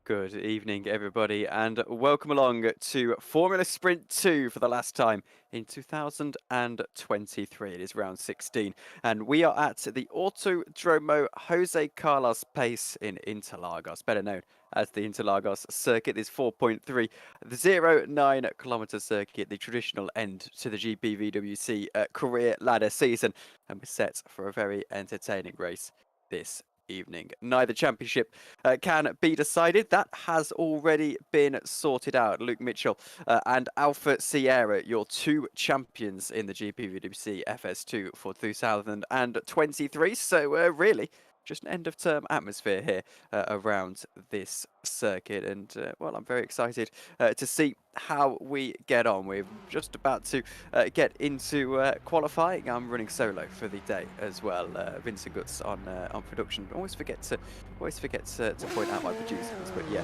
Good evening, everybody, and welcome along to Formula Sprint 2 for the last time in 2023. It is round 16, and we are at the Autodromo Jose Carlos Pace in Interlagos, better known as the Interlagos circuit. This 4.309 kilometer circuit, the traditional end to the GPVWC career ladder season, and we're set for a very entertaining race this evening. Neither championship can be decided. That has already been sorted out. Luke Mitchell and Alpha Sierra, your two champions in the GPVWC FS2 for 2023. So really, just an end-of-term atmosphere here around this circuit. And, well, I'm very excited to see how we get on. We're just about to get into qualifying. I'm running solo for the day as well. Vincent Gutt on production. Always forget to point out my producers, but yeah.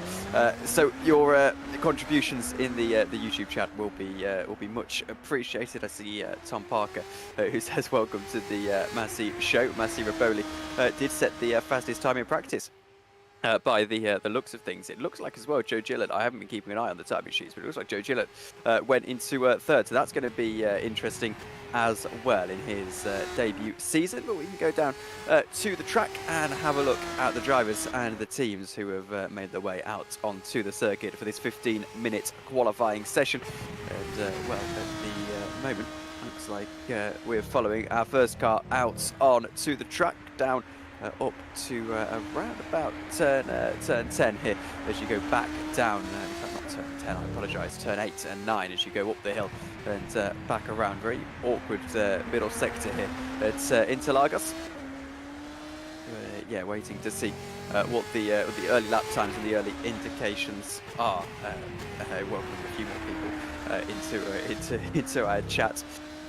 So your contributions in the YouTube chat will be much appreciated. I see Tom Parker who says welcome to the Massey show. Massey Raboli did set the fastest time in practice. By the looks of things, it looks like as well Joe Gillett. I haven't been keeping an eye on the timing sheets, but it looks like Joe Gillett went into third, so that's going to be interesting as well in his debut season. But we can go down to the track and have a look at the drivers and the teams who have made their way out onto the circuit for this 15-minute qualifying session. And well, at the moment, looks like we're following our first car out on to the track down. Up to around about turn 10 here as you go back down, in fact not turn 10, I apologise, turn 8 and 9 as you go up the hill and back around. Very awkward middle sector here at Interlagos. Yeah, waiting to see what the early lap times and the early indications are. Welcome a few more people into our chat.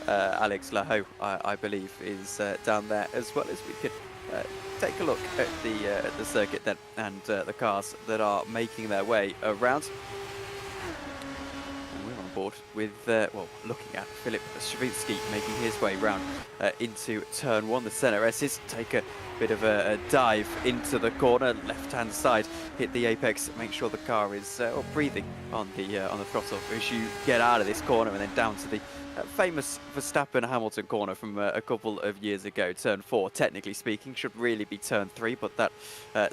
Alex Laho, I believe, is down there as well. As we could take a look at the circuit then and the cars that are making their way around. And we're on board with, well, looking at Filip Stravinsky making his way round into turn 1. The Senna S's take a bit of a dive into the corner, left-hand side, hit the apex, make sure the car is breathing on the throttle as you get out of this corner, and then down to the famous Verstappen-Hamilton corner from a couple of years ago. Turn 4, technically speaking, should really be turn 3, but that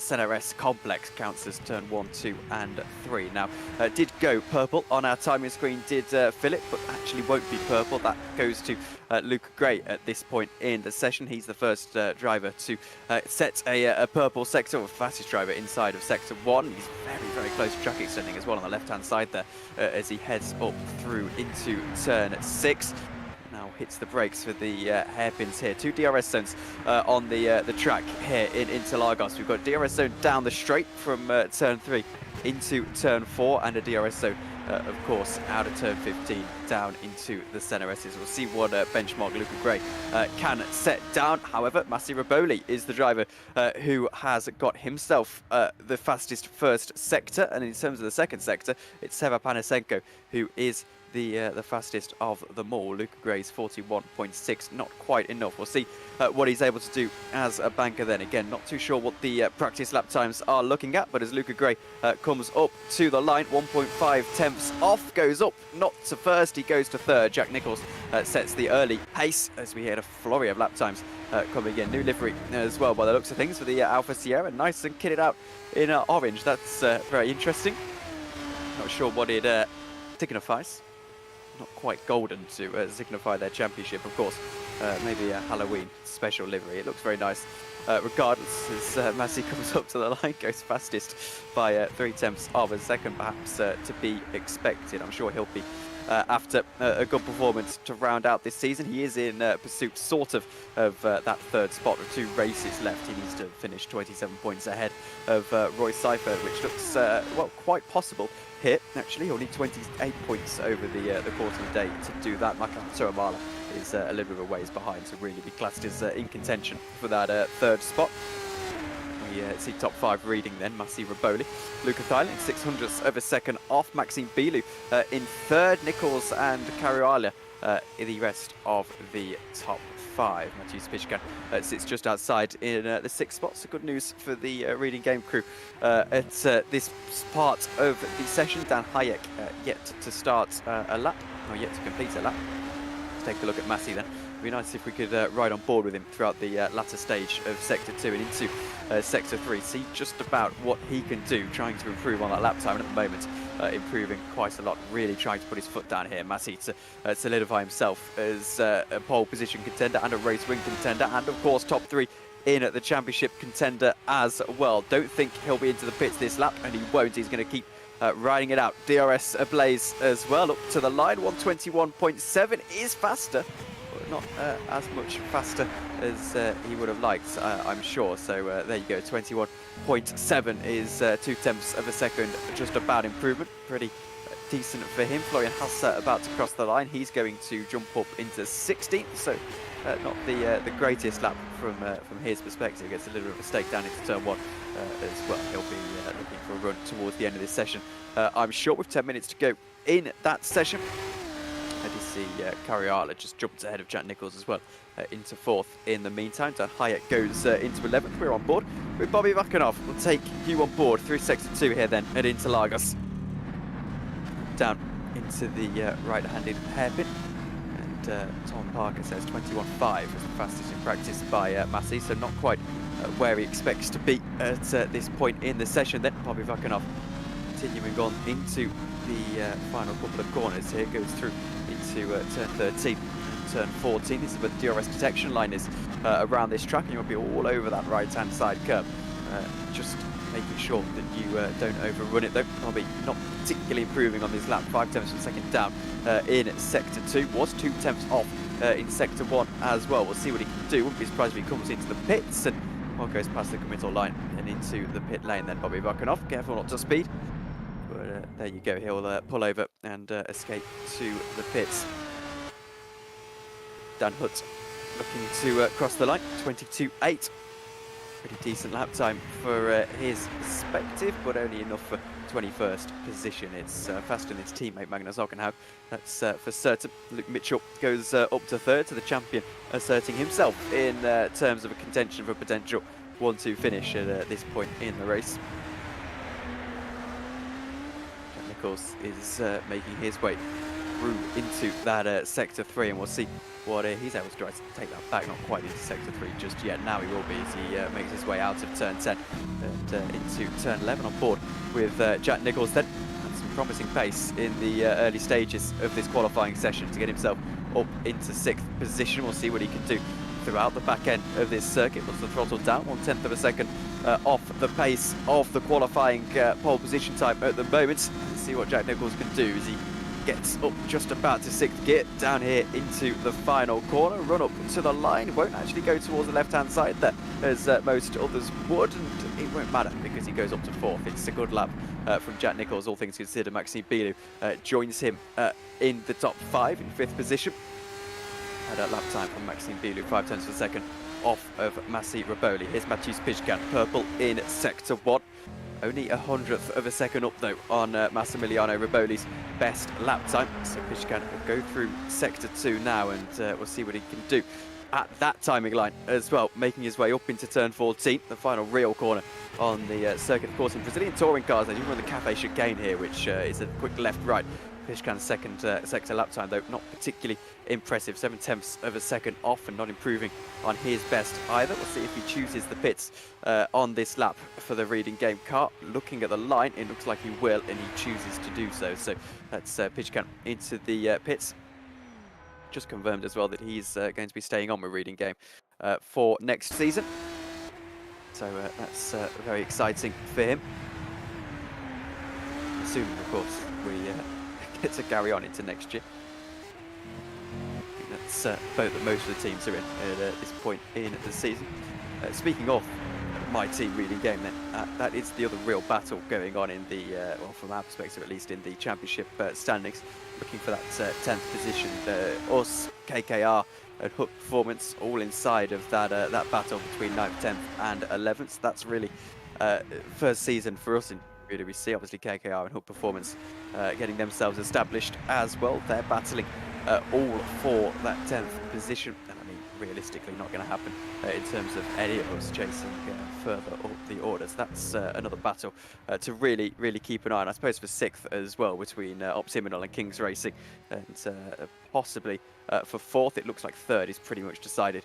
Senna S complex counts as turn 1, 2 and 3. Now, did go purple on our timing screen, did Philip, but actually won't be purple. That goes to Luke Gray at this point in the session. He's the first driver to set a purple sector, or fastest driver inside of sector 1. He's very, very close to track extending as well on the left-hand side there as he heads up through into turn 6. Now hits the brakes for the hairpins here. 2 DRS zones on the track here in Interlagos. We've got DRS zone down the straight from turn 3 into turn 4, and a DRS zone, of course, out of turn 15 down into the Senna S's. We'll see what benchmark Luca Gray can set down. However, Massey Raboli is the driver who has got himself the fastest first sector, and in terms of the second sector, it's Seva Panasenko who is the fastest of them all. Luca Gray's 41.6, not quite enough. We'll see what he's able to do as a banker then. Again, not too sure what the practice lap times are looking at, but as Luca Gray comes up to the line, 1.5 tenths off, goes up, not to first, he goes to third. Jack Nicholls sets the early pace as we had a flurry of lap times coming in. New livery as well by the looks of things for the Alpha Sierra, nice and kitted out in orange. That's very interesting. Not sure what it signifies. Not quite golden to signify their championship, of course. Maybe a Halloween special livery. It looks very nice regardless, as Massey comes up to the line, goes fastest by 3 tenths of a second, perhaps to be expected. I'm sure he'll be after a good performance to round out this season. He is in pursuit sort of that third spot with 2 races left. He needs to finish 27 points ahead of Roy Seifert, which looks well, quite possible here. Actually, he'll need 28 points over the course of the day to do that. Maka Tuamala is a little bit of a ways behind to really be classed as in contention for that third spot. We see top 5 reading then. Massey Raboli, Luca Thielen 600ths of a second off. Maxime Bilou in third. Nicholls and Caruala in the rest of the top Matthews Pishkan sits just outside in the 6th spot. So good news for the Reading Game crew at this part of the session. Dan Hayek yet to start a lap, or yet to complete a lap. Let's take a look at Massey then. It'd be nice if we could ride on board with him throughout the latter stage of Sector 2 and into Sector 3. See just about what he can do, trying to improve on that lap time, and at the moment improving quite a lot, really trying to put his foot down here. Massey to solidify himself as a pole position contender and a race win contender, and of course top 3 in the championship contender as well. Don't think he'll be into the pits this lap, and he won't. He's going to keep riding it out. DRS ablaze as well, up to the line. 121.7 is faster, but not as much faster as he would have liked, I'm sure. So there you go, 21.7 is 0.2 of a second, just about improvement. Pretty decent for him. Florian Hasse about to cross the line. He's going to jump up into 16th, so not the greatest lap from his perspective. Gets a little bit of a stake down into turn 1 as well. He'll be looking for a run towards the end of this session, I'm sure, with 10 minutes to go in that session. And you see Cariala just jumped ahead of Jack Nichols as well into 4th in the meantime. Dan Hayek goes into 11th. We're on board with Bobby Vakanov. We'll take you on board through Sector 2 here then at Interlagos. Down into the right-handed hairpin. And Tom Parker says 21.5 is the fastest in practice by Massey, so not quite where he expects to be at this point in the session. Then Bobby Vakanov continuing on into the final couple of corners here, goes through into turn 13, turn 14. This is where the DRS detection line is around this track, and you'll be all over that right-hand side curb. Just making sure that you don't overrun it though. Probably not particularly improving on this lap. 0.5 of a second down in Sector 2. Was 0.2 off in Sector 1 as well. We'll see what he can do. Wouldn't be surprised if he comes into the pits and goes past the committal line and into the pit lane then. Bobby Vakanov, careful not to speed. But there you go, he'll pull over and escape to the pits. Dan Hutt looking to cross the line, 22.8. Pretty decent lap time for his perspective, but only enough for 21st position. It's faster than his teammate Magnus Ockenhaug, that's for certain. Luke Mitchell goes up to 3rd, to the champion asserting himself in terms of a contention for a potential 1-2 finish at this point in the race. Jack Nichols is making his way through into that Sector 3, and we'll see what he's able to try to take that back. Not quite into Sector 3 just yet. Now he will be as he makes his way out of turn 10 and into turn 11 on board with Jack Nichols. Then had some promising pace in the early stages of this qualifying session to get himself up into 6th position. We'll see what he can do throughout the back end of this circuit. Puts the throttle down, 1/10 of a second off the pace of the qualifying pole position time at the moment. Let's see what Jack Nichols can do as he gets up just about to 6th gear, down here into the final corner, run up to the line. Won't actually go towards the left-hand side there, as most others would, and it won't matter because he goes up to 4th. It's a good lap from Jack Nichols, all things considered. Maxime Bilou joins him in the top 5 in 5th position. Had a lap time from Maxime Bilou, 0.5 of a second off of Massi Raboli. Here's Matthews Pishkan, purple in Sector 1. Only 100th of a second up though on Massimiliano Raboli's best lap time. So Pishkan will go through Sector 2 now, and we'll see what he can do at that timing line as well, making his way up into turn 14, the final real corner on the circuit. Of course, in Brazilian touring cars, they do run the Café chicane here, which is a quick left-right. Pishkan's second sector lap time, though, not particularly impressive. 0.7 of a second off and not improving on his best either. We'll see if he chooses the pits on this lap for the Reading Game car. Looking at the line, it looks like he will, and he chooses to do so. So that's Pishkan into the pits. Just confirmed as well that he's going to be staying on with Reading Game for next season. So that's very exciting for him. Assuming, of course, we get to carry on into next year. I think that's both that most of the teams are in at this point in the season. Speaking of my team, Reading Game, then that is the other real battle going on in the, well, from our perspective at least, in the championship standings. Looking for that 10th position. Us, KKR, and Hook Performance all inside of that that battle between 9th, 10th, and 11th. That's really first season for us in GPVWC. Obviously, KKR and Hook Performance getting themselves established as well. They're battling all for that 10th position. And I mean, realistically not going to happen in terms of any of us chasing further up the orders. That's another battle to really, really keep an eye on. I suppose for 6th as well, between Optiminal and Kings Racing, and possibly for 4th. It looks like 3rd is pretty much decided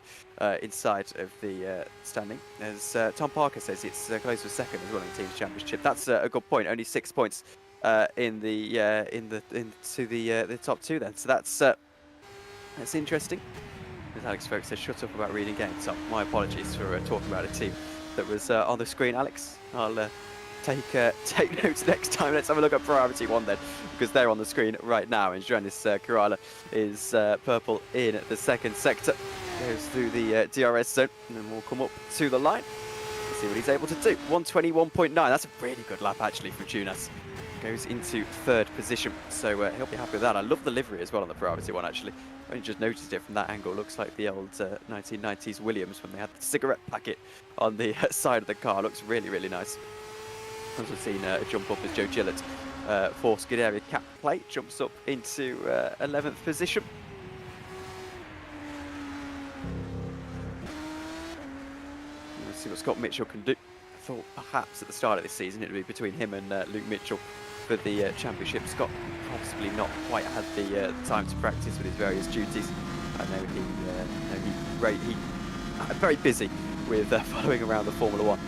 inside of the standing. As Tom Parker says, it's close to 2nd as well in the team's championship. That's a good point. Only 6 points into the top 2 then. So that's interesting. As Alex Folks says, shut up about reading games. So my apologies for talking about a team that was on the screen. Alex, I'll take notes next time. Let's have a look at priority 1 then, because they're on the screen right now. And Joannis Kerala is purple in the 2nd sector. Goes through the DRS zone and then we'll come up to the line. Let's see what he's able to do. 121.9. That's a really good lap actually from Jonas. Goes into 3rd position, so he'll be happy with that. I love the livery as well on the priority 1 actually. I only just noticed it from that angle. Looks like the old 1990s Williams when they had the cigarette packet on the side of the car. Looks really, really nice. Also seen a jump up as Joe Gillett for Scuderia cap plate. Jumps up into 11th position. Let's see what Scott Mitchell can do. I thought perhaps at the start of this season it would be between him and Luke Mitchell for the championship. Scott possibly not quite had the time to practice with his various duties. I know he's very busy with following around the Formula 1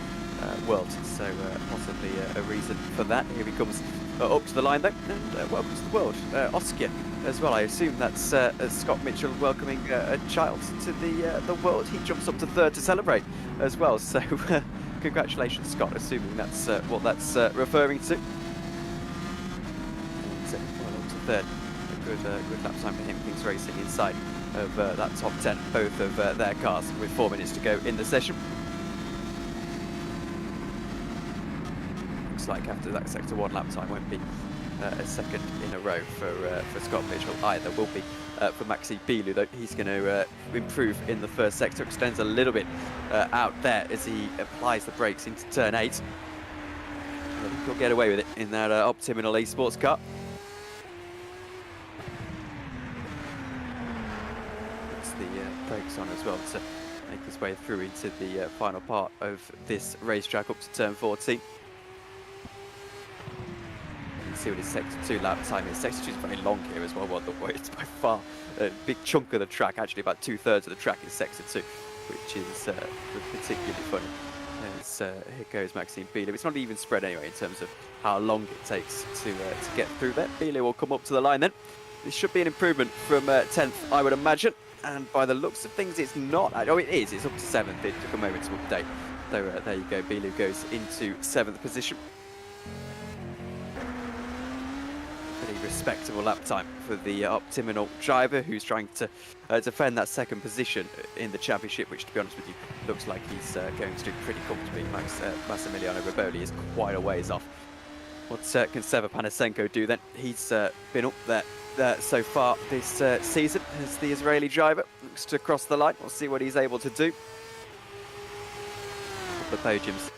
world, so possibly a reason for that. Here he comes up to the line though, and welcome to the world. Oscar as well. I assume that's Scott Mitchell welcoming a child to the world. He jumps up to 3rd to celebrate as well, so congratulations Scott, assuming that's what that's referring to. Well up to 3rd. A good lap time for him. Kings Racing inside of that top 10, both of their cars, with 4 minutes to go in the session. Looks like after that sector 1 lap time won't be a 2nd in a row for Scott Mitchell either. Will be for Maxi Bilu though. He's going to improve in the 1st sector, extends a little bit out there as he applies the brakes into turn 8. I think he'll get away with it in that Optiminal Esports car. Puts the brakes on as well to make his way through into the final part of this racetrack up to turn 14. See what his sector 2 lap time is. Sector 2 is very long here as well. It's by far a big chunk of the track. Actually, about 2/3 of the track is sector 2, which is particularly funny. As here goes Maxime Bilu. It's not even spread anyway in terms of how long it takes to get through there. Bilu will come up to the line then. This should be an improvement from 10th, I would imagine. And by the looks of things, it's not. Oh, it is. It's up to 7th. It took a moment to update. So there you go. Bilu goes into 7th position. Pretty respectable lap time for the Optiminal driver, who's trying to defend that 2nd position in the championship, which, to be honest with you, looks like he's going to do pretty comfortably. Massimiliano Riboli is quite a ways off. What can Seva Panasenko do then? He's been up there so far this season as the Israeli driver. Looks to cross the line. We'll see what he's able to do. The podiums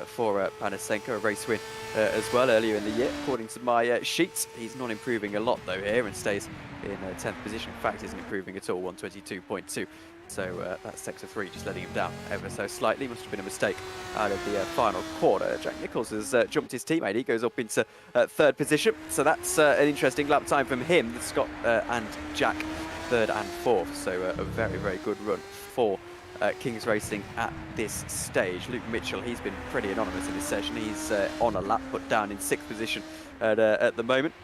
for Panasenko, a race win as well earlier in the year, according to my sheets. He's not improving a lot though here and stays in 10th position. In fact, isn't improving at all, 122.2. So that's sector 3 just letting him down ever so slightly. Must have been a mistake out of the final quarter. Jack Nichols has jumped his teammate. He goes up into 3rd position. So that's an interesting lap time from him. Scott and Jack 3rd and 4th. So a very, very good run for Kings Racing at this stage. Luke Mitchell, he's been pretty anonymous in this session. He's on a lap, put down in 6th position at the moment.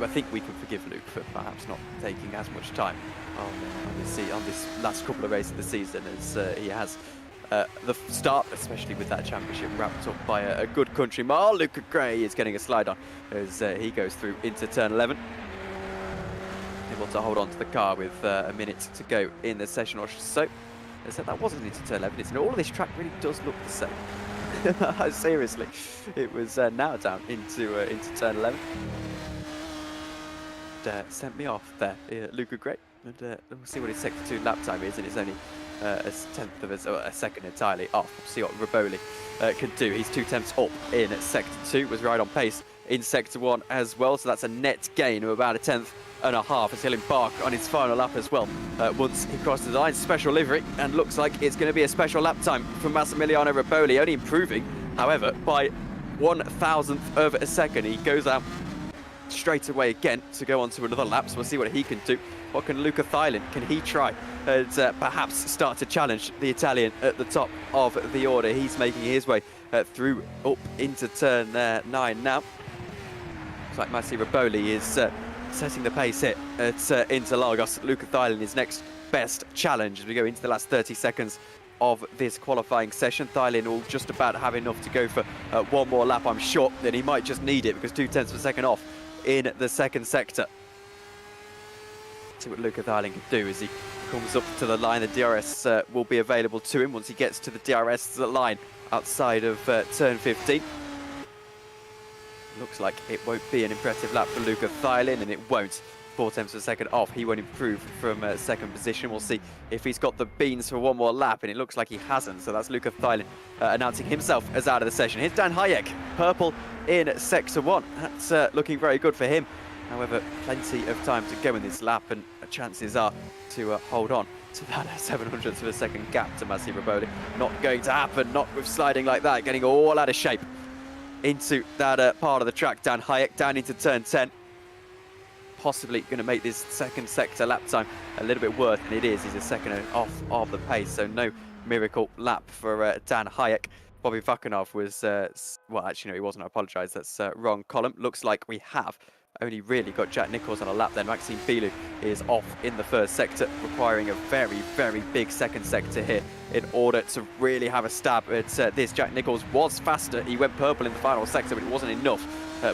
I think we can forgive Luke for perhaps not taking as much time on this last couple of races of the season as he has the start, especially with that championship wrapped up by a good country mile. Luca Gray is getting a slide on as he goes through into turn 11. Able to hold on to the car with a minute to go in the session or so. As I said, that wasn't into turn 11. All of this track really does look the same. Seriously, it was now down into turn 11. Sent me off there, Luca Gray. And we'll see what his sector 2 lap time is, and it's only a 10th of a second entirely off. We'll see what Riboli can do. He's 2 tenths up in sector 2, was right on pace in Sector 1 as well, so that's a net gain of about a tenth and a half as he'll embark on his final lap as well. Once he crosses the line, special livery, and looks like it's going to be a special lap time from Massimiliano Riboli, only improving, however, by 1,000th of a second. He goes out straight away again to go on to another lap, so we'll see what he can do. What can Luca Thailand, can he try and perhaps start to challenge the Italian at the top of the order? He's making his way through up into turn 9 now. Looks like Massi Riboli is setting the pace here at Interlagos. Luca Thailand is next best challenge as we go into the last 30 seconds of this qualifying session. Thailand will just about have enough to go for one more lap, I'm sure, that he might just need it because 0.2 of a second off in the second sector. See what Luca Thailand can do as he comes up to the line. The DRS will be available to him once he gets to the DRS line outside of turn 15. Looks like it won't be an impressive lap for Luca Thailand, and it won't. 0.4 of a second off. He won't improve from second position. We'll see if he's got the beans for one more lap, and it looks like he hasn't. So that's Luca Thailand announcing himself as out of the session. Here's Dan Hayek, purple in Sector 1. That's looking very good for him. However, plenty of time to go in this lap, and chances are to hold on to that 700th of a second gap to Massi Riboli. Not going to happen, not with sliding like that, getting all out of shape into that part of the track. Dan Hayek down into turn 10. Possibly going to make this second sector lap time a little bit worse than it is. He's a second off of the pace, so no miracle lap for Dan Hayek. Bobby Vakanov was, well, actually, no, he wasn't. I apologise. That's wrong column. Looks like we have only really got Jack Nicholls on a lap then. Maxime Bilou is off in the first sector, requiring a very, very big second sector here in order to really have a stab at this. Jack Nicholls was faster. He went purple in the final sector, but it wasn't enough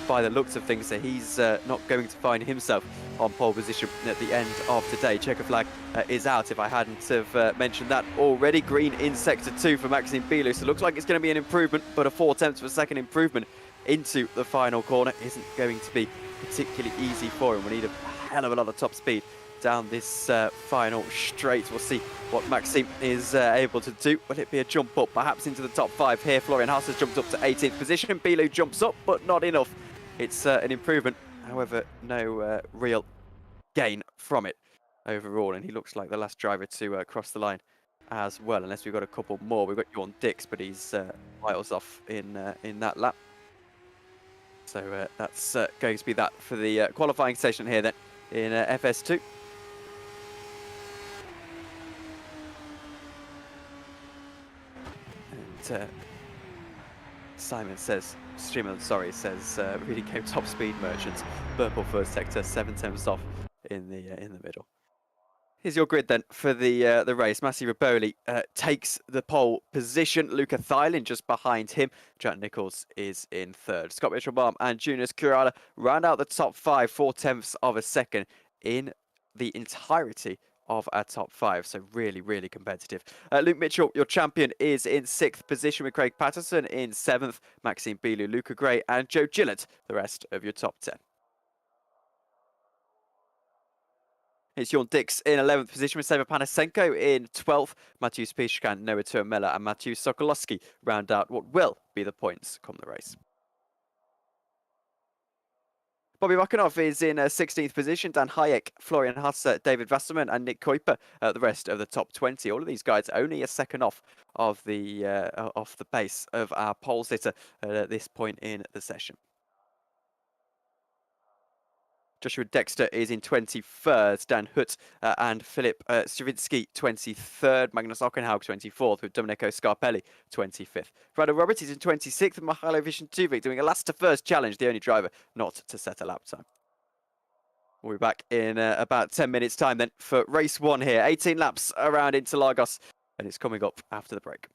by the looks of things, so he's not going to find himself on pole position at the end of today. Checker flag is out, if I hadn't have mentioned that already. Green in Sector 2 for Maxime Bilou, so it looks like it's going to be an improvement, but a 0.4 of a second improvement into the final corner isn't going to be particularly easy for him. We need a hell of a lot of top speed down this final straight. We'll see what Maxime is able to do. Will it be a jump up, perhaps into the top 5 here? Florian Haas has jumped up to 18th position. Bilou jumps up, but not enough. It's an improvement, however, no real gain from it overall. And he looks like the last driver to cross the line as well, unless we've got a couple more. We've got Johan Dix, but he's miles off in that lap. So that's going to be that for the qualifying session here then in FS2. And Simon says, Streamer, sorry, says really came top speed merchants. Purple first sector, 7/10 off in the middle. Here's your grid then for the race. Massi Riboli takes the pole position. Luca Thailand just behind him. Jack Nicholls is in third. Scott Mitchell-Baum and Junius Kurala round out the top 5, 0.4 of a second in the entirety of our top 5. So really, really competitive. Luke Mitchell, your champion, is in 6th position with Craig Patterson in 7th. Maxime Bilou, Luca Gray and Joe Gillett, the rest of your top 10. It's Johan Dix in 11th position with Seva Panasenko in 12th. Mateusz Piszkan, Noah Tuamela and Mateusz Sokolowski round out what will be the points come the race. Bobby Vakanov is in 16th position. Dan Hayek, Florian Hasse, David Wasserman and Nick Kuiper, the rest of the top 20. All of these guys only a second off of the pace of our pole sitter at this point in the session. Joshua Dexter is in 21st, Dan Hutt and Filip Stravinsky 23rd, Magnus Ockenhaug 24th with Domenico Scarpelli 25th. Rado Roberts is in 26th with Mihailo Vishentuvic doing a last to first challenge, the only driver not to set a lap time. We'll be back in about 10 minutes time then for race 1 here. 18 laps around Interlagos, and it's coming up after the break.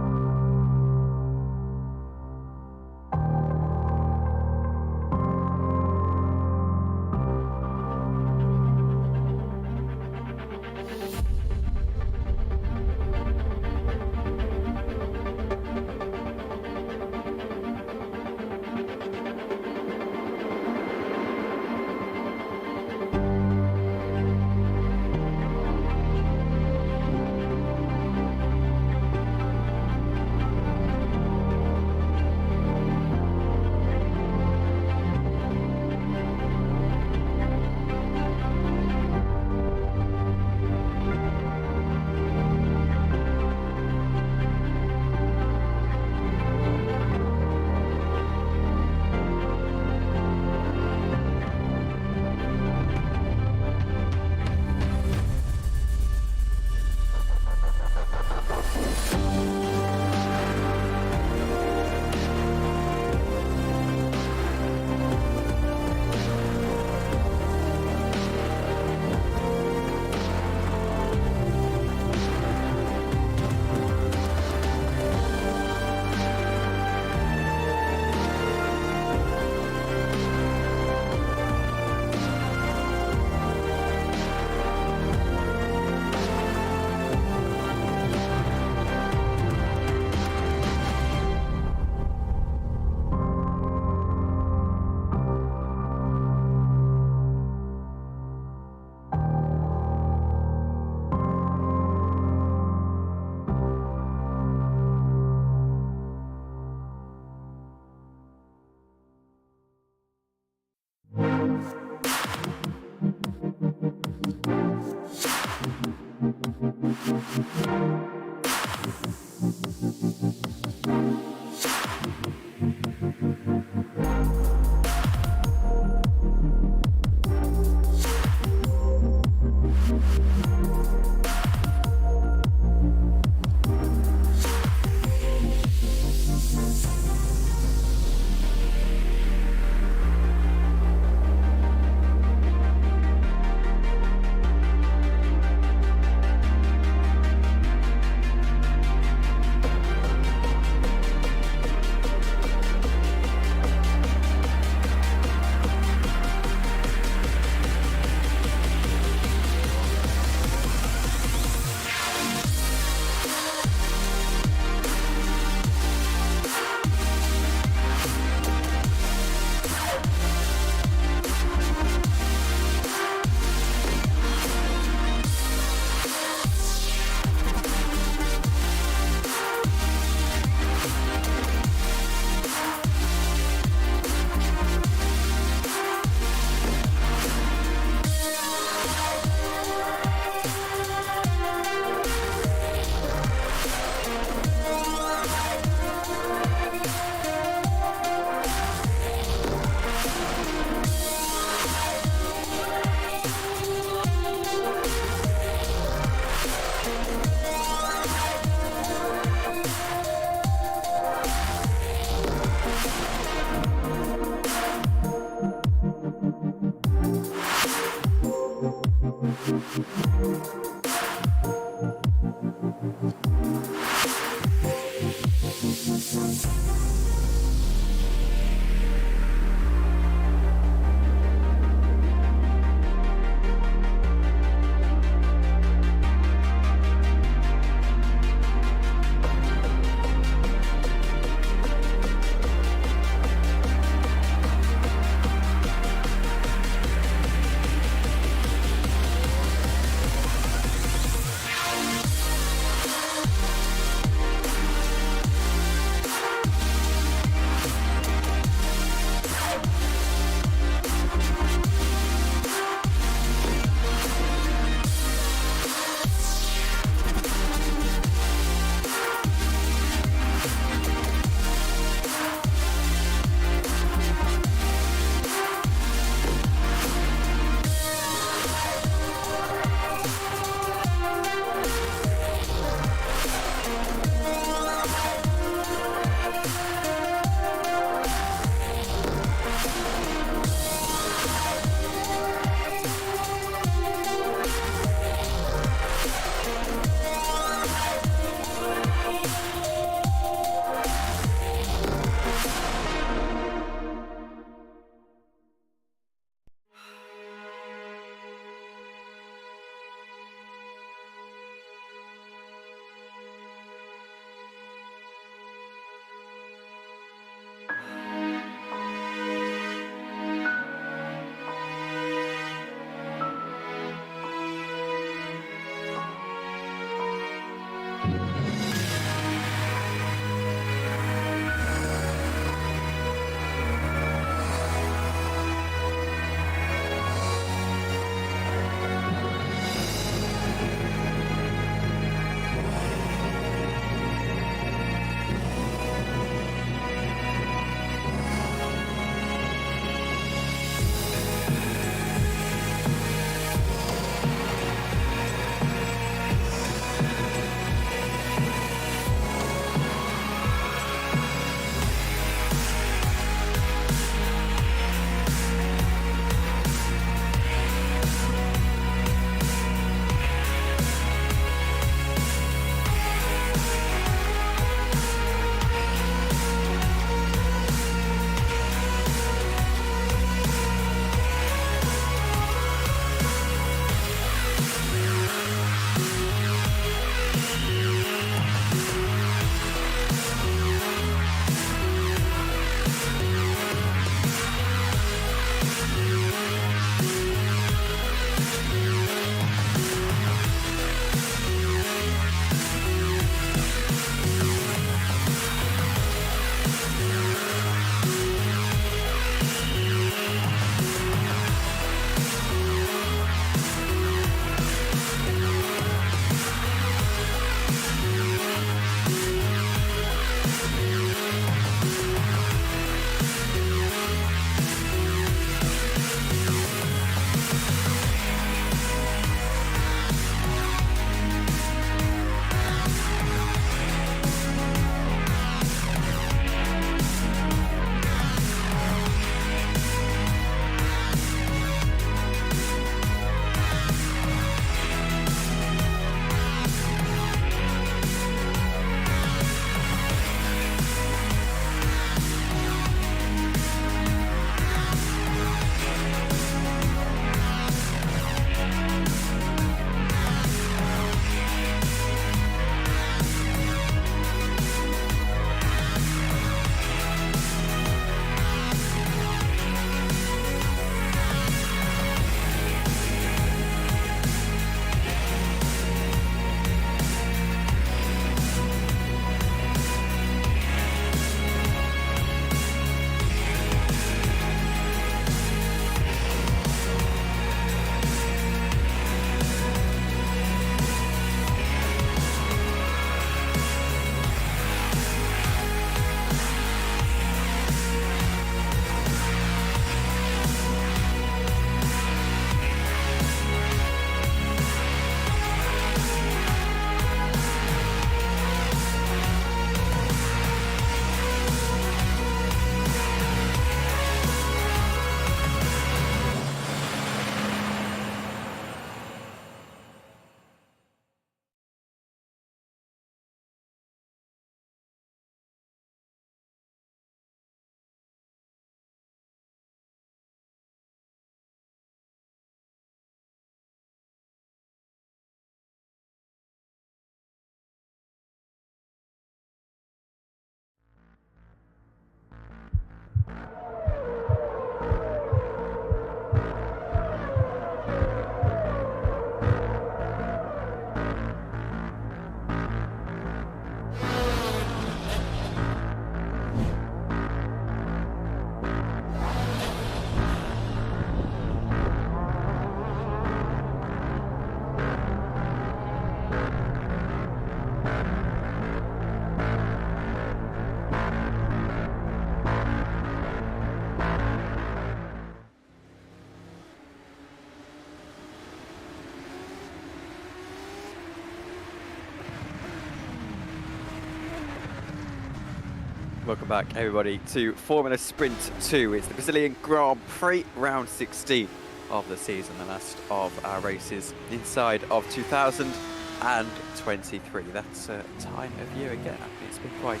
welcome back everybody to Formula Sprint 2. It's the Brazilian Grand Prix round 16 of the season, the last of our races inside of 2023. That's time of year again. I think it's been quite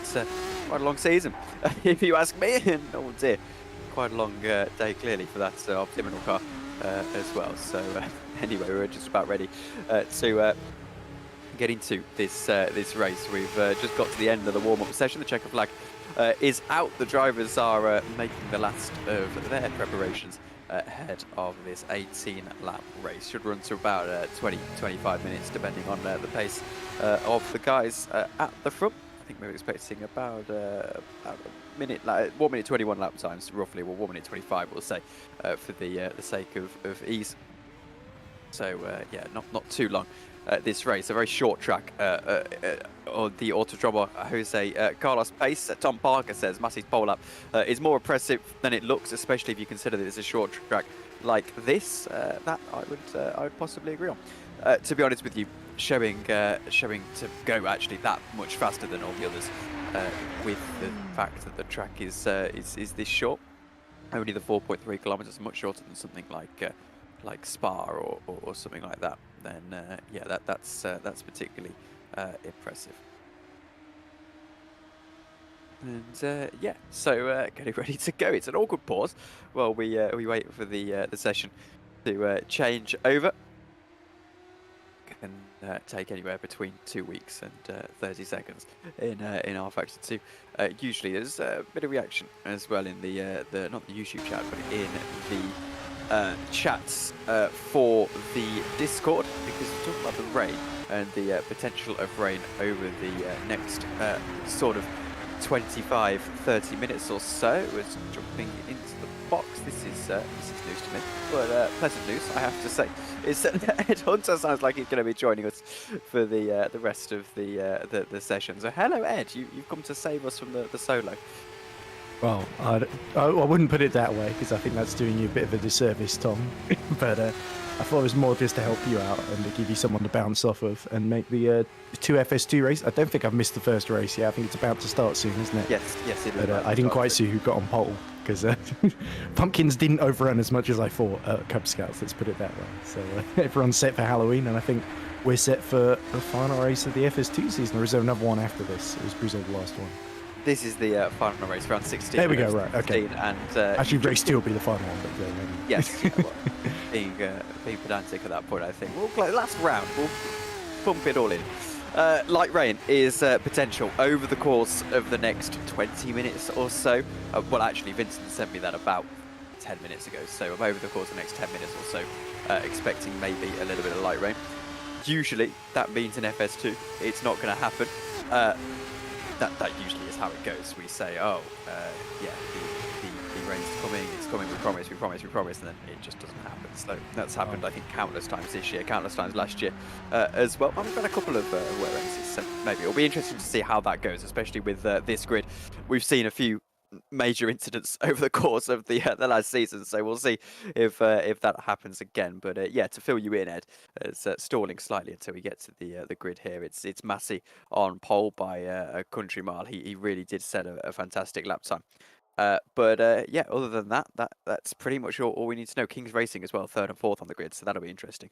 a long season, if you ask me. And oh dear, quite a long day clearly for that optimal car as well. So anyway, we're just about ready to get into this race. We've just got to the end of the warm-up session. The checker flag is out. The drivers are making the last of their preparations ahead of this 18-lap race. Should run to about 20-25 minutes, depending on the pace of the guys at the front. I think we're expecting about a minute, 1 minute 21 lap times, roughly. Well, 1 minute 25, we'll say, for the sake of ease. So yeah, not too long. This race, a very short track on the Autodromo Jose Carlos pace. Tom Parker says Massey's pole up is more impressive than it looks, especially if you consider that it's a short track like this. That I would possibly agree on. To be honest with you, showing to go actually that much faster than all the others, with the fact that the track is this short, only the 4.3 kilometers, much shorter than something like Spa or something like that, then yeah, that's particularly impressive. And yeah, so getting ready to go. It's an awkward pause while we wait for the session to change over. Can take anywhere between 2 weeks and 30 seconds in our Factor 2. Usually there's a bit of reaction as well in the not the YouTube chat, but in the chats for the Discord, because we're talking about the rain and the potential of rain over the next sort of 25-30 minutes or so. We're jumping into the box. This is news to me, but pleasant news, I have to say. Is that Ed Hunter sounds like he's going to be joining us for the rest of the session. So hello, Ed. You've come to save us from the solo. Well, I wouldn't put it that way, because I think that's doing you a bit of a disservice, Tom. But I thought it was more just to help you out and to give you someone to bounce off of and make the 2 FS2 race. I don't think I've missed the first race yet. I think it's about to start soon, isn't it? Yes, it is. But I didn't quite see who got on pole, because Pumpkins didn't overrun as much as I thought at Cub Scouts, let's put it that way. So everyone's set for Halloween, and I think we're set for the final race of the FS2 season. There is another one after this. It was Brazil the last one. This is the final race, round 16. There we go, right, okay. And, actually, race 2 will be the final one. But yes, yeah, well, being pedantic at that point, I think. We'll play last round. We'll pump it all in. Light rain is potential over the course of the next 20 minutes or so. Well, actually, Vincent sent me that about 10 minutes ago. So over the course of the next 10 minutes or so, expecting maybe a little bit of light rain. Usually, that means in FS2, it's not going to happen. That usually is how it goes. We say, oh, yeah, the rain's coming, it's coming, we promise, and then it just doesn't happen. So that's happened, I think, countless times this year, countless times last year as well. We've got a couple of wet races, so maybe it'll be interesting to see how that goes, especially with this grid. We've seen a few major incidents over the course of the last season, so we'll see if that happens again. But yeah, to fill you in, Ed, it's stalling slightly until we get to the grid here. It's Massey on pole by a country mile. He really did set a fantastic lap time. But yeah, other than that's pretty much all we need to know. King's Racing as well, 3rd and 4th on the grid, so that'll be interesting.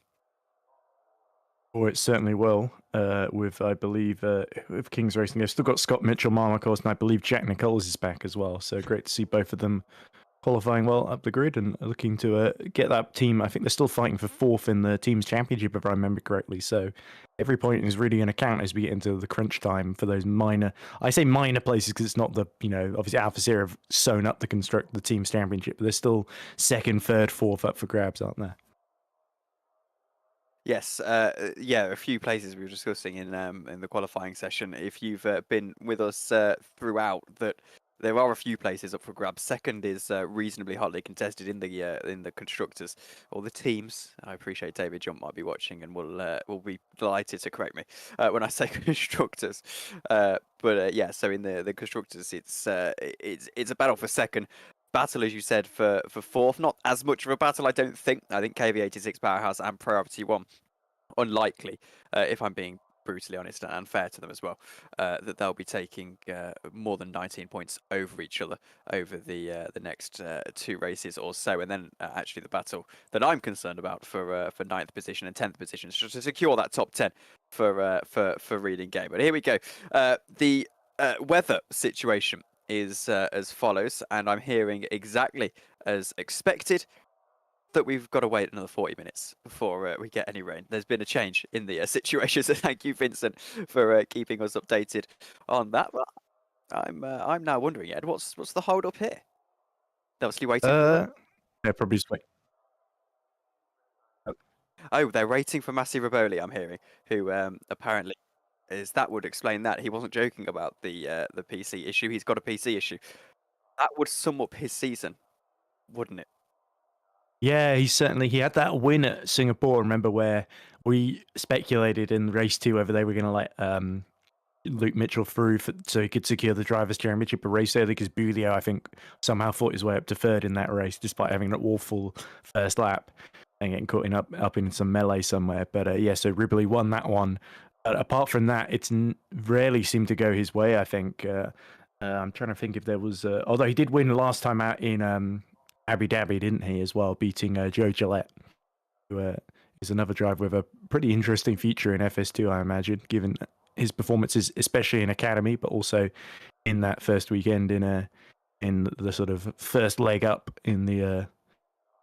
Or it certainly will, with, I believe, with King's Racing. They've still got Scott Mitchell, Mark, of course, and I believe Jack Nichols is back as well. So great to see both of them qualifying well up the grid and looking to get that team. I think they're still fighting for 4th in the team's championship, if I remember correctly. So every point is really going to count as we get into the crunch time for those minor, I say minor places because it's not the, obviously AlphaSierra have sewn up to construct the team's championship, but there's still 2nd, 3rd, 4th up for grabs, aren't there? Yes, yeah, a few places we were discussing in the qualifying session. If you've been with us throughout, that there are a few places up for grabs. 2nd is reasonably hotly contested in the constructors or the teams. I appreciate David Jump might be watching and will be delighted to correct me when I say constructors. But yeah, so in the constructors, it's a battle for 2nd. Battle, as you said, for 4th. Not as much of a battle, I don't think. I think KV86 Powerhouse and Priority 1 unlikely, if I'm being brutally honest and fair to them as well, that they'll be taking more than 19 points over each other over the next 2 races or so, and then actually the battle that I'm concerned about for 9th position and 10th position, just to secure that top 10 for Reading Game. But here we go. The weather situation is as follows, and I'm hearing exactly as expected that we've got to wait another 40 minutes before we get any rain. There's been a change in the situation, so thank you, Vincent, for keeping us updated on that. But I'm now wondering, Ed, what's the hold up here? They're obviously waiting for Yeah, probably just wait. Oh, they're waiting for Massi Riboli, I'm hearing, who apparently that would explain that. He wasn't joking about the PC issue. He's got a PC issue. That would sum up his season, wouldn't it? Yeah, he had that win at Singapore. Remember where we speculated in race 2 whether they were going to let Luke Mitchell through so he could secure the Drivers' Championship, a race early, because Bulio, I think, somehow fought his way up to 3rd in that race despite having an awful first lap and getting caught up in some melee somewhere. But yeah, so Riboli won that one. Apart from that, it's rarely seemed to go his way, I think. I'm trying to think if there was... although he did win last time out in Abu Dhabi, didn't he, as well, beating Joe Gillette, who is another driver with a pretty interesting future in FS2, I imagine, given his performances, especially in Academy, but also in that first weekend in the sort of first leg up in the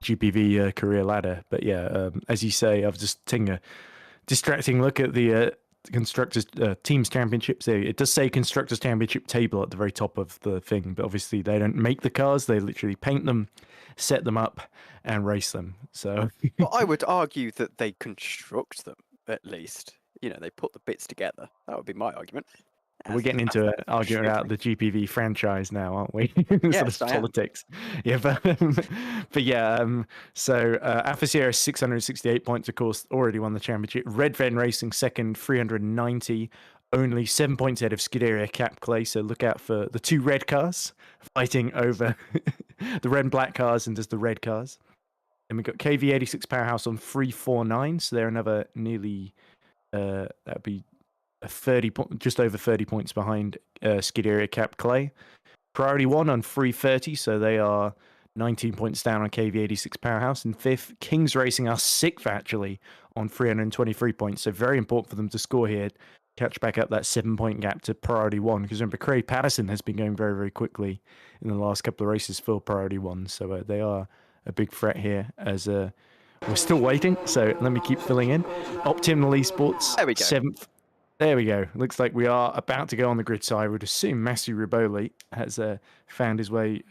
GPV career ladder. But yeah, as you say, I've just taken a distracting look at the Constructors Teams Championships. It does say Constructors Championship table at the very top of the thing, but obviously they don't make the cars. They literally paint them, set them up, and race them. So well, I would argue that they construct them, at least. You know, they put the bits together. That would be my argument. We're getting into arguing about the GPV franchise now, aren't we? Yes, sort of politics. Yeah, but yeah. So Alpha Sierra 668 points, of course, already won the championship. Red Ven Racing second, 390, only 7 points ahead of Scuderia Cap Clay. So look out for the 2 red cars fighting over the red and black cars and just the red cars. And we've got KV86 Powerhouse on 349. So they're another nearly that'd be just over 30 points behind Scuderia Cap Clay. Priority 1 on 330, so they are 19 points down on KV86 Powerhouse. And 5th, Kings Racing are 6th actually on 323 points. So very important for them to score here, catch back up that 7-point gap to Priority 1. Because remember, Craig Patterson has been going very, very quickly in the last couple of races for Priority 1. So they are a big threat here as we're still waiting. So let me keep filling in. Optimal Esports, there we go. 7th. There we go. Looks like we are about to go on the grid, so I would assume Massi Riboli has found his way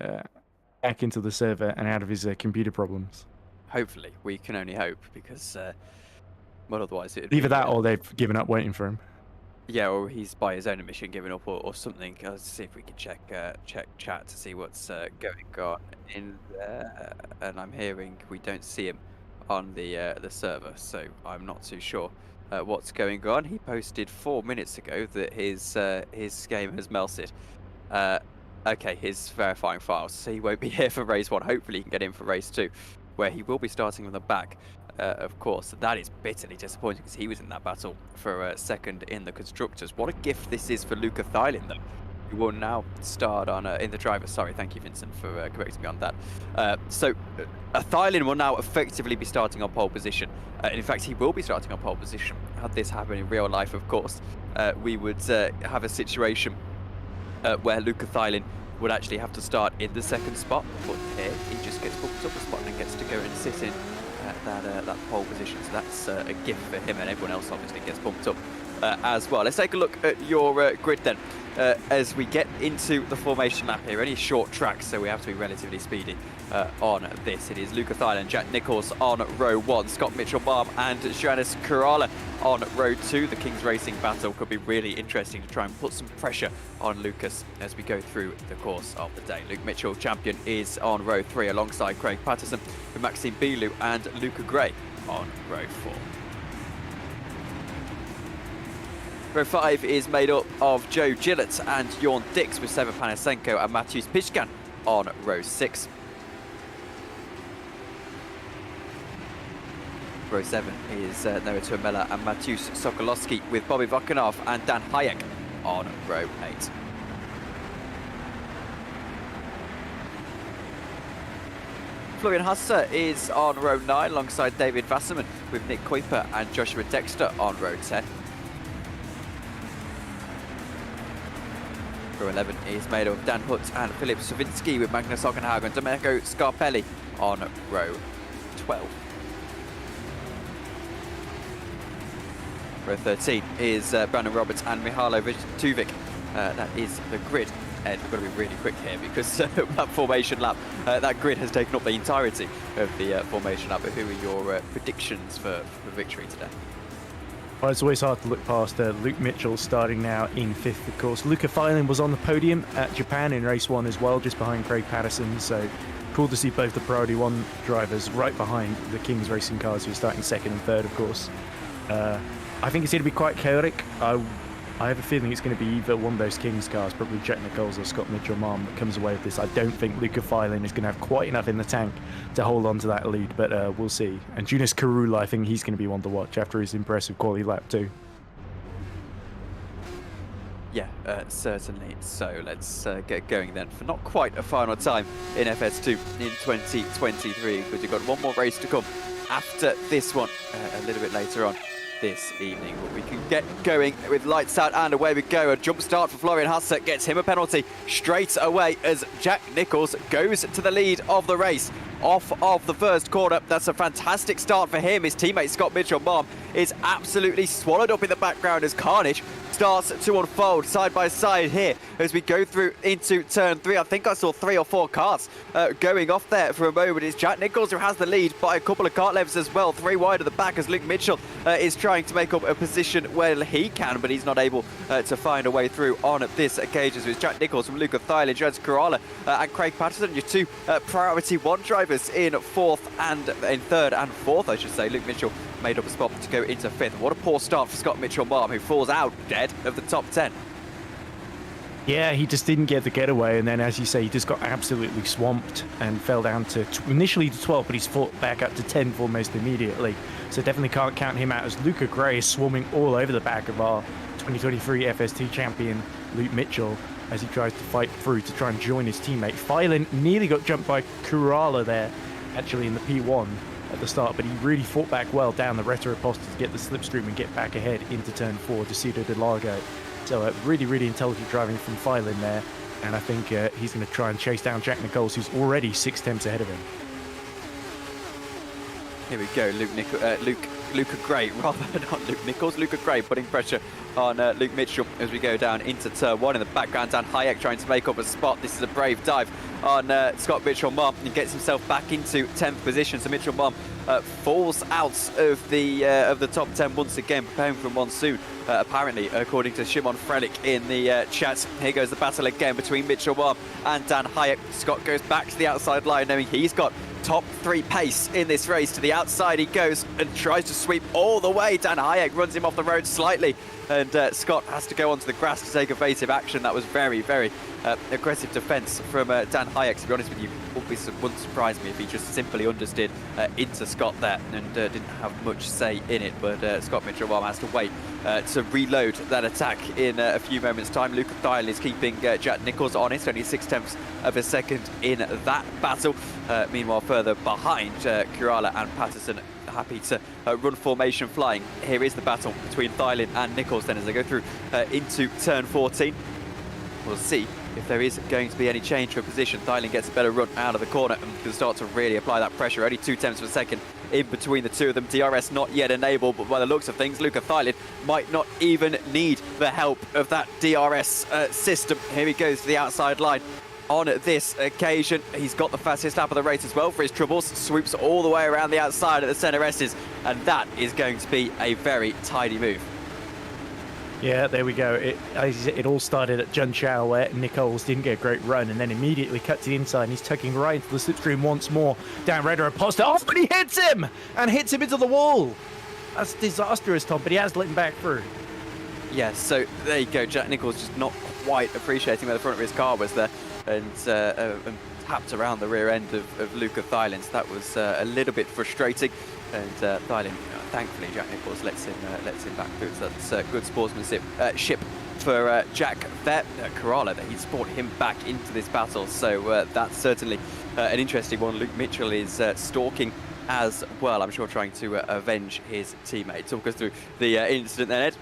back into the server and out of his computer problems. Hopefully. We can only hope, because well, otherwise it'd Either that or they've given up waiting for him. Yeah, or he's by his own admission given up or something. Let's see if we can check chat to see what's going on in there. And I'm hearing we don't see him on the server, so I'm not too sure what's going on. He posted 4 minutes ago that his game has melted. Okay, his verifying files, so he won't be here for race 1. Hopefully he can get in for race 2, where he will be starting on the back. Of course, that is bitterly disappointing because he was in that battle for second in the Constructors. What a gift this is for Luca Thylin, though, who will now start on in the driver. Sorry, thank you, Vincent, for correcting me on that. So Thylin will now effectively be starting on pole position. In fact, he will be starting on pole position. Had this happen in real life, of course, we would have a situation where Luca Thylin would actually have to start in the second spot. But here, he just gets bumped up a spot and gets to go and sit in that pole position. So that's a gift for him, and everyone else obviously gets bumped up as well. Let's take a look at your grid then. As we get into the formation lap here, only a short track, so we have to be relatively speedy on this. It is Luca Thylin, Jack Nichols on row 1, Scott Mitchell-Baum and Johannes Kurala on row 2. The Kings Racing battle could be really interesting to try and put some pressure on Lucas as we go through the course of the day. Luke Mitchell, champion, is on row 3 alongside Craig Patterson, with Maxime Bilou and Luca Gray on row 4. Row 5 is made up of Joe Gillett and Jorn Dix, with Sever Panasenko and Matthews Pishkan on row 6. Row 7 is Noah Tuamela and Mateusz Sokolowski, with Bobby Vokanov and Dan Hayek on row 8. Florian Husser is on row 9 alongside David Wasserman, with Nick Kuiper and Joshua Dexter on row 10. Row 11 is made up of Dan Hutt and Filip Sawinski, with Magnus Hockenhaug and Domenico Scarpelli on row 12. Row 13 is Brandon Roberts and Mihajlo Tuvik. That is the grid. And we've got to be really quick here because that formation lap, that grid has taken up the entirety of the formation lap. But who are your predictions for victory today? Well, it's always hard to look past Luke Mitchell starting now in 5th, of course. Luca Filan was on the podium at Japan in race 1 as well, just behind Craig Patterson. So cool to see both the Priority 1 drivers right behind the Kings Racing cars, who are starting 2nd and 3rd, of course. I think it's going to be quite chaotic. I have a feeling it's going to be either one of those Kings cars, probably Jack Nicholls or Scott Mitchell-Marm, that comes away with this. I don't think Luca Filan is going to have quite enough in the tank to hold on to that lead, but we'll see. And Jonas Karula, I think he's going to be one to watch after his impressive quality lap too. Yeah, certainly. So let's get going then for not quite a final time in FS2 in 2023, because you've got one more race to come after this one a little bit later on this evening. But we can get going with lights out and away we go. A jump start for Florian Husser gets him a penalty straight away as Jack Nicholls goes to the lead of the race off of the first corner. That's a fantastic start for him. His teammate Scott Mitchell-Marm is absolutely swallowed up in the background as carnage starts to unfold side by side here as we go through into turn 3. I think I saw 3 or 4 carts going off there for a moment. It's Jack Nicholls who has the lead by a couple of kart lengths as well, 3 wide at the back, as Luke Mitchell is trying to make up a position where he can, but he's not able to find a way through on this occasion. So it's Jack Nicholls from Luca Thielen, Jones Corrala and Craig Patterson, your 2 Priority 1 drivers in 4th and in 3rd and 4th, I should say. Luke Mitchell made up a spot to go into 5th. What a poor start for Scott Mitchell-Marm, who falls out dead of the top 10. Yeah, he just didn't get the getaway, and then, as you say, he just got absolutely swamped and fell down to initially to 12th, but he's fought back up to 10th almost immediately. So definitely can't count him out, as Luca Gray is swarming all over the back of our 2023 FS2 champion, Luke Mitchell, as he tries to fight through to try and join his teammate. Filan nearly got jumped by Kurala there, actually in the P1 at the start, but he really fought back well down the Retroposta to get the slipstream and get back ahead into turn 4 to Cito de Largo. So really, really intelligent driving from Filan there, and I think he's going to try and chase down Jack Nicholls, who's already 6 tenths ahead of him. Here we go, Luca Gray, rather not Luke Nicholls, Luca Gray putting pressure on Luke Mitchell as we go down into turn 1. In the background, Dan Hayek trying to make up a spot. This is a brave dive on Scott Mitchell-Marm and gets himself back into 10th position. So Mitchell-Marm falls out of the top 10 once again, preparing for a monsoon, apparently, according to Shimon Frelich in the chat. Here goes the battle again between Mitchell-Marm and Dan Hayek. Scott goes back to the outside line, knowing he's got top 3 pace in this race. To the outside he goes and tries to sweep all the way. Dan Hayek runs him off the road slightly, and Scott has to go onto the grass to take evasive action. That was very, very aggressive defence from Dan Hayek, to be honest with you. Wouldn't surprise me if he just simply understeered into Scott there and didn't have much say in it. But Scott Mitchell-Marm has to wait to reload that attack in a few moments' time. Luca Thielen is keeping Jack Nicholls honest, only 6 tenths of a second in that battle. Meanwhile, further behind, Kurala and Patterson happy to run formation flying. Here is the battle between Thielen and Nicholls then as they go through into turn 14. We'll see if there is going to be any change for position. Thielen gets a better run out of the corner and can start to really apply that pressure. Only 2 tenths of a second in between the two of them. DRS not yet enabled, but by the looks of things, Luca Thielen might not even need the help of that DRS system. Here he goes to the outside line. On this occasion, he's got the fastest lap of the race as well for his troubles. Swoops all the way around the outside of the centre S's, and that is going to be a very tidy move. Yeah, there we go. It all started at Junchao, where Nicholls didn't get a great run and then immediately cut to the inside, and he's tucking right into the slipstream once more. Down Retroposta, off, but he hits him! And hits him into the wall! That's disastrous, Tom, but he has let him back through. Yeah, so there you go. Jack Nicholls just not quite appreciating where the front of his car was there, and tapped around the rear end of Luca Thailand. That was a little bit frustrating, and Thailand, thankfully, Jack Nicholls lets him back through. So that's good sportsmanship for Jack there. Kerala, that he's brought him back into this battle. So that's certainly an interesting one. Luke Mitchell is stalking as well, I'm sure, trying to avenge his teammate. Talk us through the incident then, Ed.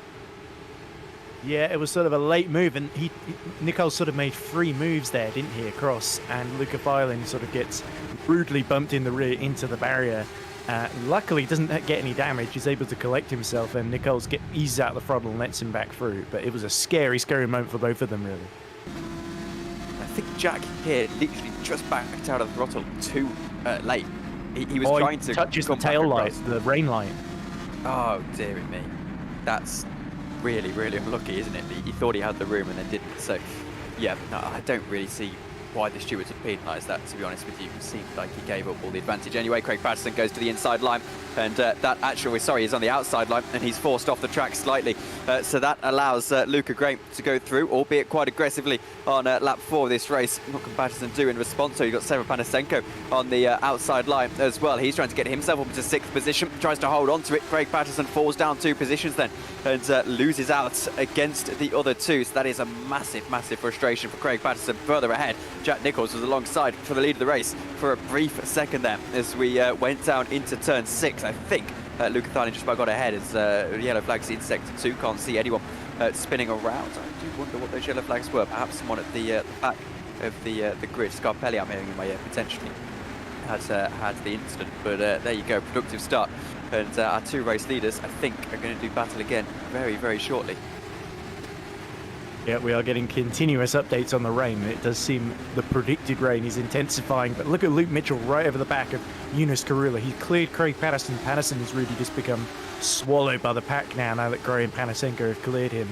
Yeah, it was sort of a late move, and Nicholls sort of made 3 moves there, didn't he, across, and Luca Thailand sort of gets rudely bumped in the rear into the barrier. Luckily, he doesn't get any damage. He's able to collect himself, and Nicholls eases out the throttle and lets him back through. But it was a scary, scary moment for both of them, really. I think Jack here literally just backed out of the throttle too late. He was trying to touches the tail light, the rain light. Oh, dearie me. That's really, really unlucky, isn't it? He thought he had the room and then didn't. So, yeah, no, I don't really see why the stewards have penalised that, to be honest with you. It seemed like he gave up all the advantage anyway. Craig Patterson goes to the inside line, and that actually, he's on the outside line, and he's forced off the track slightly. So that allows Luca Graham to go through, albeit quite aggressively on lap 4 of this race. What can Patterson do in response? So you've got Sever Panasenko on the outside line as well. He's trying to get himself up into 6th position, tries to hold on to it. Craig Patterson falls down 2 positions then, and loses out against the other 2. So that is a massive, massive frustration for Craig Patterson. Further ahead, Jack Nicholls was alongside for the lead of the race for a brief second there as we went down into turn 6. I think Luca Thailand just about got ahead as yellow flags in sector 2. Can't see anyone spinning around. I do wonder what those yellow flags were. Perhaps someone at the back of the grid. Scarpelli, I'm hearing in my ear, potentially had the incident. But there you go, productive start. And our 2 race leaders, I think, are going to do battle again very, very shortly. Yeah, we are getting continuous updates on the rain. It does seem the predicted rain is intensifying, but look at Luke Mitchell right over the back of Yunus Karula. He's cleared Craig Patterson. Patterson has really just become swallowed by the pack now that Gray and Panasenko have cleared him.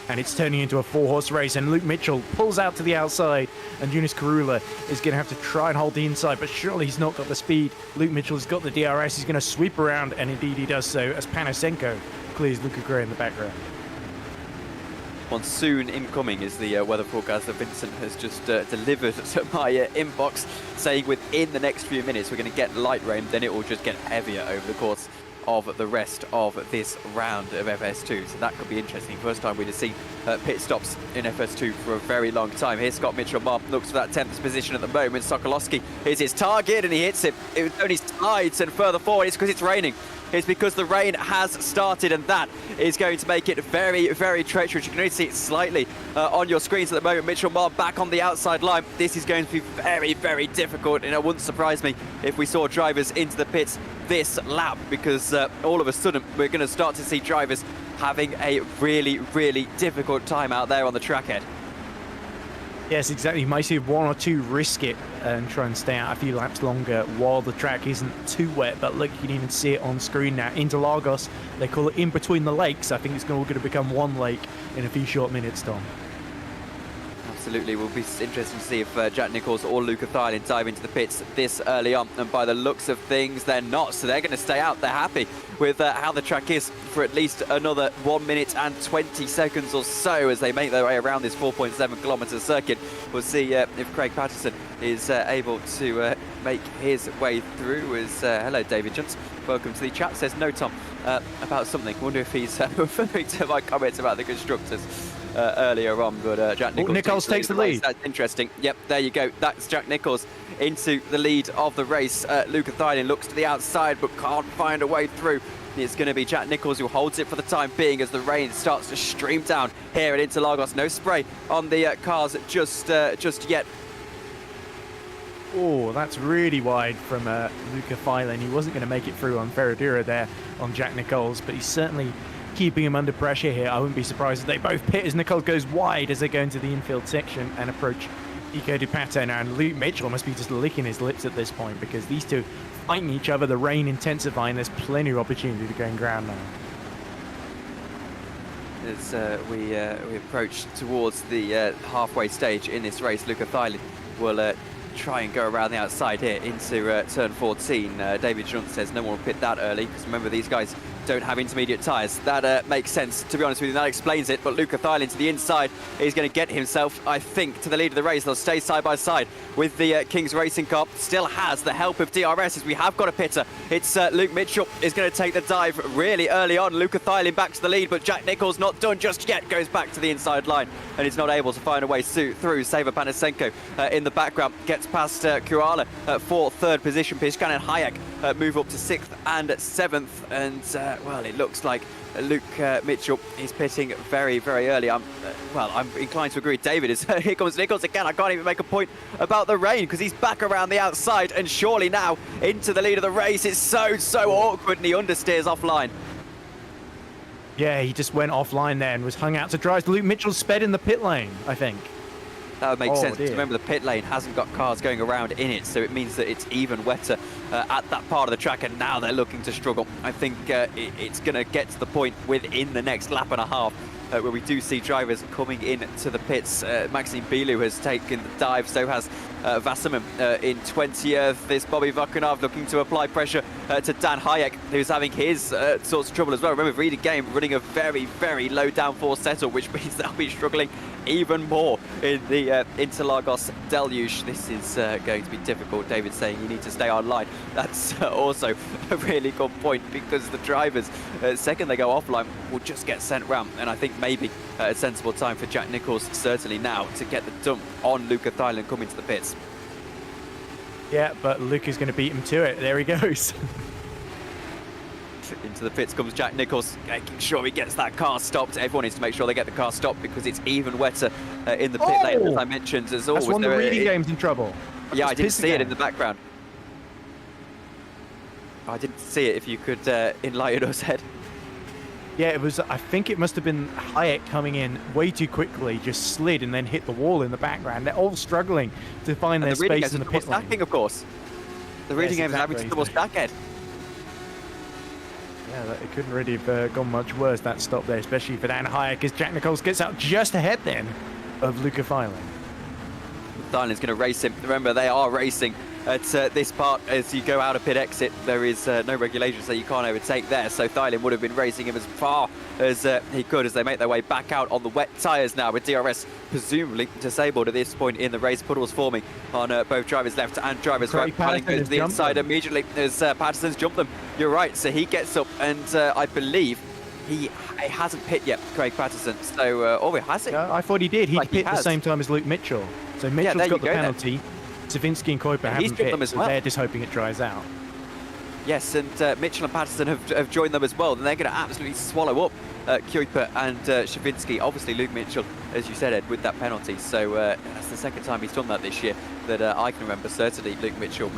And it's turning into a 4-horse race, and Luke Mitchell pulls out to the outside, and Yunus Karula is going to have to try and hold the inside, but surely he's not got the speed. Luke Mitchell's got the DRS. He's going to sweep around, and indeed he does so, as Panasenko clears Luca Gray in the background. Monsoon incoming is the weather forecast that Vincent has just delivered to my inbox, saying within the next few minutes we're going to get light rain, then it will just get heavier over the course of the rest of this round of FS2. So that could be interesting. First time we'd have seen pit stops in FS2 for a very long time. Here's Scott Mitchell looks for that 10th position at the moment. Sokolowski is his target, and he hits it. It only slides and further forward. It's because it's raining. It's because the rain has started, and that is going to make it very, very treacherous. You can only see it slightly on your screens at the moment. Mitchell Marr back on the outside line. This is going to be very, very difficult, and it wouldn't surprise me if we saw drivers into the pits this lap, because all of a sudden we're going to start to see drivers having a really, really difficult time out there on the track, Ed. Yes, exactly. You might see 1 or 2 risk it and try and stay out a few laps longer while the track isn't too wet. But look, you can even see it on screen now. Interlagos, they call it in between the lakes. I think it's all going to become one lake in a few short minutes, Tom. Absolutely. Will be interesting to see if Jack Nicholls or Luca Thailand dive into the pits this early on. And by the looks of things, they're not. So they're going to stay out. They're happy with how the track is for at least another 1 minute and 20 seconds or so as they make their way around this 4.7 kilometre circuit. We'll see if Craig Patterson is able to make his way through. As hello, David Jones. Welcome to the chat. Says no, Tom, about something. Wonder if he's referring to my comments about the constructors earlier on. But Jack Nicholls, Nicholls takes the lead. That's interesting. Yep, there you go. That's Jack Nicholls into the lead of the race. Luca Thailand looks to the outside but can't find a way through. It's going to be Jack Nicholls who holds it for the time being as the rain starts to stream down here at Interlagos. No spray on the cars just yet. Oh, that's really wide from Luca Thailand. He wasn't going to make it through on Ferradura there on Jack Nicholls, but he's certainly keeping him under pressure here. I wouldn't be surprised if they both pit as Nicholls goes wide as they go into the infield section and approach Eco de Pato now. And Luke Mitchell must be just licking his lips at this point because these two fighting each other, the rain intensifying. There's plenty of opportunity to go in ground now. As we approach towards the halfway stage in this race, Luca Thailand will try and go around the outside here into turn 14. David Shunt says no one will pit that early because remember these guys don't have intermediate tyres. That makes sense, to be honest with you. That explains it. But Luca Thailand to the inside is going to get himself, I think, to the lead of the race. They'll stay side by side with the Kings Racing car. Still has the help of DRS as we have got a pitter. It's Luke Mitchell is going to take the dive really early on. Luca Thailand back to the lead, but Jack Nicholls not done just yet. Goes back to the inside line and is not able to find a way through. Saver Panasenko in the background gets past Kuala for third position. Pishkan and Hayek move up to 6th and 7th. And, well, it looks like Luke Mitchell is pitting very, very early. I'm inclined to agree with David. Here comes Nicholls again. I can't even make a point about the rain because he's back around the outside and surely now into the lead of the race. It's so awkward and he understeers offline. Yeah, he just went offline there and was hung out to dry. Luke Mitchell sped in the pit lane, I think. That would make sense. Dear. Remember, the pit lane hasn't got cars going around in it, so it means that it's even wetter at that part of the track, and now they're looking to struggle. I think it's going to get to the point within the next lap and a half where we do see drivers coming in to the pits. Maxime Bilou has taken the dive, so has Wasserman in 20th. This Bobby Vakunov looking to apply pressure to Dan Hayek, who's having his sorts of trouble as well. Remember, Reading Game running a very, very low downforce setup, which means they'll be struggling even more in the Interlagos deluge. This is going to be difficult. David's saying you need to stay online. That's also a really good point because the drivers, second they go offline, will just get sent round. And I think maybe a sensible time for Jack Nicholls, certainly now, to get the dump on Luca Thailand coming to the pits. Yeah, but Luca's going to beat him to it. There he goes. Into the pits comes Jack Nicholls, making sure he gets that car stopped. Everyone needs to make sure they get the car stopped because it's even wetter in the pit lane, as I mentioned. As always, that's when the Reading Game's in trouble. Yeah, I didn't see it in the background. I didn't see it. If you could enlighten us, Ed. Yeah, it was. I think it must have been Hayek coming in way too quickly, just slid and then hit the wall in the background. They're all struggling to find their space in the pit lane. Stacking, of course. The Reading Game is having to double stack, Ed. Yeah, it couldn't really have gone much worse, that stop there, especially for Dan Hayek, as Jack Nicholls gets out just ahead then of Luca Thailand. Thailand's going to race him. Remember, they are racing at this part. As you go out of pit exit, there is no regulation, so you can't overtake there. So Thailand would have been racing him as far as he could as they make their way back out on the wet tyres now, with DRS presumably disabled at this point in the race. Puddles forming on both drivers left and drivers right. Thailand goes to the inside immediately as Patterson's jumped them. You're right, so he gets up and I believe he hasn't pit yet, Craig Patterson. So, has it? Yeah, I thought he did. He pit the same time as Luke Mitchell. So Mitchell's got the penalty. Savinsky and Kuiper haven't pit, them as well. So they're just hoping it dries out. Yes, and Mitchell and Patterson have joined them as well. And they're going to absolutely swallow up Kuiper and Savinsky. Obviously, Luke Mitchell, as you said, Ed, with that penalty. So that's the second time he's done that this year that I can remember. Certainly, Luke Mitchell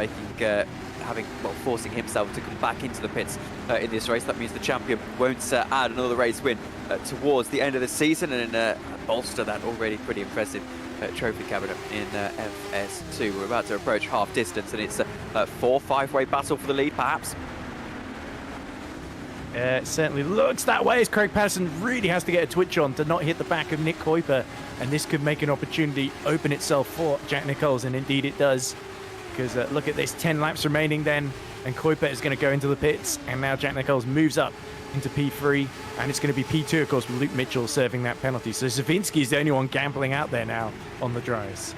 forcing himself to come back into the pits in this race. That means the champion won't add another race win towards the end of the season and bolster that already pretty impressive trophy cabinet in FS2. We're about to approach half distance, and it's a 4-5-way battle for the lead, perhaps. It certainly looks that way, as Craig Patterson really has to get a twitch on to not hit the back of Nick Kuiper, and this could make an opportunity open itself for Jack Nicholls, and indeed it does, because look at this, 10 laps remaining then, and Kuiper is going to go into the pits, and now Jack Nicholls moves up into P3, and it's going to be P2, of course, with Luke Mitchell serving that penalty. So Savinsky is the only one gambling out there now on the dries.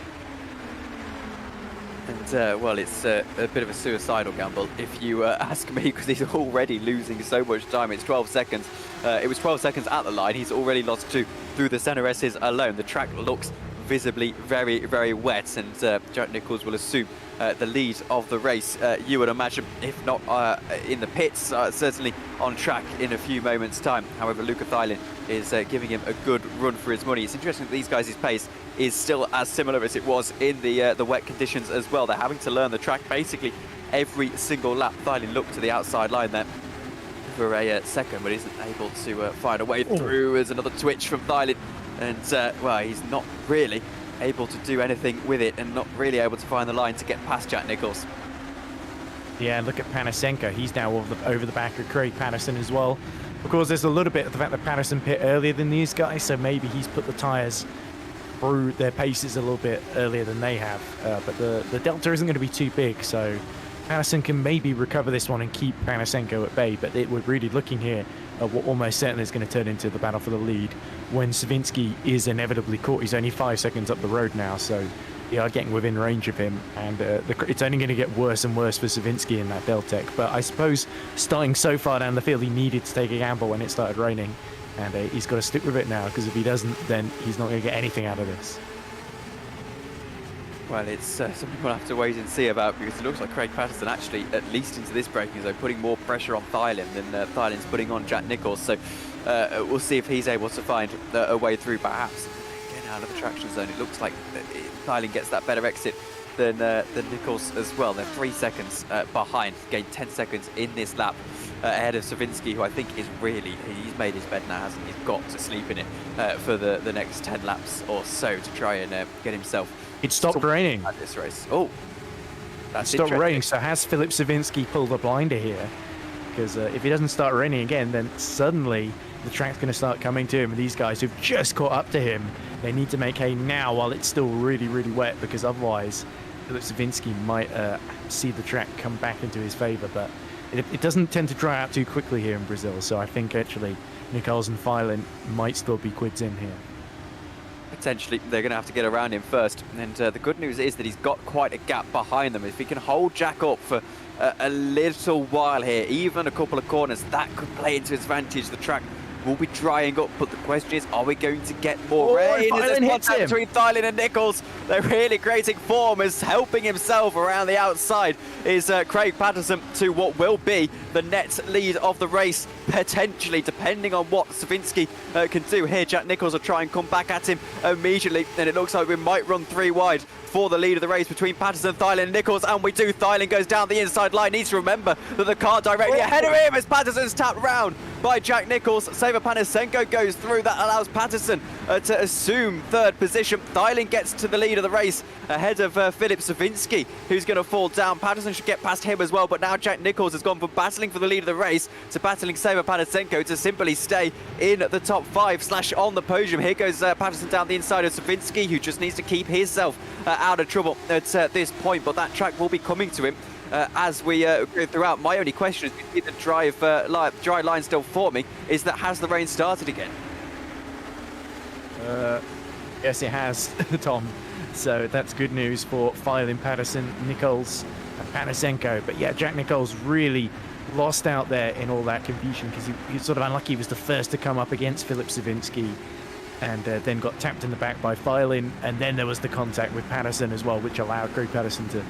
And, well, it's a bit of a suicidal gamble, if you ask me, because he's already losing so much time. It's 12 seconds. It was 12 seconds at the line. He's already lost 2 through the centre S's alone. The track looks visibly very, very wet, and Jack Nicholls will assume the lead of the race, you would imagine, if not in the pits, certainly on track in a few moments' time. However, Luca Thailand is giving him a good run for his money. It's interesting that these guys' pace is still as similar as it was in the wet conditions as well. They're having to learn the track basically every single lap. Thailand looked to the outside line there for a second, but isn't able to find a way through. There's another twitch from Thailand, and well, he's not really able to do anything with it and not really able to find the line to get past Jack Nicholls. Yeah, look at Panasenko. He's now over the back of Craig Patterson as well. Of course, there's a little bit of the fact that Patterson pit earlier than these guys, so maybe he's put the tyres through their paces a little bit earlier than they have. But the delta isn't going to be too big, so Patterson can maybe recover this one and keep Panasenko at bay, but we're really looking here at what almost certainly is going to turn into the battle for the lead when Savinski is inevitably caught. He's only 5 seconds up the road now, so they are getting within range of him, and it's only going to get worse and worse for Savinski in that Deltec. But I suppose starting so far down the field, he needed to take a gamble when it started raining, and he's got to stick with it now, because if he doesn't, then he's not going to get anything out of this. Well, it's something we'll have to wait and see about, because it looks like Craig Patterson actually, at least into this braking zone, putting more pressure on Thailand than Thailand's putting on Jack Nicholls. So we'll see if he's able to find a way through, perhaps. Getting out of the traction zone, it looks like Thailand gets that better exit than Nicholls as well. They're 3 seconds behind, gained 10 seconds in this lap ahead of Savinski, who I think is really, he's made his bed now, hasn't he? He's got to sleep in it for the next 10 laps or so to try and get himself. It stopped raining At this race. Oh, that's stopped raining. So has Filip Savinski pulled the blinder here? Because if it doesn't start raining again, then suddenly the track's going to start coming to him. And these guys who've just caught up to him, they need to make hay now while it's still really, really wet, because otherwise Filip Savinski might see the track come back into his favour. But it doesn't tend to dry out too quickly here in Brazil. So I think actually Nicholls and Thailand might still be quids in here. Potentially, they're going to have to get around him first. And the good news is that he's got quite a gap behind them. If he can hold Jack up for a little while here, even a couple of corners, that could play into his advantage. The track will be drying up, but the question is, are we going to get more rain? Is this contact between Thailand and Nicholls? They're really creating form, as helping himself around the outside is Craig Patterson to what will be the net lead of the race, potentially, depending on what Savinski can do here. Jack Nicholls will try and come back at him immediately, and it looks like we might run 3 wide for the lead of the race between Patterson, Thailand and Nicholls, and we do. Thailand goes down the inside line, needs to remember that the car directly ahead of him as Patterson's tapped round by Jack Nicholls. Sava Panasenko goes through. That allows Patterson to assume 3rd position. Thailand gets to the lead of the race ahead of Filip Savinski, who's going to fall down. Patterson should get past him as well, but now Jack Nicholls has gone from battling for the lead of the race to battling Sava Panasenko to simply stay in the top 5 / on the podium. Here goes Patterson down the inside of Savinski, who just needs to keep himself out of trouble at this point, but that track will be coming to him as we go throughout. My only question is, we see the dry line still forming, is that has the rain started again? Yes, it has, Tom. So that's good news for Thailand, Patterson, Nicholls, and Panasenko. But yeah, Jack Nicholls really lost out there in all that confusion, because he was sort of unlucky. He was the first to come up against Filip Savinski, and then got tapped in the back by Thailand, and then there was the contact with Patterson as well, which allowed Craig Patterson to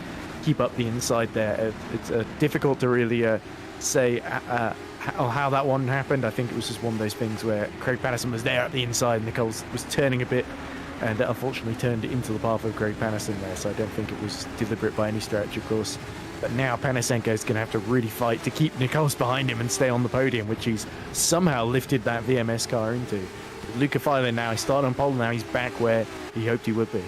keep up the inside there. It's difficult to really say how that one happened. I think it was just one of those things where Craig Patterson was there at the inside, Nicholls was turning a bit, and unfortunately turned it into the path of Craig Patterson there, so I don't think it was deliberate by any stretch, of course. But now Panasenko is going to have to really fight to keep Nicholls behind him and stay on the podium, which he's somehow lifted that VMS car into. Luca Thailand now, he started on pole, now he's back where he hoped he would be.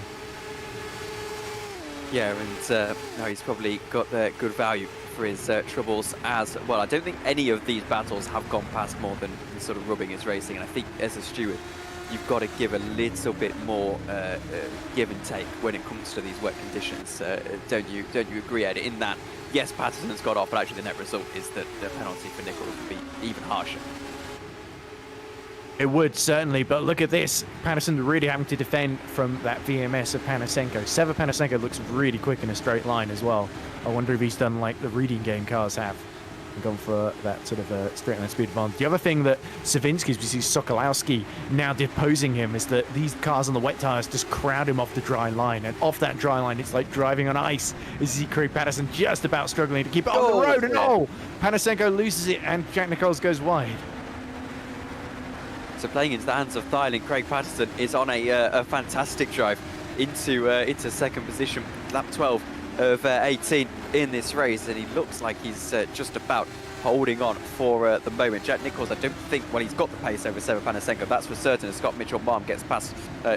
Yeah, and no, he's probably got good value for his troubles as well. I don't think any of these battles have gone past more than sort of rubbing his racing, and I think as a steward, you've got to give a little bit more give and take when it comes to these wet conditions. Don't you agree, Ed, in that, yes, Patterson's got off, but actually the net result is that the penalty for Nicholls would be even harsher? It would, certainly, but look at this. Patterson really having to defend from that VMS of Panasenko. Sava Panasenko looks really quick in a straight line as well. I wonder if he's done like the reading game cars have and gone for that sort of straight line speed advantage. The other thing that Savinski's, we see Sokolowski now deposing him, is that these cars on the wet tyres just crowd him off the dry line, and off that dry line it's like driving on ice. You see Craig Patterson just about struggling to keep it on the road, and Panasenko loses it and Jack Nicholls goes wide. So playing into the hands of Thailand, Craig Patterson is on a fantastic drive into second position, lap 12 of 18 in this race, and he looks like he's just about holding on for the moment. Jack Nicholls, I don't think, well, he's got the pace over Sava Panasenko, that's for certain, as Scott Mitchell-Marm gets past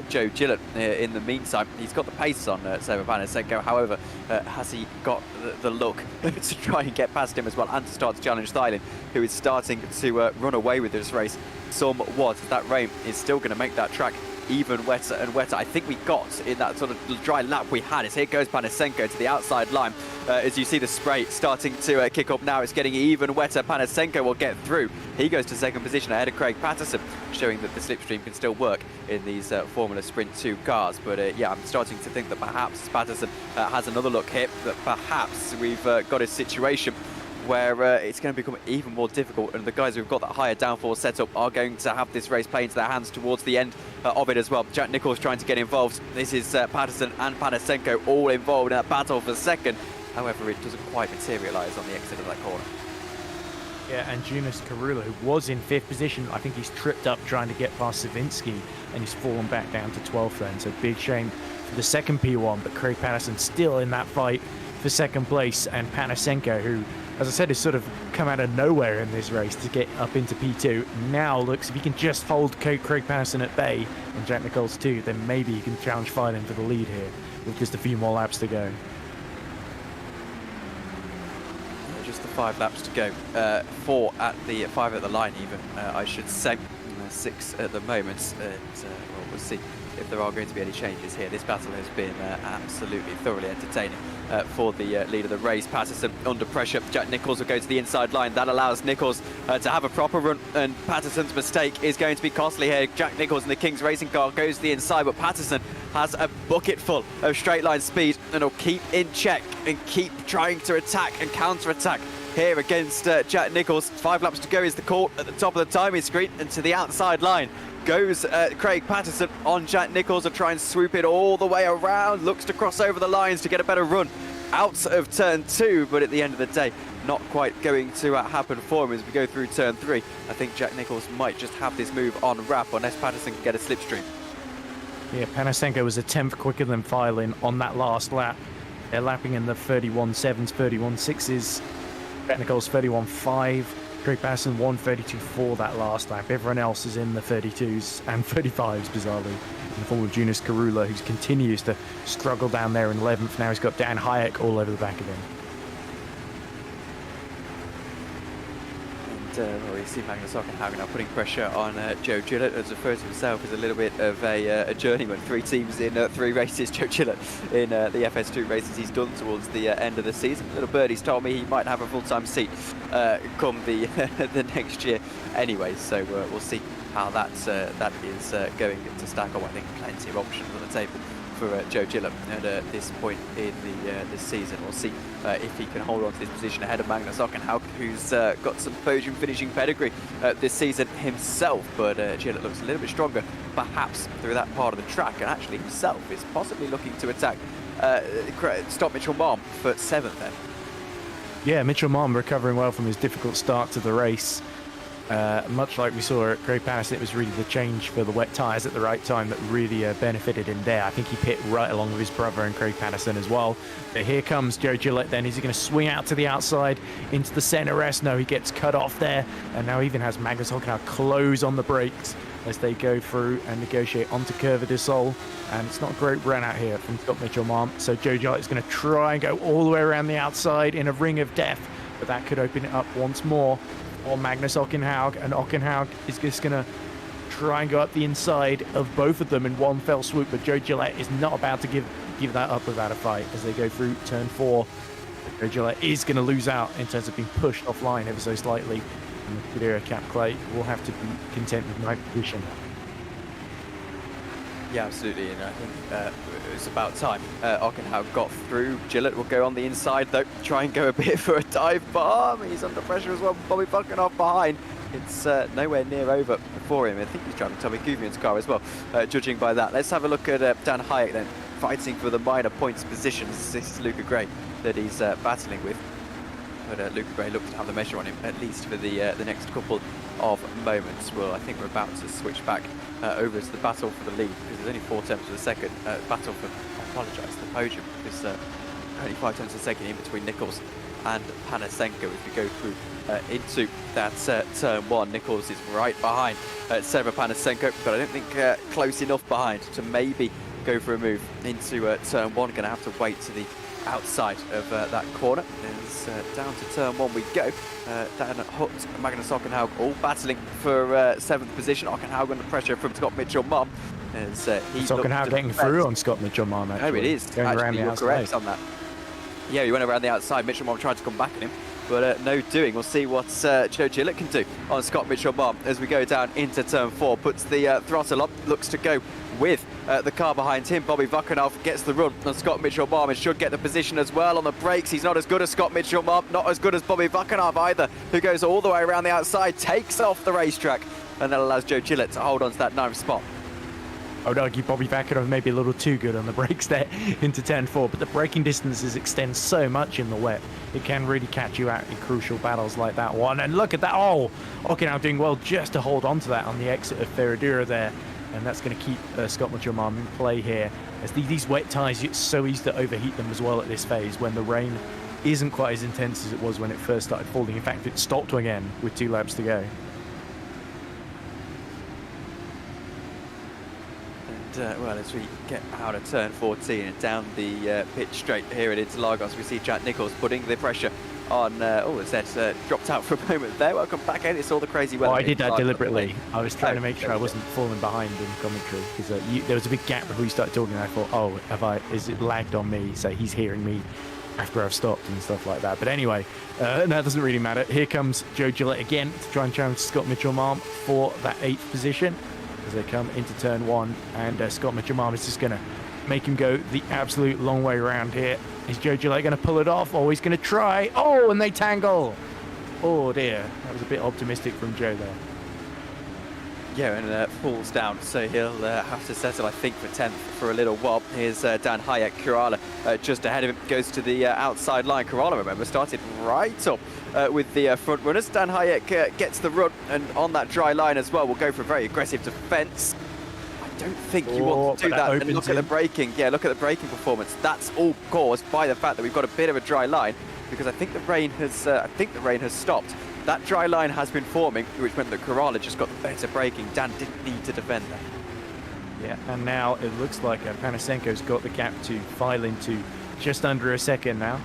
Joe Gillett in the meantime. He's got the pace on Sava Panasenko, however, has he got the look to try and get past him as well, and to start to challenge Thailand, who is starting to run away with this race somewhat. That rain is still going to make that track even wetter and wetter. I think we got in that sort of dry lap we had. As here goes Panasenko to the outside line. As you see the spray starting to kick up now, it's getting even wetter. Panasenko will get through. He goes to second position ahead of Craig Patterson, showing that the slipstream can still work in these Formula Sprint 2 cars. But yeah, I'm starting to think that perhaps Patterson has another look here, that perhaps we've got a situation where it's going to become even more difficult, and the guys who've got that higher downforce setup are going to have this race play into their hands towards the end of it as well. Jack Nicholls trying to get involved. This is Patterson and Panasenko all involved in that battle for second. However, it doesn't quite materialise on the exit of that corner. Yeah, and Jonas Karula, who was in 5th position, I think he's tripped up trying to get past Savinsky, and he's fallen back down to 12th then. So big shame for the second P1, but Craig Patterson still in that fight for second place, and Panasenko, who, as I said, has sort of come out of nowhere in this race to get up into P2, now looks, if he can just hold Craig Patterson at bay, and Jack Nicholls too, then maybe he can challenge Finan for the lead here, with just a few more laps to go. Just the 5 laps to go. 4 at the 5 at the line, even I should say. 6 at the moment. Well, we'll see if there are going to be any changes here. This battle has been absolutely thoroughly entertaining for the lead of the race. Patterson under pressure. Jack Nicholls will go to the inside line. That allows Nicholls to have a proper run, and Patterson's mistake is going to be costly here. Jack Nicholls in the King's racing car goes to the inside, but Patterson has a bucket full of straight line speed and will keep in check and keep trying to attack and counter-attack here against Jack Nicholls. 5 laps to go is the call at the top of the timing screen, and to the outside line goes Craig Patterson on Jack Nicholls to try and swoop it all the way around. Looks to cross over the lines to get a better run out of turn 2, but at the end of the day, not quite going to happen for him as we go through turn 3. I think Jack Nicholls might just have this move on wrap unless Patterson can get a slipstream. Yeah, Panasenko was a 10th quicker than Filan on that last lap. They're lapping in the 31.7s, 31.6s. Jack Nicholls 31.5. Craig Patterson 1:32.4 that last lap. Everyone else is in the 32s and 35s, bizarrely, in the form of Jonas Karula, who continues to struggle down there in 11th. Now he's got Dan Hayek all over the back of him. Well, you see Magnus Ockenhagen now putting pressure on Joe Gillett, as refers to himself as a little bit of a journeyman. 3 teams in 3 races. Joe Gillett in the FS2 races he's done towards the end of the season. Little birdie's told me he might have a full-time seat come the the next year anyway, so we'll see how that is going to stack up. I think plenty of options on the table for Joe Gillett at this point in this season. We'll see if he can hold on to this position ahead of Magnus Ockenhaug, who's got some podium finishing pedigree this season himself, but Gillett looks a little bit stronger perhaps through that part of the track, and actually himself is possibly looking to attack stop Mitchell Marm for 7th then. Yeah, Mitchell Marm recovering well from his difficult start to the race. Much like we saw at Craig Patterson, it was really the change for the wet tyres at the right time that really benefited him there. I think he pit right along with his brother and Craig Patterson as well. But here comes Joe Gillett then. Is he going to swing out to the outside into the centre rest? No, he gets cut off there, and now even has Magnus Ockenhaug close on the brakes as they go through and negotiate onto Curva de Sol. And it's not a great run out here from Scott Mitchell Marm. So Joe Gillett is going to try and go all the way around the outside in a ring of death, but that could open it up once more. Or Magnus Ockenhaug, and Ockenhaug is just going to try and go up the inside of both of them in one fell swoop, but Joe Gillett is not about to give that up without a fight as they go through turn 4. Joe Gillett is going to lose out in terms of being pushed offline ever so slightly, and the Scuderia Cap Clay will have to be content with 9th position. Yeah, absolutely, and I think it's about time Ockenhaug got through. Gillett will go on the inside though, try and go a bit for a dive bomb. He's under pressure as well. Bobby Buchan off behind. It's nowhere near over for him. I think he's driving Tommy Guvian's car as well, judging by that. Let's have a look at Dan Hayek then, fighting for the minor points positions. This is Luca Gray that he's battling with. But Luca Gray looks to have the measure on him, at least for the next couple of moments. Well, I think we're about to switch back over to the battle for the lead, because there's only 4 tenths of a second battle for, I apologise, the podium, because only 5 tenths of a second in between Nicholls and Panasenko. If we go through into that turn 1, Nicholls is right behind Seva Panasenko, but I don't think close enough behind to maybe go for a move into turn 1. Going to have to wait to the outside of that corner. As down to turn 1 we go. Dan Hutt and Magnus Ockenhaug all battling for 7th position. Ockenhaug under pressure from Scott Mitchell Marm. As he Somehow getting through on Scott Mitchell-Marm, actually. Oh, it is. Going around Actually, the you're outside. correct on that. Yeah, he went around the outside. Mitchell-Marm tried to come back at him, but no doing. We'll see what Joe Gillett can do on Scott Mitchell-Marm as we go down into turn 4. Puts the throttle up, looks to go with the car behind him. Bobby Vakanov gets the run on Scott Mitchell-Marm and should get the position as well on the brakes. He's not as good as Scott Mitchell-Marm, not as good as Bobby Vakanov either, who goes all the way around the outside, takes off the racetrack, and that allows Joe Gillett to hold on to that 9th spot. I would argue Bobby Vakanov maybe a little too good on the brakes there into turn 4, but the braking distances extend so much in the wet. It can really catch you out in crucial battles like that one. And look at that. Oh, Okinawa doing well just to hold on to that on the exit of Ferradura there. And that's going to keep Scott Mitchell-Marm in play here. As these wet tyres, it's so easy to overheat them as well at this phase when the rain isn't quite as intense as it was when it first started falling. In fact, it stopped again with 2 laps to go. Well, as we get out of turn 14 and down the pitch straight here at Interlagos, we see Jack Nicholls putting the pressure on. It's dropped out for a moment there. Welcome back in. It's all the crazy weather. Oh, I did that deliberately. I was trying to make sure I wasn't falling behind in commentary because there was a big gap before you started talking. And I thought, is it lagged on me? So he's hearing me after I've stopped and stuff like that. But anyway, that doesn't really matter. Here comes Joe Gillett again to try and challenge Scott Mitchell-Marm for that 8th position as they come into turn 1, and Scott Mitchell-Marm is just going to make him go the absolute long way around here. Is Joe Gillett going to pull it off? Oh, he's going to try. Oh, and they tangle. Oh dear, that was a bit optimistic from Joe there. Yeah, and falls down, so he'll have to settle, I think, for 10th for a little while. Here's Dan Hayek, Kerala just ahead of him, goes to the outside line. Kerala, remember, started right up with the front runners. Dan Hayek gets the run, and on that dry line as well, will go for a very aggressive defence. I don't think you want to do that. And look at the braking. Yeah, look at the braking performance. That's all caused by the fact that we've got a bit of a dry line, because I think the rain has stopped. That dry line has been forming, which meant that Kerala just got the better braking. Dan didn't need to defend that. Yeah, and now it looks like Panasenko's got the gap to file into just under a second now.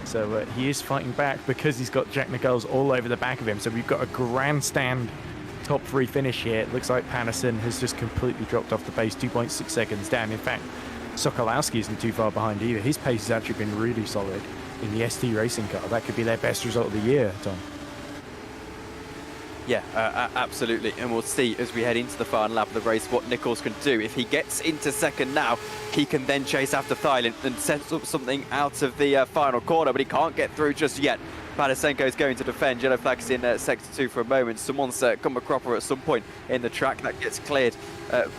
So he is fighting back because he's got Jack Nicholls all over the back of him. So we've got a grandstand top 3 finish here. It looks like Panasen has just completely dropped off the pace, 2.6 seconds down. In fact, Sokolowski isn't too far behind either. His pace has actually been really solid in the ST racing car. That could be their best result of the year, Tom. Yeah, absolutely, and we'll see as we head into the final lap of the race what Nicholls can do. If he gets into second now, he can then chase after Thailand and set up something out of the final corner, but he can't get through just yet. Panasenko is going to defend. Yellow flags in sector 2 for a moment. Someone's come a cropper at some point in the track. That gets cleared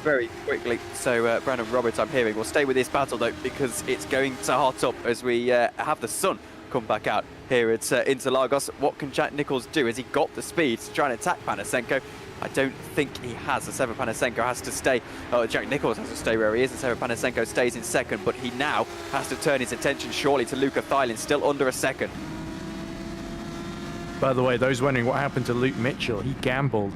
very quickly. So Brandon Roberts, I'm hearing, will stay with this battle though, because it's going to hot up as we have the sun come back out here at Interlagos. What can Jack Nicholls do? Has he got the speed to try and attack Panasenko? I don't think he has. The Sever Panasenko has to stay. Jack Nicholls has to stay where he is. The Sever Panasenko stays in second, but he now has to turn his attention surely to Luca Thailand, still under a second. By the way, those wondering what happened to Luke Mitchell, he gambled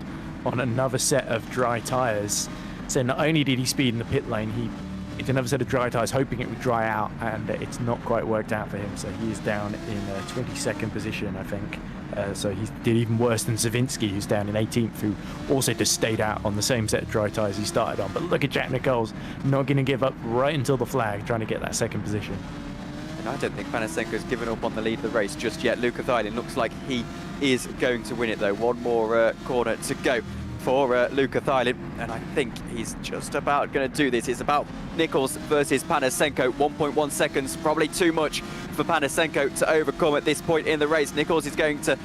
on another set of dry tyres. So not only did he speed in the pit lane, he hit another set of dry tyres, hoping it would dry out, and it's not quite worked out for him. So he is down in 22nd position, I think. So he did even worse than Savinsky, who's down in 18th, who also just stayed out on the same set of dry tyres he started on. But look at Jack Nicholls, not going to give up right until the flag, trying to get that second position. And I don't think Panasenko's given up on the lead of the race just yet. Luca Thailand looks like he is going to win it though. One more corner to go for Luca Thailand, and I think he's just about going to do this. It's about Nicholls versus Panasenko. 1.1 seconds, probably too much for Panasenko to overcome at this point in the race. Nicholls is going to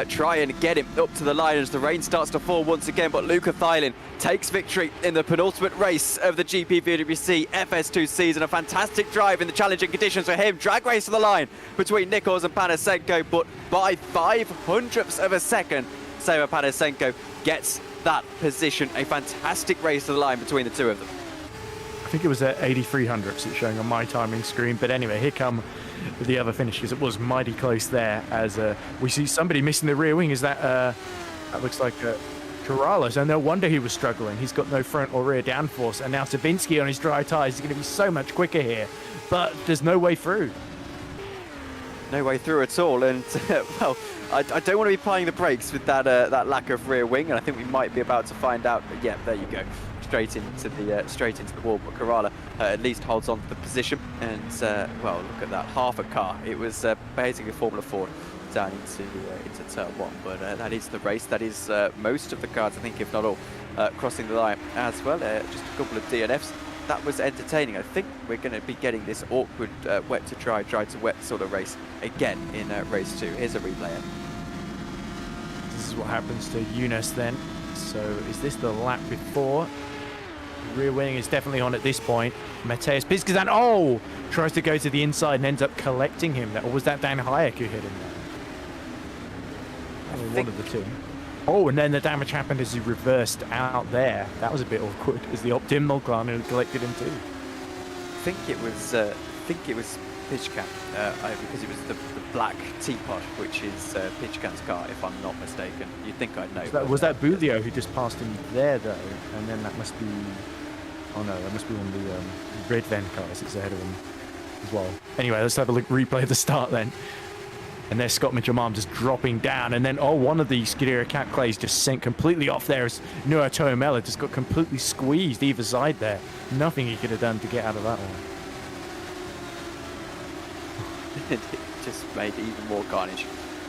try and get him up to the line as the rain starts to fall once again, but Luca Thailand takes victory in the penultimate race of the GPVWC FS2 season. A fantastic drive in the challenging conditions for him. Drag race to the line between Nicholls and Panasenko, but by 0.05 of a second, Sever Panasenko gets that position. A fantastic race to the line between the two of them. I think it was at 8300s it's showing on my timing screen, but anyway, here come the other finishes. It was mighty close there as we see somebody missing the rear wing. Is that looks like Corrales, and no wonder he was struggling. He's got no front or rear downforce, and now Savinsky on his dry tyres is going to be so much quicker here, but there's no way through. No way through at all, and well, I don't want to be applying the brakes with that that lack of rear wing, and I think we might be about to find out. Yeah, there you go. straight into the wall. But Kerala at least holds on to the position, and well, look at that, half a car. It was basically Formula Ford down into turn 1, but that is the race. That is most of the cars, I think, if not all, crossing the line as well. Just a couple of DNFs. That was entertaining. I think we're going to be getting this awkward wet to dry to wet sort of race again in race 2. Here's a replay. This is what happens to Yunus then. So is this the lap before? Rear wing is definitely on at this point. Mateusz Piskazan, oh, tries to go to the inside and ends up collecting him. Or was that Dan Hayek who hit him there? One of the two. Oh, and then the damage happened as he reversed out there. That was a bit awkward as the optimal car who collected him too. I think it was Pitchcam, because it was the black teapot, which is Pitchcam's car, if I'm not mistaken. You'd think I'd know. Was that Bulio who just passed him there though? And then that must be, oh no, that must be one of the red van cars that's ahead of him as well. Anyway, let's have a look, replay the start then. And there's Scott Mitchell-Marm just dropping down. And then, oh, one of the Scuderia Cat Clays just sent completely off there as Noah Toomela just got completely squeezed either side there. Nothing he could have done to get out of that one. It just made even more carnage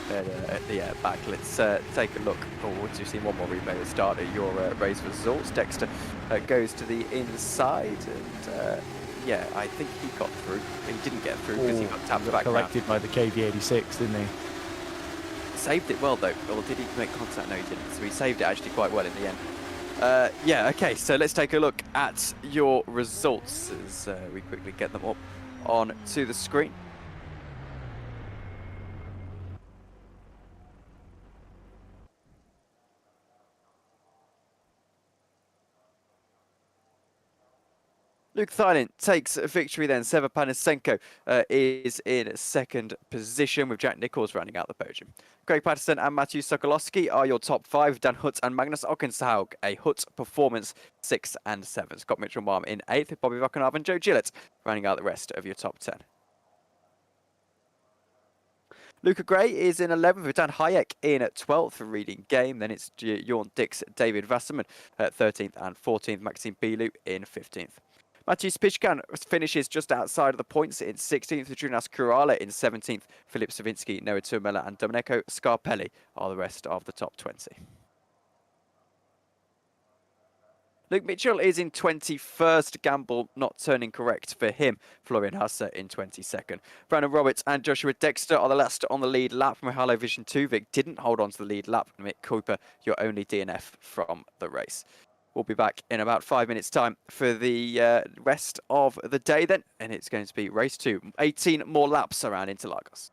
at the back. Let's take a look forward to see one more replay at the start of your race results. Dexter goes to the inside, and yeah, I think he got through. He didn't get through because he got tapped back. Collected by the KV86, didn't he? Saved it well though, or did he make contact? No, he didn't. So he saved it actually quite well in the end. Yeah, okay, so let's take a look at your results as we quickly get them up on to the screen. Luke Thailand takes a victory then. Seva Panasenko is in second position with Jack Nichols rounding out the podium. Craig Patterson and Matthew Sokolowski are your top 5. Dan Hutt and Magnus Ockenshaug, a Hutt performance 6 and 7. Scott Mitchell-Marm in 8th, Bobby Vakanov and Joe Gillett rounding out the rest of your top 10. Luca Gray is in 11th with Dan Hayek in at 12th for reading game. Then it's Jorn Dix, David Wasserman at 13th and 14th. Maxime Bilou in 15th. Mateusz Pichkan finishes just outside of the points in 16th, Junas Kurala in 17th, Filip Savinski, Noah Toomela and Domenico Scarpelli are the rest of the top 20. Luke Mitchell is in 21st, gamble not turning correct for him, Florian Hasse in 22nd. Brandon Roberts and Joshua Dexter are the last on the lead lap. Mihailo Vision didn't hold on to the lead lap. Mick Cooper, your only DNF from the race. We'll be back in about 5 minutes' time for the rest of the day then, and it's going to be race 2. 18 more laps around Interlagos.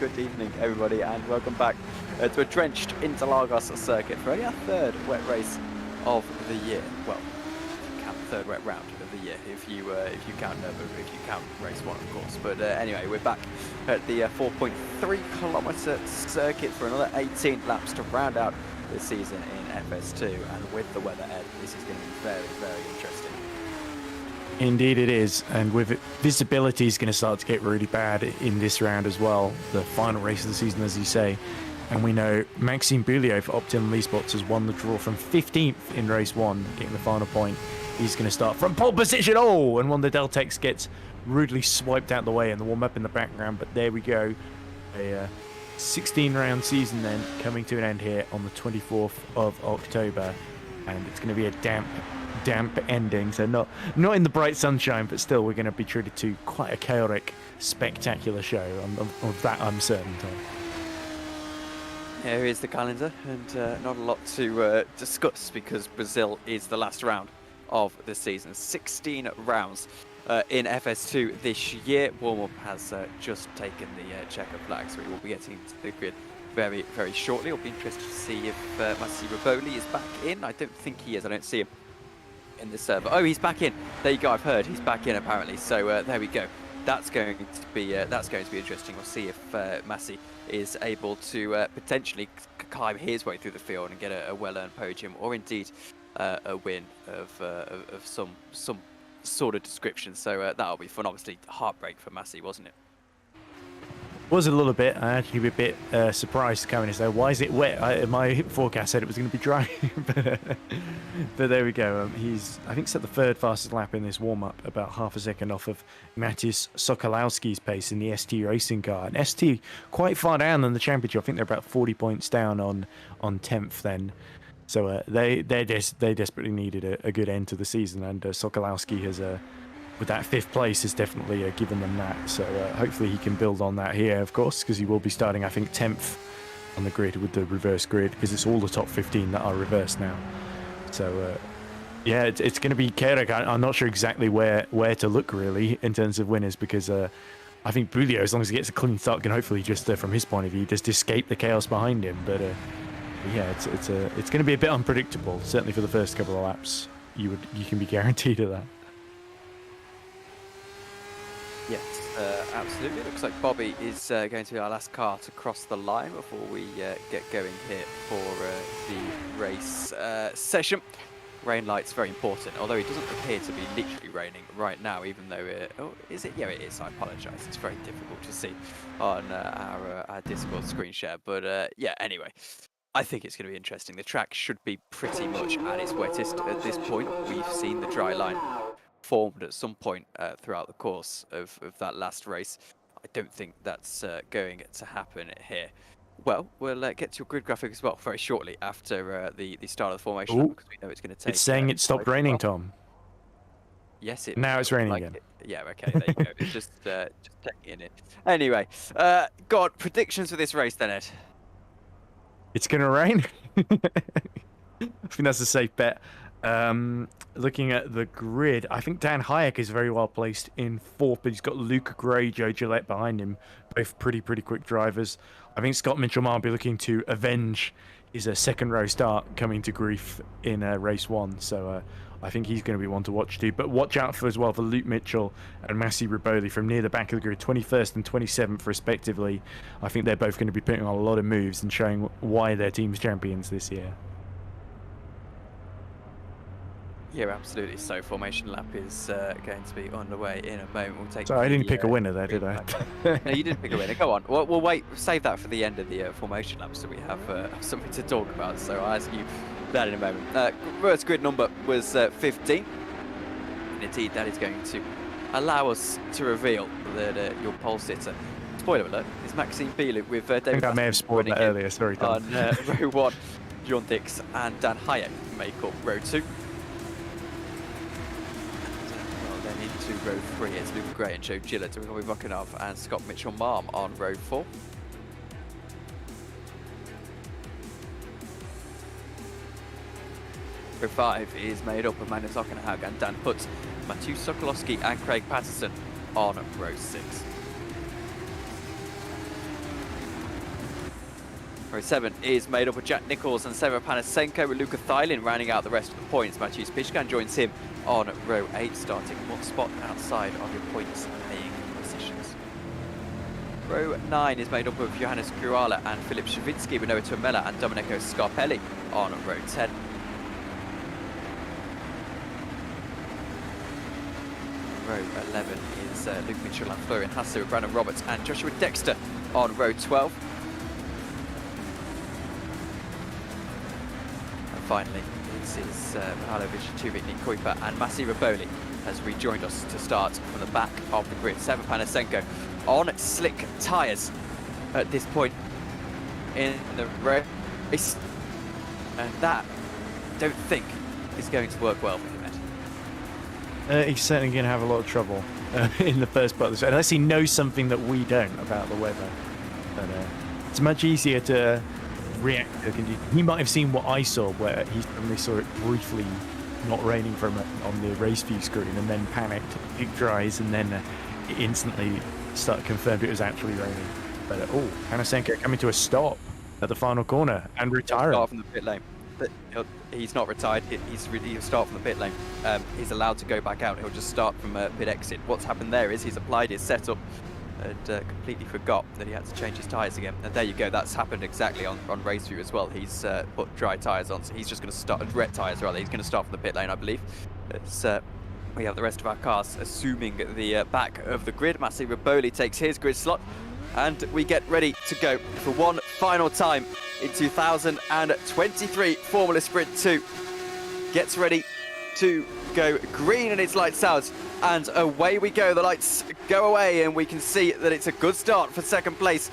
good evening, everybody, and welcome back to a drenched Interlagos circuit for only our third wet race of the year. Well, if you count the third wet round of the year, if you count race one, of course. But anyway, we're back at the 4.3 kilometer circuit for another 18 laps to round out the season in FS2, and with the weather ahead, this is going to be very, very interesting. Indeed it is, and with it, visibility is going to start to get really bad in this round as well, the final race of the season, as you say. And we know Maxime Bouliot for Optimum Esports has won the draw from 15th in race 1, getting the final point. He's going to start from pole position, and one of the Deltex gets rudely swiped out the way in the warm-up in the background, but there we go. A 16-round season then coming to an end here on the 24th of October, and it's going to be a damp ending, so not in the bright sunshine, but still we're going to be treated to quite a chaotic, spectacular show. Of that I'm certain, Tom. Here is the calendar, and not a lot to discuss because Brazil is the last round of the season. 16 rounds in FS2 this year. Warm-up has just taken the checker flag, so we will be getting to the grid very, very shortly. It'll be interesting to see if Massi Rivoli is back in. I don't think he is. I don't see him in the server. Oh, he's back in. There you go. I've heard he's back in apparently. So there we go. That's going to be interesting. We'll see if Massi is able to potentially climb his way through the field and get a well-earned podium, or indeed a win of some sort of description. So that'll be fun. Obviously, heartbreak for Massi, wasn't it? Was a little bit. I actually be a bit surprised coming in. So why is it wet? My forecast said it was going to be dry, but there we go. He's, I think, set the third fastest lap in this warm-up, about half a second off of Matis Sokolowski's pace in the ST racing car. And ST quite far down in the championship. I think they're about 40 points down on 10th then. So they desperately needed a good end to the season, and Sokolowski has with that 5th place has definitely given them that. So hopefully he can build on that here, of course, because he will be starting, I think, 10th on the grid with the reverse grid, because it's all the top 15 that are reversed now. So yeah, it's going to be chaotic. I'm not sure exactly where to look really in terms of winners, because I think Bouliot, as long as he gets a clean start, can hopefully just from his point of view just escape the chaos behind him. But yeah, it's going to be a bit unpredictable, certainly for the first couple of laps. You can be guaranteed of that. Yes, absolutely. Looks like Bobby is going to be our last car to cross the line before we get going here for the race session. Rain light's very important, although it doesn't appear to be literally raining right now, even though oh, is it? Yeah, it is. I apologise. It's very difficult to see on our Discord screen share, but yeah, anyway. I think it's going to be interesting. The track should be pretty much at its wettest at this point. We've seen the dry line formed at some point throughout the course of that last race. I don't think that's going to happen here. Well, we'll get to your grid graphic as well very shortly after the start of the formation, because we know it's going to take... It's saying it stopped raining, Tom. Yes, it... Now it's raining like again. Yeah, okay, there you go. It's just taking it. Anyway, God, predictions for this race then, Ed? It's going to rain? I think that's a safe bet. Looking at the grid, I think Dan Hayek is very well placed in 4th, but he's got Luke Gray, Joe Gillette behind him, both pretty quick drivers. I think Scott Mitchell might be looking to avenge his second row start coming to grief in race 1, so I think he's going to be one to watch too. But watch out for as well for Luke Mitchell and Massi Riboli from near the back of the grid, 21st and 27th respectively. I think they're both going to be putting on a lot of moves and showing why their team's champions this year. Yeah, absolutely. So formation lap is going to be underway in a moment. We'll take. So I didn't pick a winner there, did I? No, you didn't pick a winner. Go on. We'll wait. Save that for the end of the formation lap, so we have something to talk about. So I'll ask you that in a moment. First grid number was 15. And indeed, that is going to allow us to reveal that your pole sitter, spoiler alert, is Maxime Bouliot with David. I think I may have spoiled that earlier. Sorry, Tom. On row 1, John Dix and Dan Hayek make up row 2. To row 3, it's Luke Gray and Joe Gillett, Tommy Buckinov and Scott Mitchell-Marm on row 4. Row 5 is made up of Magnus Ockenhag and Dan Hutt, Matthew Sokolowski and Craig Patterson on row 6. Row 7 is made up of Jack Nichols and Severo Panasenko, with Luka Thylin rounding out the rest of the points. Matthews Pishkan joins him on row 8, starting one spot outside of your points paying positions. Row 9 is made up of Johannes Kurala and Filip Shavitsky, with Noah Tomella and Domenico Scarpelli on row 10. Row 11 is Luke Mitchell and Florian Hasse, with Brandon Roberts and Joshua Dexter on row 12. And finally, this is Mihajlo Vicentuvik, Nick Kuiper and Massi Raboli has rejoined us to start from the back of the grid. Severo Panasenko on slick tyres at this point in the race, and that I don't think is going to work well for him, Ed. He's certainly going to have a lot of trouble in the first part of this, unless he knows something that we don't about the weather. But it's much easier to react to conditions. He might have seen what I saw, where he suddenly saw it briefly not raining for a moment on the race view screen, and then panicked, it dries, and then it instantly confirmed it was actually raining. But Panasenko coming to a stop at the final corner and retiring. Start from the pit lane. But he's not retired. He'll start from the pit lane. He's allowed to go back out. He'll just start from pit exit. What's happened there is he's applied his setup and completely forgot that he had to change his tyres again. And there you go. That's happened exactly on race view as well. He's put dry tyres on, so he's just going to start wet tyres rather. He's going to start from the pit lane, I believe. We have the rest of our cars assuming the back of the grid. Massi Raboli takes his grid slot, and we get ready to go for one final time in 2023. Formula Sprint 2 gets ready to go green, and it's lights out, and away we go. The lights go away, and we can see that it's a good start for second place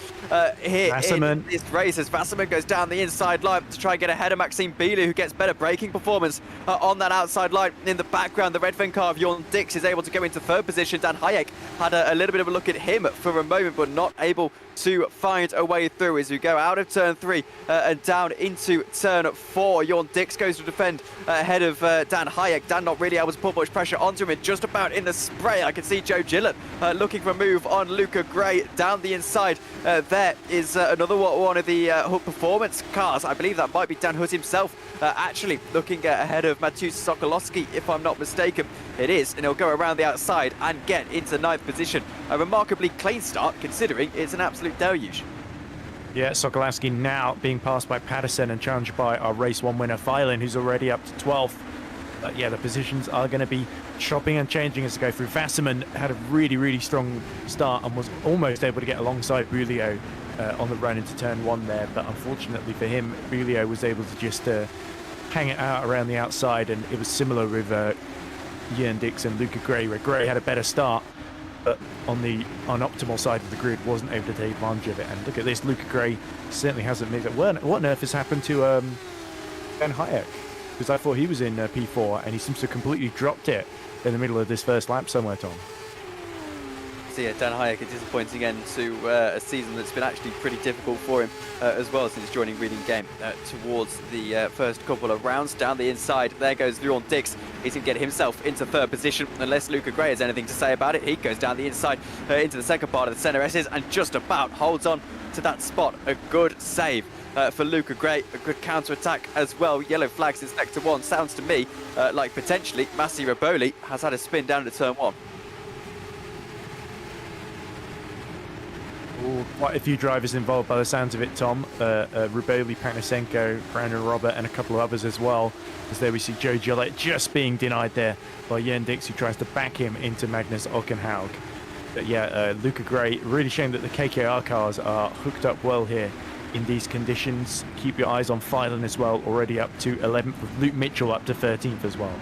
here in this race, as Wasserman goes down the inside line to try and get ahead of Maxime Bielu, who gets better braking performance on that outside line. In the background, the red Ven car of Jorn Dix is able to go into third position. Dan Hayek had a little bit of a look at him for a moment, but not able to find a way through as we go out of turn 3 and down into turn 4. Jorn Dix goes to defend ahead of Dan Hayek. Dan not really able to put much pressure onto him, and just about in the spray. I can see Joe Gillett looking for a move on Luca Gray down the inside. There is another one of the Hook Performance cars. I believe that might be Dan Hood himself actually looking ahead of Mateusz Sokolowski, if I'm not mistaken. It is, and he'll go around the outside and get into 9th position. A remarkably clean start considering it's an absolute deluge. Yeah, Sokolowski now being passed by Patterson and challenged by our race 1 winner Thylin, who's already up to 12th. But yeah, the positions are going to be chopping and changing as we go through. Wasserman had a really strong start and was almost able to get alongside Bielu on the run into turn 1 there, but unfortunately for him, Bielu was able to just hang it out around the outside, and it was similar with Jorn Dix and Luca Gray, where Gray had a better start, but on the unoptimal side of the grid wasn't able to take advantage of it. And look at this, Luca Gray certainly hasn't made it. What on earth has happened to Dan Hayek? Because I thought he was in P4, and he seems to have completely dropped it in the middle of this first lap somewhere, Tom. So yeah, Dan Hayek is disappointing end to a season that's been actually pretty difficult for him as well since joining Reading Game towards the first couple of rounds. Down the inside, there goes Jorn Dix. He's going to get himself into third position, unless Luca Gray has anything to say about it. He goes down the inside into the second part of the centre S's and just about holds on to that spot. A good save for Luca Gray, a good counter-attack as well. Yellow flags in sector 1. Sounds to me like potentially Massi Raboli has had a spin down to turn 1. Ooh, quite a few drivers involved by the sounds of it, Tom. Raboli, Panasenko, Brandon Robert, and a couple of others as well. As there we see Joe Gillett just being denied there by Jorn Dix, who tries to back him into Magnus Ockenhaug. But yeah, Luca Gray, really shame that the KKR cars are hooked up well here in these conditions. Keep your eyes on Thylin as well, already up to 11th, with Luke Mitchell up to 13th as well.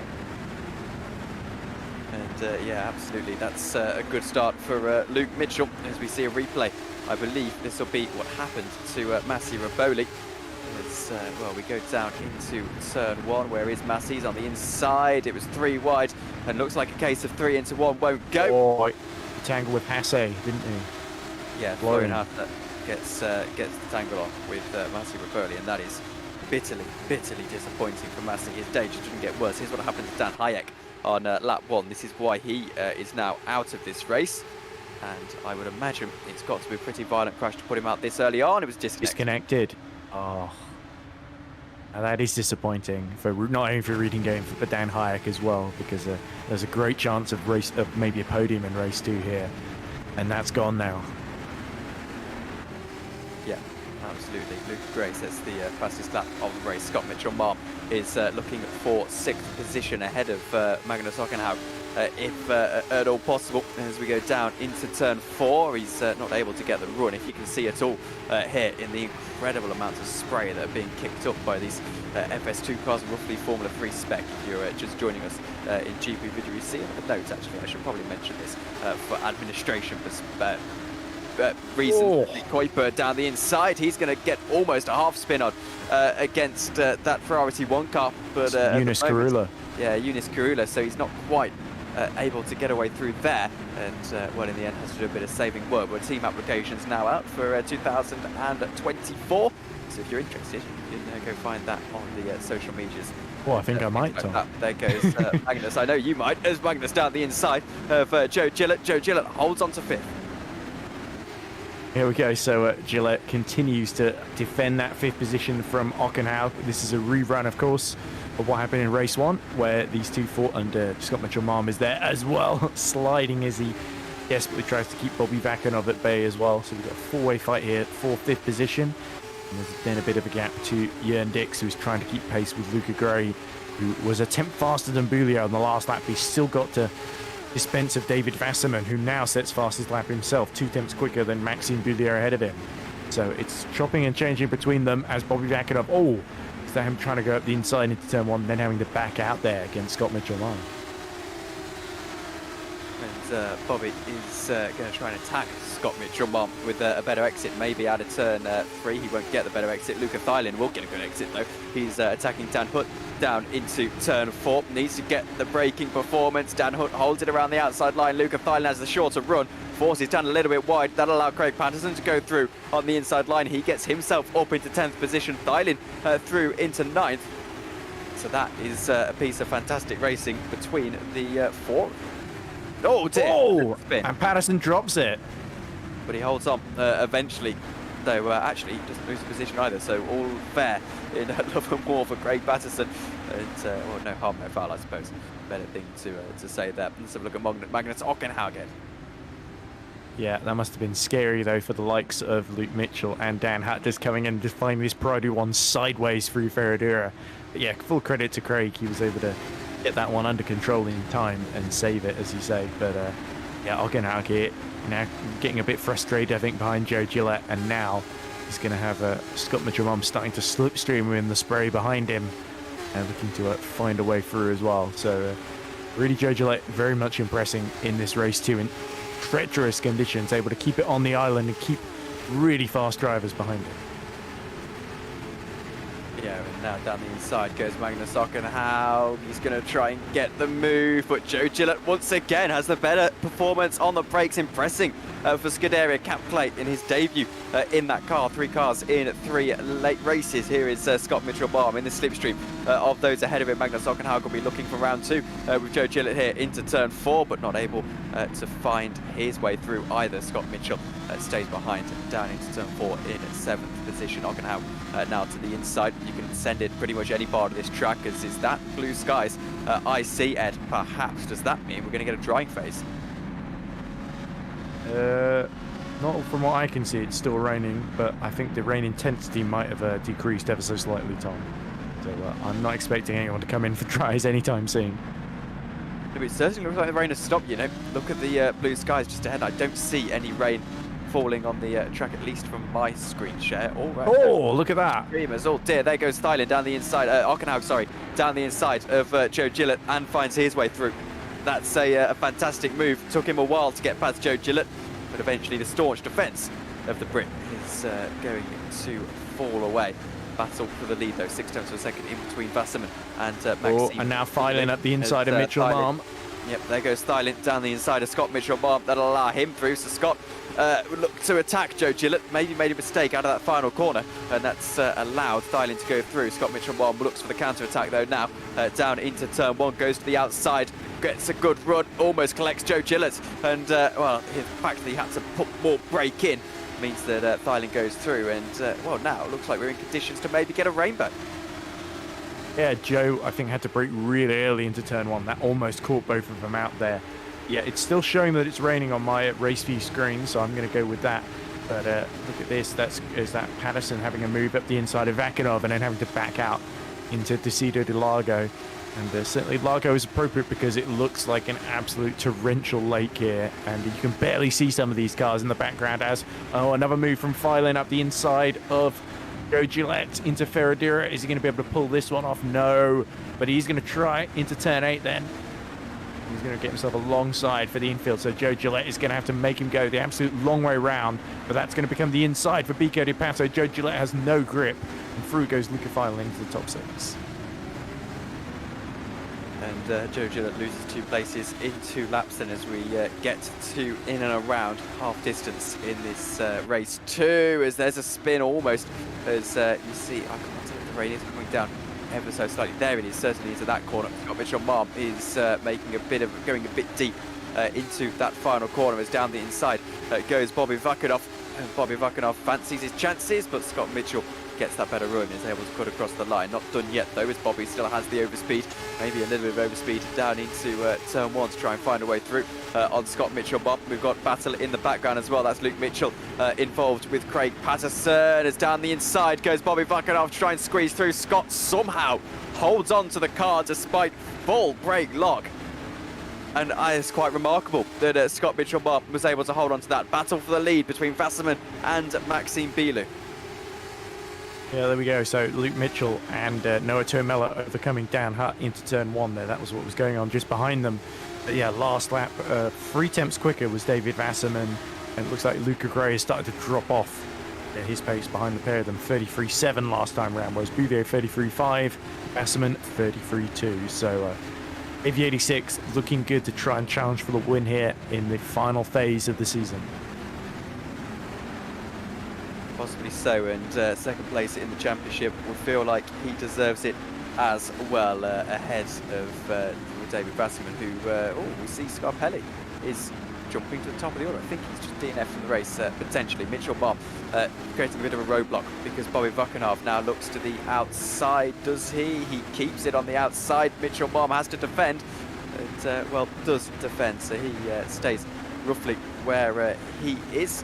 And yeah, absolutely, that's a good start for Luke Mitchell as we see a replay. I believe this will be what happened to Massi Raboli. As, well, we go down into turn 1. Where is Massi's on the inside? It was 3 wide, and looks like a case of 3 into 1 won't go. Oh, he tangled with Hasse, didn't he? Yeah, Florian Hasse gets the tangle off with Massi Raboli, and that is bitterly disappointing for Massi. His day just didn't get worse. Here's what happened to Dan Hayek on lap 1. This is why he is now out of this race, and I would imagine it's got to be a pretty violent crash to put him out this early on. It was disconnected. Oh, now that is disappointing for not only for Reading Game but Dan Hayek as well, because there's a great chance of maybe a podium in race 2 here, and that's gone now. Yeah, absolutely. Luke Gray sets the fastest lap of the race. Scott Mitchell-Marm is looking for 6th position ahead of Magnus Ockenhaug, if at all possible. As we go down into turn 4, he's not able to get the run, if you can see at all here in the incredible amounts of spray that are being kicked up by these FS2 cars, roughly Formula 3 spec. If you're just joining us in GPVWC, notes actually, I should probably mention this for administration reasons. Oh. Kuiper down the inside, he's going to get almost a half spin on against that Ferrari T1 car, but Eunice Carula. Yeah, Eunice Carula, so he's not quite able to get away through there, and well, in the end has to do a bit of saving work. But team applications now out for 2024, so if you're interested, you can go find that on the social medias. Well, I think I might, Tom. There goes Magnus. I know you might, as Magnus down the inside of Joe Gillett. Joe Gillett holds on to 5th. Here we go. So Gillette continues to defend that 5th position from Ockenhaug. This is a rerun, of course, of what happened in race 1, where these two fought, and Scott Mitchell-Marm is there as well, sliding as he desperately tries to keep Bobby Vakanov at bay as well. So we've got a 4-way fight here for 5th position. And there's then a bit of a gap to Jörn Dix, who's trying to keep pace with Luca Gray, who was a tenth faster than Boulier on the last lap. He's still got to dispense of David Wasserman, who now sets fastest lap himself, 2 tenths quicker than Maxime Boulier ahead of him. So it's chopping and changing between them as Bobby Vakanov, is that him trying to go up the inside into turn 1, then having to back out there against Scott Mitchell-Marm. And Bobby is going to try and attack Scott Mitchell-Marm with a better exit, maybe out of turn 3. He won't get the better exit. Luca Thylin will get a good exit though. He's attacking Dan Hutt down into turn 4. Needs to get the braking performance. Dan Hutt holds it around the outside line. Luca Thylin has the shorter run. Forces down a little bit wide. That'll allow Craig Patterson to go through on the inside line. He gets himself up into 10th position. Thylin through into 9th. So that is a piece of fantastic racing between the 4. Oh dear! Oh, and Patterson drops it. But he holds on eventually, though actually he doesn't lose the position either, so all fair in love and war for Craig Patterson. And, well, no harm, no foul, I suppose. Better thing to say there. Let's have a look at Magnus Ockenhaug. Yeah, that must have been scary, though, for the likes of Luke Mitchell and Dan Hutt just coming in and just finding this Prado one sideways through Ferradura. But yeah, full credit to Craig. He was able to get that one under control in time and save it, as you say. But yeah, Ockenhaug here now getting a bit frustrated, I think, behind Joe Gillette, and now he's going to have Scott Mitchell-Marm starting to slipstream in the spray behind him and looking to find a way through as well. So really, Joe Gillette very much impressing in this race too, in treacherous conditions, able to keep it on the island and keep really fast drivers behind him. Yeah, and now down the inside goes Magnus Ockenhaug. He's going to try and get the move, but Joe Gillett once again has the better performance on the brakes, impressing for Scuderia Cap Clay in his debut in that car. 3 cars in 3 late races. Here is Scott Mitchell-Marm in the slipstream of those ahead of him. Magnus Ockenhaug will be looking for round 2 with Joe Gillett here into turn 4, but not able to find his way through either. Scott Mitchell stays behind down into turn 4 in 7th position. Ockenhaug now to the inside. You can send it pretty much any part of this track, as is that blue skies I see, Ed. Perhaps does that mean we're going to get a drying phase? Not from what I can see, it's still raining, but I think the rain intensity might have decreased ever so slightly, Tom. So I'm not expecting anyone to come in for dries anytime soon. It certainly looks like the rain has stopped, you know. Look at the blue skies just ahead. I don't see any rain falling on the track, at least from my screen share. All right. Oh, look at that. Dreamers. Oh dear, there goes Thylin down the inside, Ockenhaug, sorry, down the inside of Joe Gillett and finds his way through. That's a fantastic move. Took him a while to get past Joe Gillett, but eventually the staunch defence of the Brit is going to fall away. Battle for the lead though, 6 tenths of a second in between Wasserman and Maxime. And now Thylin up the inside of Mitchell-Marm. Yep, there goes Thylin down the inside of Scott Mitchell-Marm. That'll allow him through. So Scott look to attack Joe Gillett. Maybe made a mistake out of that final corner, and that's allowed Thylin to go through. Scott Mitchell-Marm looks for the counter-attack though now. Down into turn 1, goes to the outside, gets a good run, almost collects Joe Gillett. And, well, in fact, he had to put more brake in means that Thailand goes through, and well, now it looks like we're in conditions to maybe get a rainbow. Yeah, Joe, I think, had to brake really early into turn one. That almost caught both of them out there. Yeah, it's still showing that it's raining on my race view screen, so I'm going to go with that. But look at this. Is that Patterson having a move up the inside of Vakinov and then having to back out into Decido de Largo. And certainly Largo is appropriate because it looks like an absolute torrential lake here. And you can barely see some of these cars in the background as, another move from Phylan up the inside of Joe Gillette into Ferradura. Is he going to be able to pull this one off? No. But he's going to try into turn 8 then. He's going to get himself alongside for the infield. So Joe Gillette is going to have to make him go the absolute long way round. But that's going to become the inside for Pico de Passo. Joe Gillette has no grip. And through goes Luca Phylan into the top 6. And Joe Gillette loses 2 places in 2 laps then as we get to in and around half distance in this race 2, as there's a spin almost, as you see, I can't tell if the rain is coming down ever so slightly. There it is, certainly into that corner. Scott Mitchell-Marm is going a bit deep into that final corner, as down the inside goes Bobby Vakinov. And Bobby Vakinov fancies his chances, but Scott Mitchell gets that better run, is able to cut across the line. Not done yet though, as Bobby still has the overspeed, maybe a little bit of overspeed down into turn 1 to try and find a way through on Scott Mitchell-Marm. We've got battle in the background as well. That's Luke Mitchell involved with Craig Patterson, as down the inside goes Bobby Vakinov to try and squeeze through. Scott somehow holds on to the car despite full brake lock. And it's quite remarkable that Scott Mitchell-Marm was able to hold on to that. Battle for the lead between Wasserman and Maxime Bilou. Yeah, there we go. So Luke Mitchell and Noah Tomella overcoming Dan Hutt into turn 1 there. That was what was going on just behind them. But yeah, last lap, 3 tenths quicker was David Wasserman. And it looks like Luca Gray has started to drop off his pace behind the pair of them. 33.7 last time round, whereas Bouvier 33.5, Wasserman 33.2. So AV86 looking good to try and challenge for the win here in the final phase of the season. Possibly so, and second place in the championship will feel like he deserves it as well, ahead of David Wasserman, who we see Scarpelli is jumping to the top of the order. I think he's just DNF from the race, potentially. Mitchell-Marm creating a bit of a roadblock because Bobby Vakinov now looks to the outside. Does he? He keeps it on the outside. Mitchell-Marm has to defend, and does defend, so he stays roughly where he is.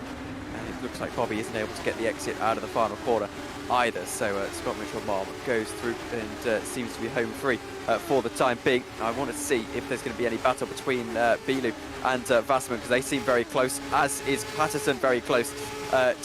And it looks like Bobby isn't able to get the exit out of the final corner either. So Scott Mitchell-Marm goes through and seems to be home free for the time being. I want to see if there's going to be any battle between Bilou and Wasserman, because they seem very close, as is Patterson very close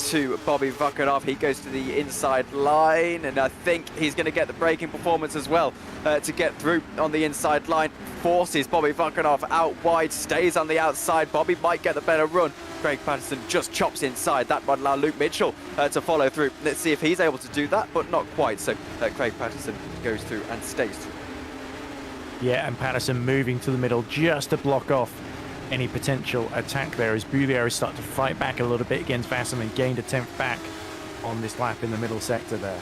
to Bobby Vakinov. He goes to the inside line, and I think he's going to get the braking performance as well to get through on the inside line. Forces Bobby Vakinov out wide, stays on the outside. Bobby might get the better run. Craig Patterson just chops inside. That might allow Luke Mitchell to follow through. Let's see if he's able to do that, but not quite. So Craig Patterson goes through and stays through. Yeah, and Patterson moving to the middle just to block off any potential attack there, as Bouvier is starting to fight back a little bit against Wasserman, gained a 10th back on this lap in the middle sector there.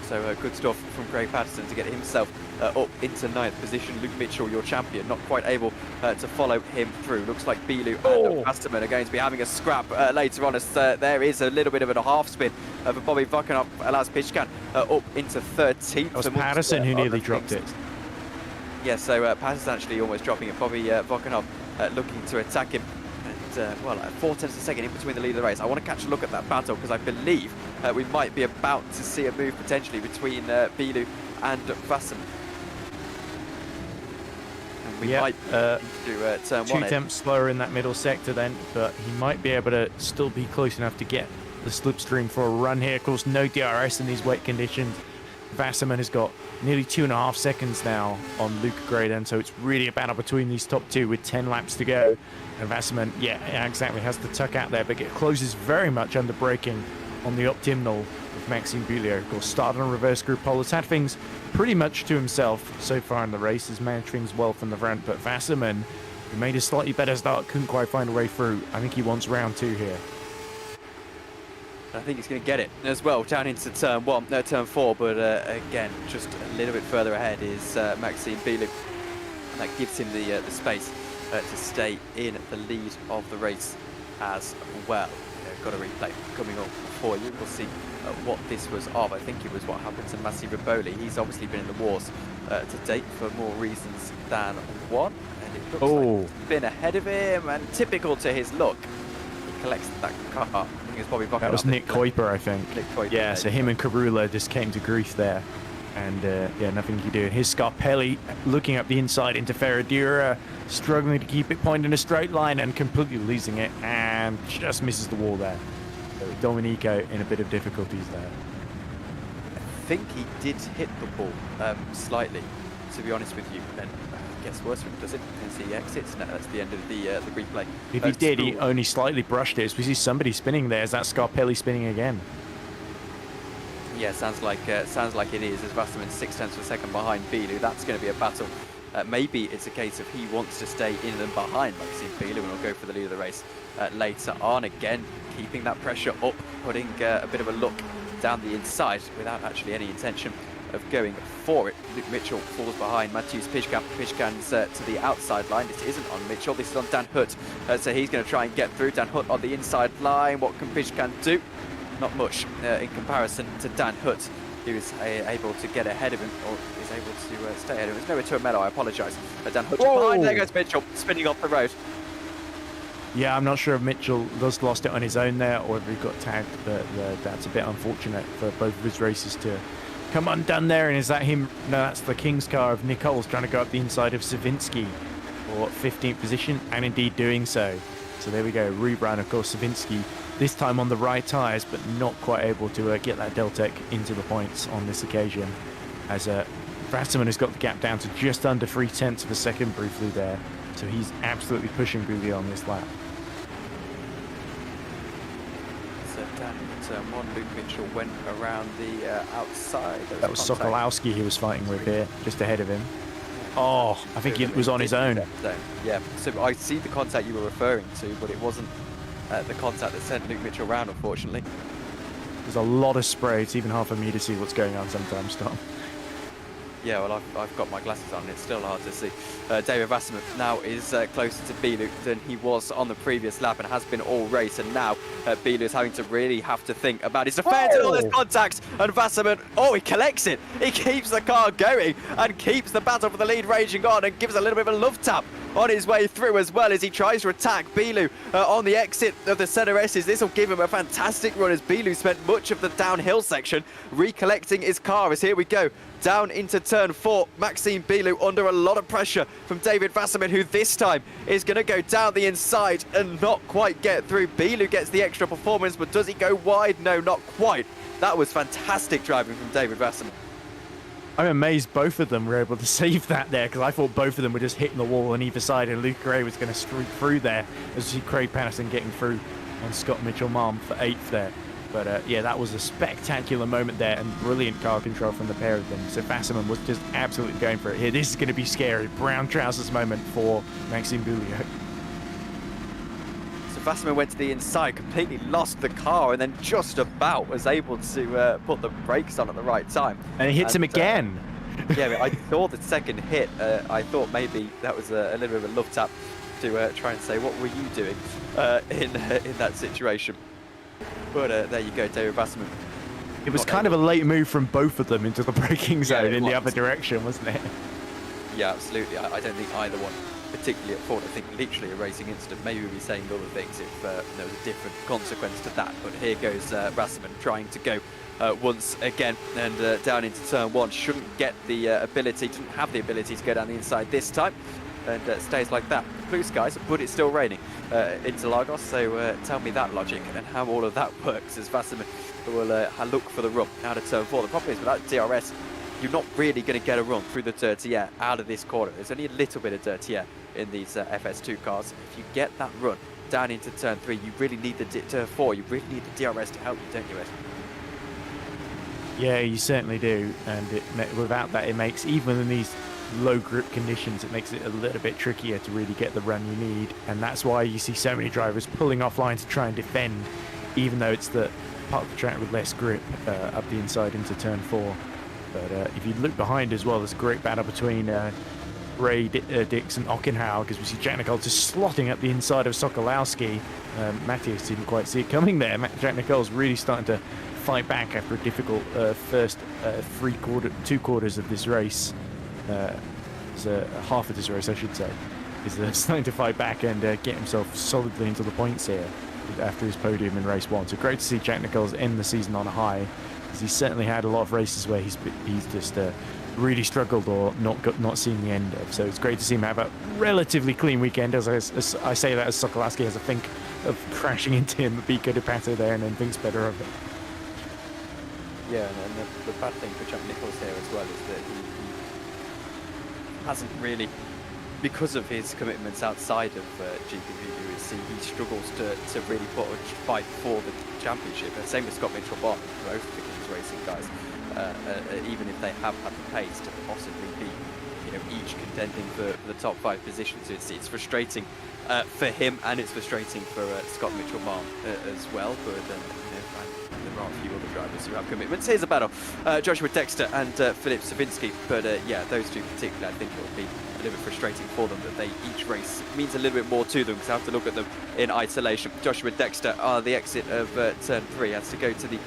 So good stuff from Craig Patterson to get himself up into 9th position. Luke Mitchell, your champion, not quite able to follow him through. Looks like Bilou and Wasserman are going to be having a scrap later on, as there is a little bit of a half spin for Bobby Vakinov. Allows Pishkan up into 13th. It was Patterson who nearly dropped it. Yeah, so Patterson actually almost dropping it. Bobby Vakinov looking to attack him. And 4 tenths a second in between the lead of the race. I want to catch a look at that battle, because I believe we might be about to see a move potentially between Bilou and Wasserman. And we might do turn 1. 2 tenths slower in that middle sector then, but he might be able to still be close enough to get the slipstream for a run here. Of course, no DRS in these wet conditions. Wasserman has got nearly 2.5 seconds now on Luca Gray then, so it's really a battle between these top 2 with 10 laps to go. And Wasserman, yeah, exactly, has to tuck out there, but it closes very much under braking on the optimal with Maxime Bouvier. Of course, started on reverse group pole, has had things pretty much to himself so far in the race, has managed things well from the front, but Wasserman, who made a slightly better start, couldn't quite find a way through. I think he wants round 2 here. I think he's going to get it as well, down into turn 4, but again, just a little bit further ahead is Maxime Bilou, and that gives him the space to stay in the lead of the race. as well. Got a replay coming up for you. We'll see what this was of. I think it was what happened to Massi Riboli. He's obviously been in the wars to date for more reasons than one, and it looks like he's been ahead of him, and typical to his look, he collects that car. I think it's probably that was Nick Kuiper, I think. Nick Kuiper, yeah, so him and Carula just came to grief there. And yeah, nothing he could do. His Scarpelli looking up the inside into Ferradura, struggling to keep it pointed in a straight line and completely losing it, and just misses the wall there. So Domenico in a bit of difficulties there. I think he did hit the ball slightly, to be honest with you, and it gets worse when he does it as he exits. No, that's the end of the replay. If he did, he only slightly brushed it. So we see somebody spinning there. Is that Scarpelli spinning again? Yeah, sounds like it is. As Wasserman 0.6 of a second behind Bilu, that's going to be a battle. Maybe it's a case of he wants to stay in and behind Maxime Bilu, and will go for the lead of the race later on. Again, keeping that pressure up, putting a bit of a look down the inside without actually any intention of going for it. Luke Mitchell falls behind Matthews Pishkan. Pishkan's to the outside line. This isn't on Mitchell, this is on Dan Hutt. So he's going to try and get through. Dan Hutt on the inside line. What can Pishkan do? Not much in comparison to Dan Hutt, who is able to get ahead of him, or is able to stay ahead of him. There's nowhere to a medal, I apologise. Dan Hutt behind, there goes Mitchell, spinning off the road. Yeah, I'm not sure if Mitchell just lost it on his own there, or if he got tagged, but that's a bit unfortunate for both of his races to come undone there. And is that him? No, that's the King's car of Nichols trying to go up the inside of Savinsky for 15th position, and indeed doing so. So there we go, rerun, of course, Savinsky. This time on the right tyres, but not quite able to get that Deltec into the points on this occasion. As Wasserman has got the gap down to just under 0.3 of a second briefly there. So he's absolutely pushing Bouvier on this lap. So down turn one, Luke Mitchell went around the outside. That was Sokolowski he was fighting with here, just ahead of him. Oh, I think it was on his own. Yeah, so I see the contact you were referring to, but it wasn't the contact that sent Luke Mitchell round, unfortunately. There's a lot of spray. It's even hard for me to see what's going on sometimes, Tom. Yeah, well, I've got my glasses on and it's still hard to see. David Wasserman now is closer to Bilu than he was on the previous lap and has been all race, and now Bilu is having to really have to think about his defence and all those contacts, and Wasserman, he collects it. He keeps the car going and keeps the battle for the lead raging on, and gives a little bit of a love tap on his way through as well as he tries to attack Bilu on the exit of the Centre S's. This will give him a fantastic run as Bilu spent much of the downhill section recollecting his car. As here we go down into turn 4, Maxime Bilu under a lot of pressure from David Wasserman, who this time is going to go down the inside and not quite get through. Bilu gets the extra performance, but does he go wide? No, not quite. That was fantastic driving from David Wasserman. I'm amazed both of them were able to save that there, because I thought both of them were just hitting the wall on either side, and Luke Gray was going to streak through there, as you see Craig Patterson getting through on Scott Mitchell-Malm for 8th there. But yeah, that was a spectacular moment there, and brilliant car control from the pair of them. So Wasserman was just absolutely going for it here. This is going to be scary. Brown trousers moment for Maxime Bouvier. So Wasserman went to the inside, completely lost the car, and then just about was able to put the brakes on at the right time. And he hits him again. Yeah, I saw the second hit. I thought maybe that was a little bit of a love tap to try and say, what were you doing in that situation? But there you go, David Wasserman. It was kind of a late move from both of them into the braking zone in the other direction, wasn't it? Yeah, absolutely. I don't think either one particularly at fault. I think literally a racing incident. Maybe we'd be saying other things if there was a different consequence to that. But here goes Wasserman trying to go once again, and down into turn 1. Shouldn't get the ability, didn't have the ability to go down the inside this time, and stays like that. Blue skies, but it's still raining into Lagos, so tell me that logic and how all of that works as Wasserman will look for the run out of turn 4. The problem is with that DRS, you're not really going to get a run through the dirty air out of this corner. There's only a little bit of dirty air in these FS2 cars. If you get that run down into turn 3, you really need the turn 4. You really need the DRS to help you, don't you, Ed? Yeah, you certainly do. And without that, it makes, even in these low grip conditions, it makes it a little bit trickier to really get the run you need. And that's why you see so many drivers pulling offline to try and defend, even though it's the part of the track with less grip up the inside into turn 4. But if you look behind as well, there's a great battle between Ray, Dix and Ockenhaug, as we see Jack Nicholls just slotting up the inside of Sokolowski. Matthias didn't quite see it coming there. Jack Nicholls really starting to fight back after a difficult first 2 quarters of this race. Half of this race, I should say. Is starting to fight back and get himself solidly into the points here after his podium in race 1. So great to see Jack Nicholls end the season on a high, as he's certainly had a lot of races where he's just really struggled or not seen the end of. So it's great to see him have a relatively clean weekend. As I say that as Sokolowski has a think of crashing into him at Pico de Pato there and then thinks better of it. Yeah, and the bad thing for Jack Nicholls here as well is that he hasn't really, because of his commitments outside of GPVWC, he struggles to really put a fight for the championship. And same with Scott Mitchell-Barton, both of the Kings Racing guys. Even if they have had the pace to possibly be, each contending for the top 5 positions, it's frustrating for him, and it's frustrating for Scott Mitchell-Barton as well. But there are a few other drivers who have commitments. Here's a battle: Joshua Dexter and Filip Savinski. But yeah, those two particularly, I think it will be a little bit frustrating for them that each race means a little bit more to them, because I have to look at them in isolation. Joshua Dexter, the exit of turn 3, has to go to the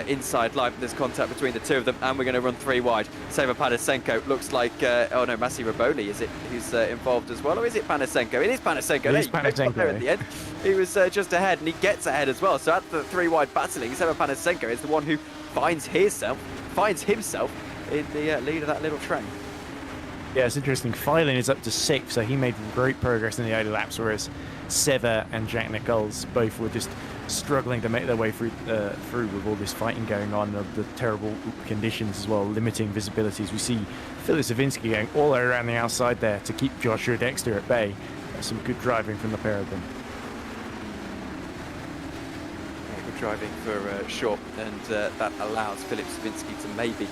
inside line. There's contact between the two of them, and we're going to run 3 wide. Seva Panasenko looks like, oh no, Masi Raboli, is it, who's involved as well, or is it Panasenko? It is Panasenko. It is Panasenko. There at the end. He was just ahead, and he gets ahead as well. So at the 3 wide battling, Seva Panasenko is the one who finds himself in the lead of that little train. Yeah, it's interesting. Filin is up to 6, so he made great progress in the early laps, whereas Seva and Jack Nicholls both were just struggling to make their way through with all this fighting going on, of the terrible conditions as well, limiting visibilities. We see Filip Savinski going all the way around the outside there to keep Joshua Dexter at bay. Some good driving from the pair of them. Driving for Shaw, and that allows Filip Savinski to maybe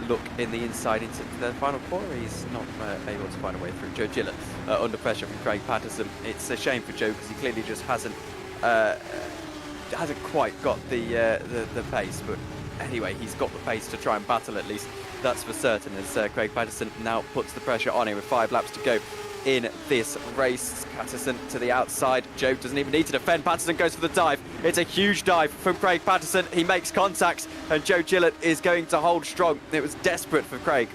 look in the inside into the final corner. He's not able to find a way through. Joe Gillett under pressure from Craig Patterson. It's a shame for Joe, because he clearly just hasn't quite got the pace, but anyway, he's got the pace to try and battle, at least that's for certain, as Craig Patterson now puts the pressure on him with 5 laps to go in this race. Patterson to the outside. Joe doesn't even need to defend. Patterson goes for the dive. It's a huge dive from Craig Patterson. He makes contact, and Joe Gillett is going to hold strong. It was desperate for Craig.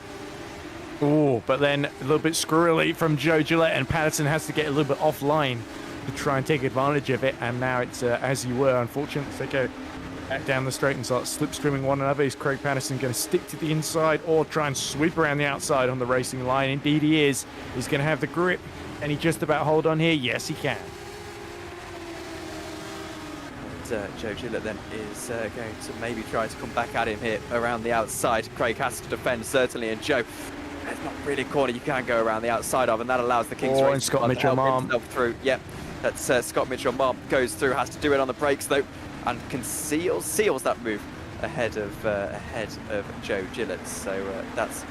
Oh, but then a little bit squirrely from Joe Gillett, and Patterson has to get a little bit offline to try and take advantage of it. And now it's as you were, unfortunately. They go back down the straight and start slipstreaming one another. Is Craig Patterson going to stick to the inside or try and sweep around the outside on the racing line? Indeed he is. He's going to have the grip. Can he just about hold on here? Yes, he can. And, Joe Gillett then is going to maybe try to come back at him here around the outside. Craig has to defend, certainly, and Joe, there's not really a corner you can go around the outside of, and that allows the Kings and Scott Mitchell-Marm through. Yep, that's Scott Mitchell-Marm goes through, has to do it on the brakes though, and seals that move ahead of Joe Gillett. So that's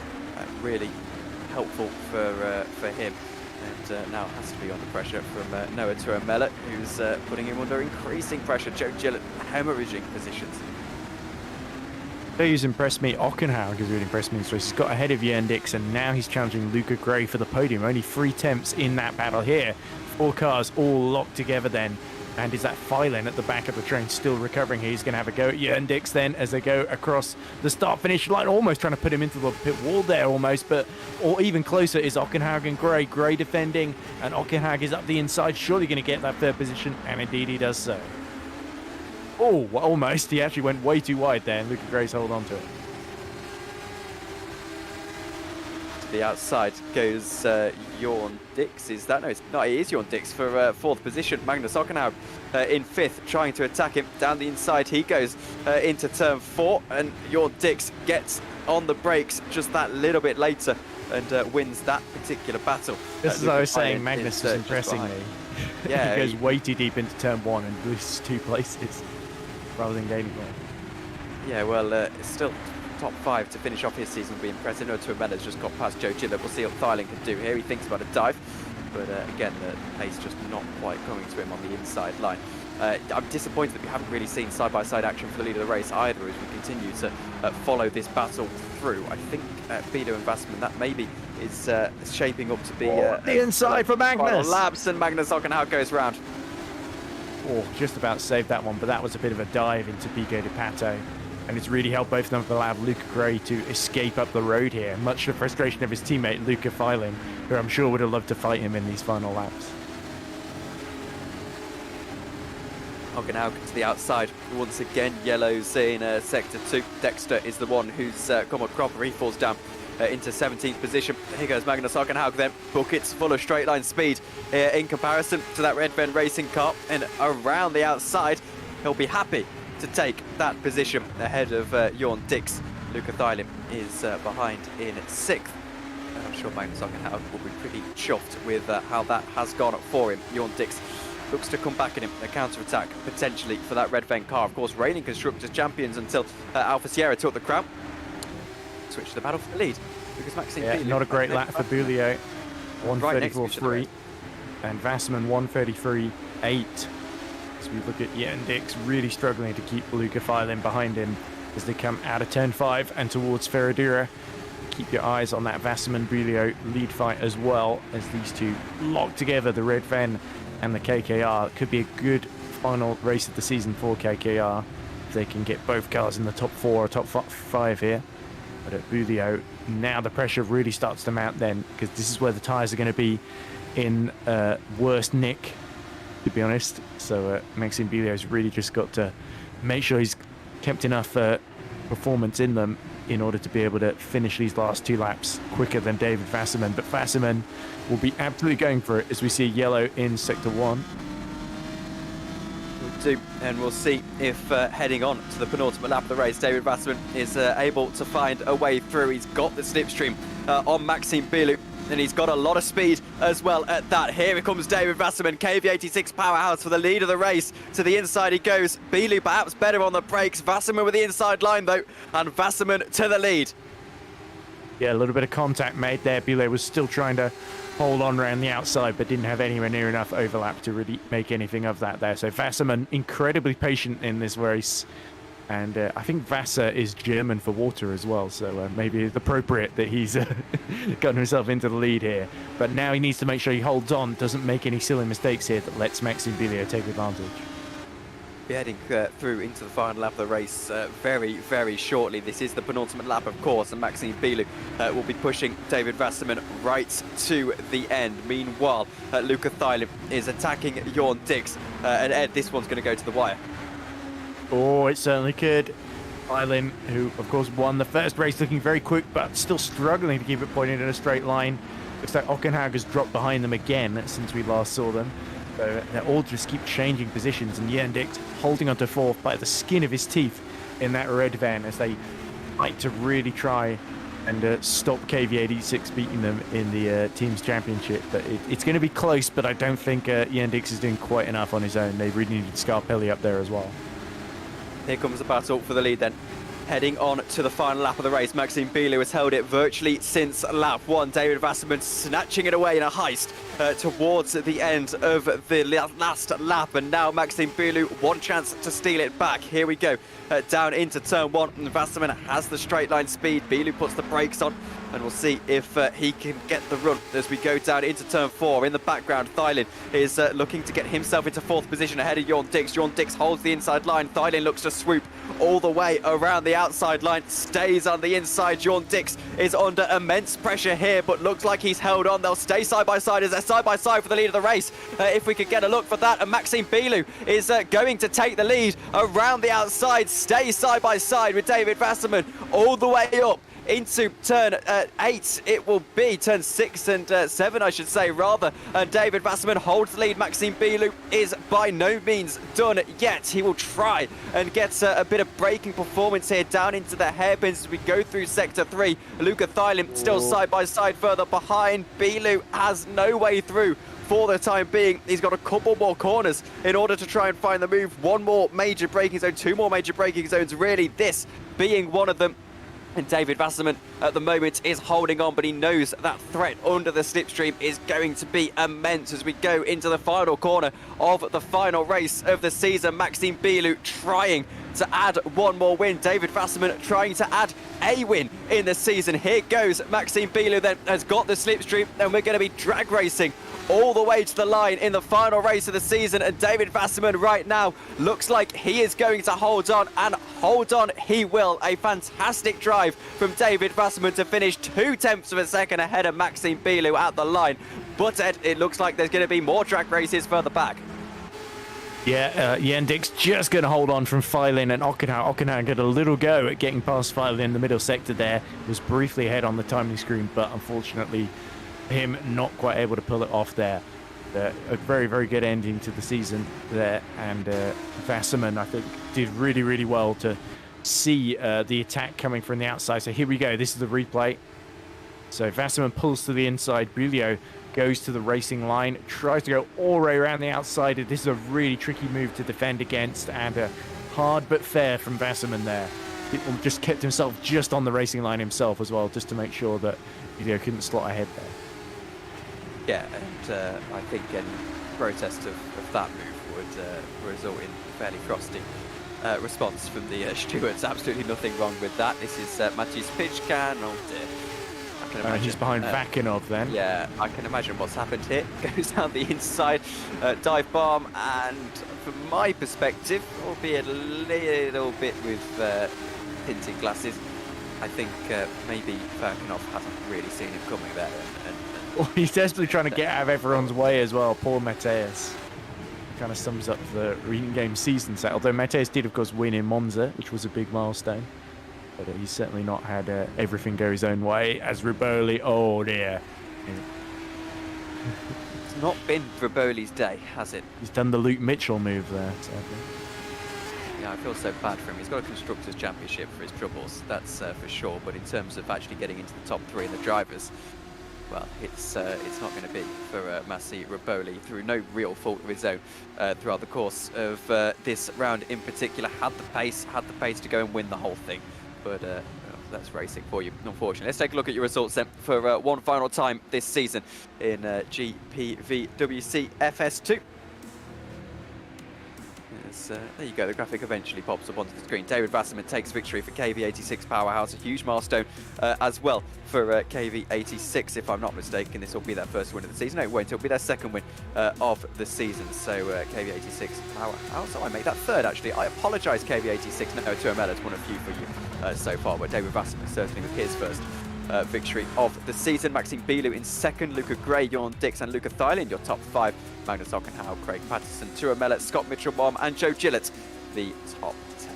really helpful for him. And now it has to be under pressure from Noah Tuamela, who's putting him under increasing pressure. Joe Gillett hemorrhaging positions. Who's impressed me? Ockenhaug has really impressed me in this race. He's got ahead of Jörn Dix, and now he's challenging Luca Gray for the podium. Only 3 attempts in that battle here. 4 cars all locked together then. And is that Filin at the back of the train still recovering here? He's going to have a go at Jörn Dix then as they go across the start-finish line, almost trying to put him into the pit wall there almost, or even closer is Ockenhaug and Gray. Gray defending, and Ockenhaug is up the inside, surely going to get that 3rd position, and indeed he does so. Oh, well, almost. He actually went way too wide there, and Luca Gray's hold on to it. The outside goes Jörn Dix. Is that? No, it's not. It is Jörn Dix for 4th position. Magnus Ockenhaug in 5th, trying to attack him. Down the inside he goes into turn 4, and Jörn Dix gets on the brakes just that little bit later and wins that particular battle. This is what I was saying, Magnus is impressing me. Yeah, he goes way too deep into turn 1 and loses 2 places rather than gaining one. Yeah, well, it's still top 5 to finish off his season would be impressive. Noah Tuamela's just got past Joe Gillett. We'll see what Thailand can do here. He thinks about a dive, but again, the pace just not quite coming to him on the inside line. I'm disappointed that we haven't really seen side-by-side action for the lead of the race either, as we continue to follow this battle through. I think Bido and Vassman, that may be is shaping up to be the inside for final Magnus. laps, and Magnus Ockenhaug goes round. Oh, just about saved that one, but that was a bit of a dive into Pico de Pato. And it's really helped both of them have allowed Luca Gray to escape up the road here, much to the frustration of his teammate Luca Filin, who I'm sure would have loved to fight him in these final laps. Ockenhaug to the outside. Once again, yellows in sector 2. Dexter is the one who's come up proper. He falls down into 17th position. Here goes Magnus Ockenhaug then. Buckets full of straight line speed in comparison to that Red Ven Racing car. And around the outside, he'll be happy to take that position ahead of Jorn Dix. Luca Thylin is behind in 6th. I'm sure Magnus Ockenhaug will be pretty chuffed with how that has gone for him. Jorn Dix looks to come back in him, a counter-attack potentially for that Red Ven car. Of course, reigning Constructors champions until Alpha Sierra took the crown. Switch to the battle for the lead because Maxime Bielou, not a great lap for Bielou. 134.3 and Vasserman 133.8. As we look at Jorn Dix really struggling to keep Luca Filin behind him as they come out of turn 5 and towards Ferradura. Keep your eyes on that Vasserman Bielou lead fight as well, as these two lock together, the Red Ven and the KKR. It could be a good final race of the season for KKR if they can get both cars in the top 4 or top 5 here. But at Bielou, now the pressure really starts to mount then, because this is where the tyres are going to be in worst nick, to be honest. So Maxime Bielou has really just got to make sure he's kept enough performance in them in order to be able to finish these last 2 laps quicker than David Vasserman. But Vasserman will be absolutely going for it as we see yellow in sector 1. We'll do, and we'll see if heading on to the penultimate lap of the race, David Vasserman is able to find a way through. He's got the slipstream on Maxime Bielou, and he's got a lot of speed as well at that. Here comes David Vasserman, KV86 powerhouse for the lead of the race. To the inside he goes. Bielou perhaps better on the brakes. Vasserman with the inside line though, and Vasserman to the lead. Yeah, a little bit of contact made there. Bielou was still trying to hold on around the outside, but didn't have anywhere near enough overlap to really make anything of that there. So Vasserman incredibly patient in this race. And I think Wasser is German for water as well, so maybe it's appropriate that he's gotten himself into the lead here. But now he needs to make sure he holds on, doesn't make any silly mistakes here that lets Maxime Bielou take advantage. We're heading through into the final lap of the race very, very shortly. This is the penultimate lap, of course, and Maxime Bielou will be pushing David Vasserman right to the end. Meanwhile, Luca Thylin is attacking Jorn Dix, and Ed, this one's going to go to the wire. Oh, it certainly could. Filin, who of course won the first race, looking very quick, but still struggling to keep it pointed in a straight line. Looks like Ockenhaug has dropped behind them again since we last saw them. So they all just keep changing positions, and Jorn Dix holding onto 4th by the skin of his teeth in that Red Van as they fight to really try and stop KV86 beating them in the Teams Championship. But it's going to be close, but I don't think Jorn Dix is doing quite enough on his own. They really needed Scarpelli up there as well. Here comes the battle for the lead then. Heading on to the final lap of the race, Maxime Bielou has held it virtually since lap 1. David Vasserman snatching it away in a heist towards the end of the last lap, and now Maxime Bielou, one chance to steal it back. Here we go, down into turn 1, and Vasserman has the straight line speed. Bielou puts the brakes on, and we'll see if he can get the run as we go down into turn 4. In the background, Thylin is looking to get himself into 4th position ahead of Jorn Dix. Jorn Dix holds the inside line. Thylin looks to swoop all the way around the outside line, stays on the inside. Jorn Dix is under immense pressure here, but looks like he's held on. They'll stay side by side as they're side by side for the lead of the race. If we could get a look for that, and Maxime Bielou is going to take the lead around the outside, stay side by side with David Vasserman all the way up into turn 8. It will be turn 6 and 7, I should say, rather. And David Vasserman holds the lead. Maxime Bielou is by no means done yet. He will try and get a bit of braking performance here down into the hairpins as we go through sector 3. Luca Thylin still side by side further behind. Bielou has no way through for the time being. He's got a couple more corners in order to try and find the move. One more major braking zone, 2 more major braking zones, really, this being one of them. And David Vasserman at the moment is holding on, but he knows that threat under the slipstream is going to be immense as we go into the final corner of the final race of the season. Maxime Bielou trying to add one more win. David Wasserman trying to add a win in the season. Here goes Maxime Bilou then, has got the slipstream, and we're going to be drag racing all the way to the line in the final race of the season. And David Wasserman right now looks like he is going to hold on, and hold on he will. A fantastic drive from David Wasserman to finish 0.2 of a second ahead of Maxime Bilou at the line. But Ed, it looks like there's going to be more drag races further back. Yeah, Yendik's just going to hold on from Filin and Okinawa. Okinawa got a little go at getting past Filin in the middle sector there. Was briefly ahead on the timing screen, but unfortunately him not quite able to pull it off there. A very, very good ending to the season there. And Wasserman, I think, did really, really well to see the attack coming from the outside. So here we go. This is the replay. So Wasserman pulls to the inside. Bulio goes to the racing line, tries to go all the way around the outside. This is a really tricky move to defend against, and hard but fair from Wasserman there. He just kept himself just on the racing line himself as well, just to make sure that Bulio couldn't slot ahead there. Yeah, and I think any protest of that move would result in a fairly frosty response from the stewards. Absolutely nothing wrong with that. This is Matthew's pitch can. Oh dear. He's behind Vakinov then. Yeah, I can imagine what's happened here. Goes down the inside, dive bomb, and from my perspective, albeit a little bit with tinted glasses, I think maybe Vakinov hasn't really seen him coming there. Well, he's desperately trying to get out of everyone's way as well. Poor Mateus. Kind of sums up the in-game season set. Although Mateus did, of course, win in Monza, which was a big milestone. But he's certainly not had everything go his own way. As Riboli, oh dear. It's not been Riboli's day, has it? He's done the Luke Mitchell move there, sadly. Yeah, I feel so bad for him. He's got a Constructors' Championship for his troubles, that's for sure. But in terms of actually getting into the top 3 in the drivers, well, it's not going to be for Massi Riboli through no real fault of his own throughout the course of this round in particular. Had the pace to go and win the whole thing. But that's racing for you, unfortunately. Let's take a look at your results then for one final time this season in GPVWC FS2. There you go, the graphic eventually pops up onto the screen. David Wasserman takes victory for KV86 Powerhouse, a huge milestone as well for KV86, if I'm not mistaken. This will be their first win of the season. No, it won't, it'll be their second win of the season. So KV86 Powerhouse, I made that third actually. I apologise KV86, no, to Amel, it's won a few for you so far, but David Wasserman certainly with his first victory of the season. Maxime Bilou in second, Luca Gray, Jorn Dix and Luca Thailand, your top 5. Magnus Ockenhau, Craig Patterson, Tura Mellett, Scott Mitchell-Baum and Joe Gillett, the top 10.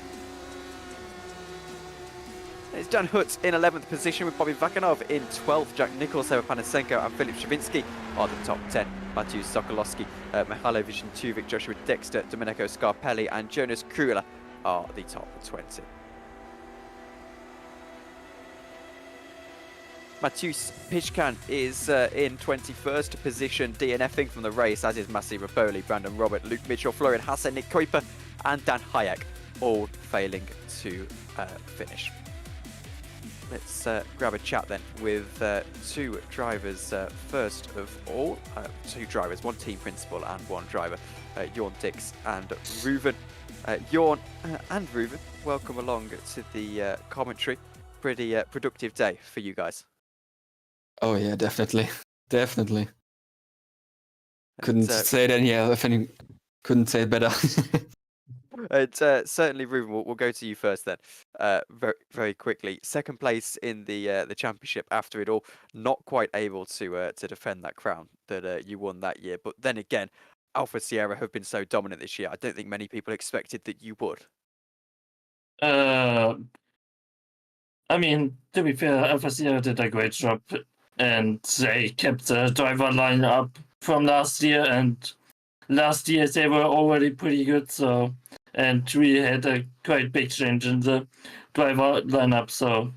It's Dan Hutt in 11th position with Bobby Vakinov in 12th. Jack Nichols, Seba Panasenko and Filip Stravinsky are the top 10. Matthew Sokolowski, Mihailovic and Tuvik, Joshua Dexter, Domenico Scarpelli and Jonas Krula are the top 20. Matheus Pichkan is in 21st position, DNFing from the race, as is Massi Riboli, Brandon Robert, Luke Mitchell, Florian Hasse, Nick Kuiper and Dan Hayek, all failing to finish. Let's grab a chat then with 2 drivers first of all. 2 drivers, 1 team principal and 1 driver, Jorn Dix and Reuven. Jorn and Reuven, welcome along to the commentary. Pretty productive day for you guys. Oh yeah, definitely. Couldn't say it any other. Couldn't say it better. Certainly, Reuven, we'll go to you first then. Very, very quickly. Second place in the championship after it all. Not quite able to defend that crown that you won that year. But then again, Alpha Sierra have been so dominant this year. I don't think many people expected that you would. I mean, to be fair, Alpha Sierra did a great job. And they kept the driver line up from last year, and last year they were already pretty good. So, and we had a quite big change in the driver lineup. So,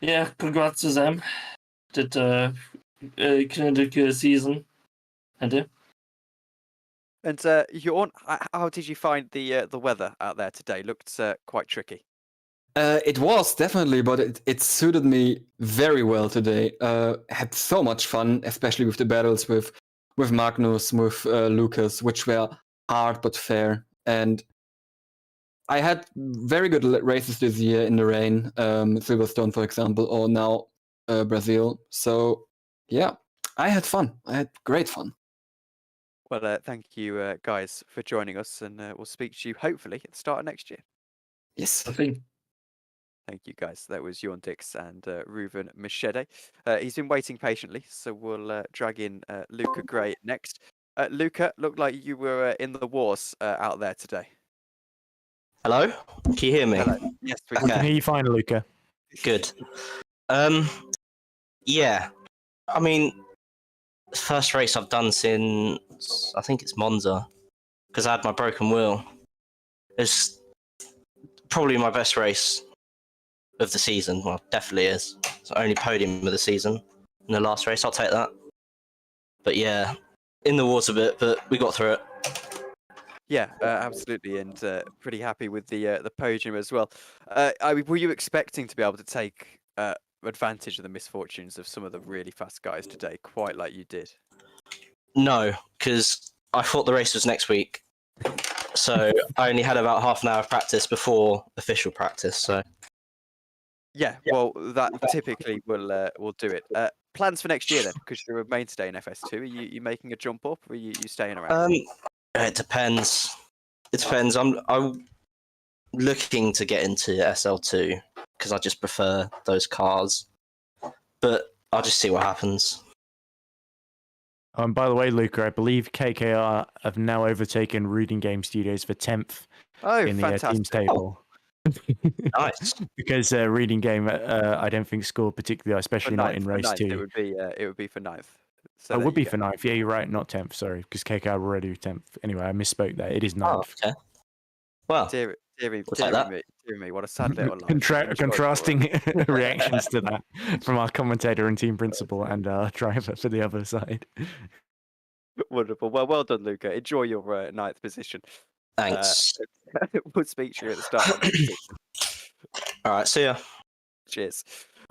yeah, congrats to them. Did a critical season, and And Jorn, how did you find the weather out there today? Looked quite tricky. It was definitely, but it suited me very well today. Had so much fun, especially with the battles with Magnus, with Lucas, which were hard but fair. And I had very good races this year in the rain, Silverstone, for example, or now Brazil. So, yeah, I had fun. I had great fun. Well, thank you guys for joining us, and we'll speak to you hopefully at the start of next year. Yes. I think Thank you guys. That was Jorn Dix and Reuven Machede. He's been waiting patiently, so we'll drag in Luca Gray next. Luca, looked like you were in the wars out there today. Hello? Can you hear me? Hello. Yes, we We can Okay. hear you fine, Luca. Good. Yeah. I mean, first race I've done since I think it's Monza, because I had my broken wheel. It's probably my best race of the season. Well, definitely is. It's the only podium of the season. In the last race, I'll take that. But yeah, in the water bit, but we got through it. Yeah, absolutely, and pretty happy with the podium as well. I mean, were you expecting to be able to take advantage of the misfortunes of some of the really fast guys today, quite like you did? No, because I thought the race was next week. So I only had about half an hour of practice before official practice. So Yeah, well, that typically will do it. Plans for next year then, because you're a mainstay in FS2. Are you making a jump up, or are you staying around? it depends. It depends. I'm looking to get into SL2 because I just prefer those cars. But I'll just see what happens. By the way, Luca, I believe KKR have now overtaken Reading Game Studios for 10th Oh, in the fantastic! teams table. Nice. Because Reading Game, I don't think scored particularly, especially not in For race ninth, 2. it would be for ninth. So It there would you be go. for 9th. Yeah, you're right, not 10th. Sorry, because KKR were already 10th. Anyway, I misspoke there. It is 9th. Oh, okay. Well, Dear we'll take that. me, what a sad little life. Enjoy your Contrasting work. reactions to that from our commentator and team principal and our driver for the other side. Wonderful. Well done, Luca. Enjoy your ninth position. Thanks. We'll speak to you at the start of next season. All right. See ya. Cheers.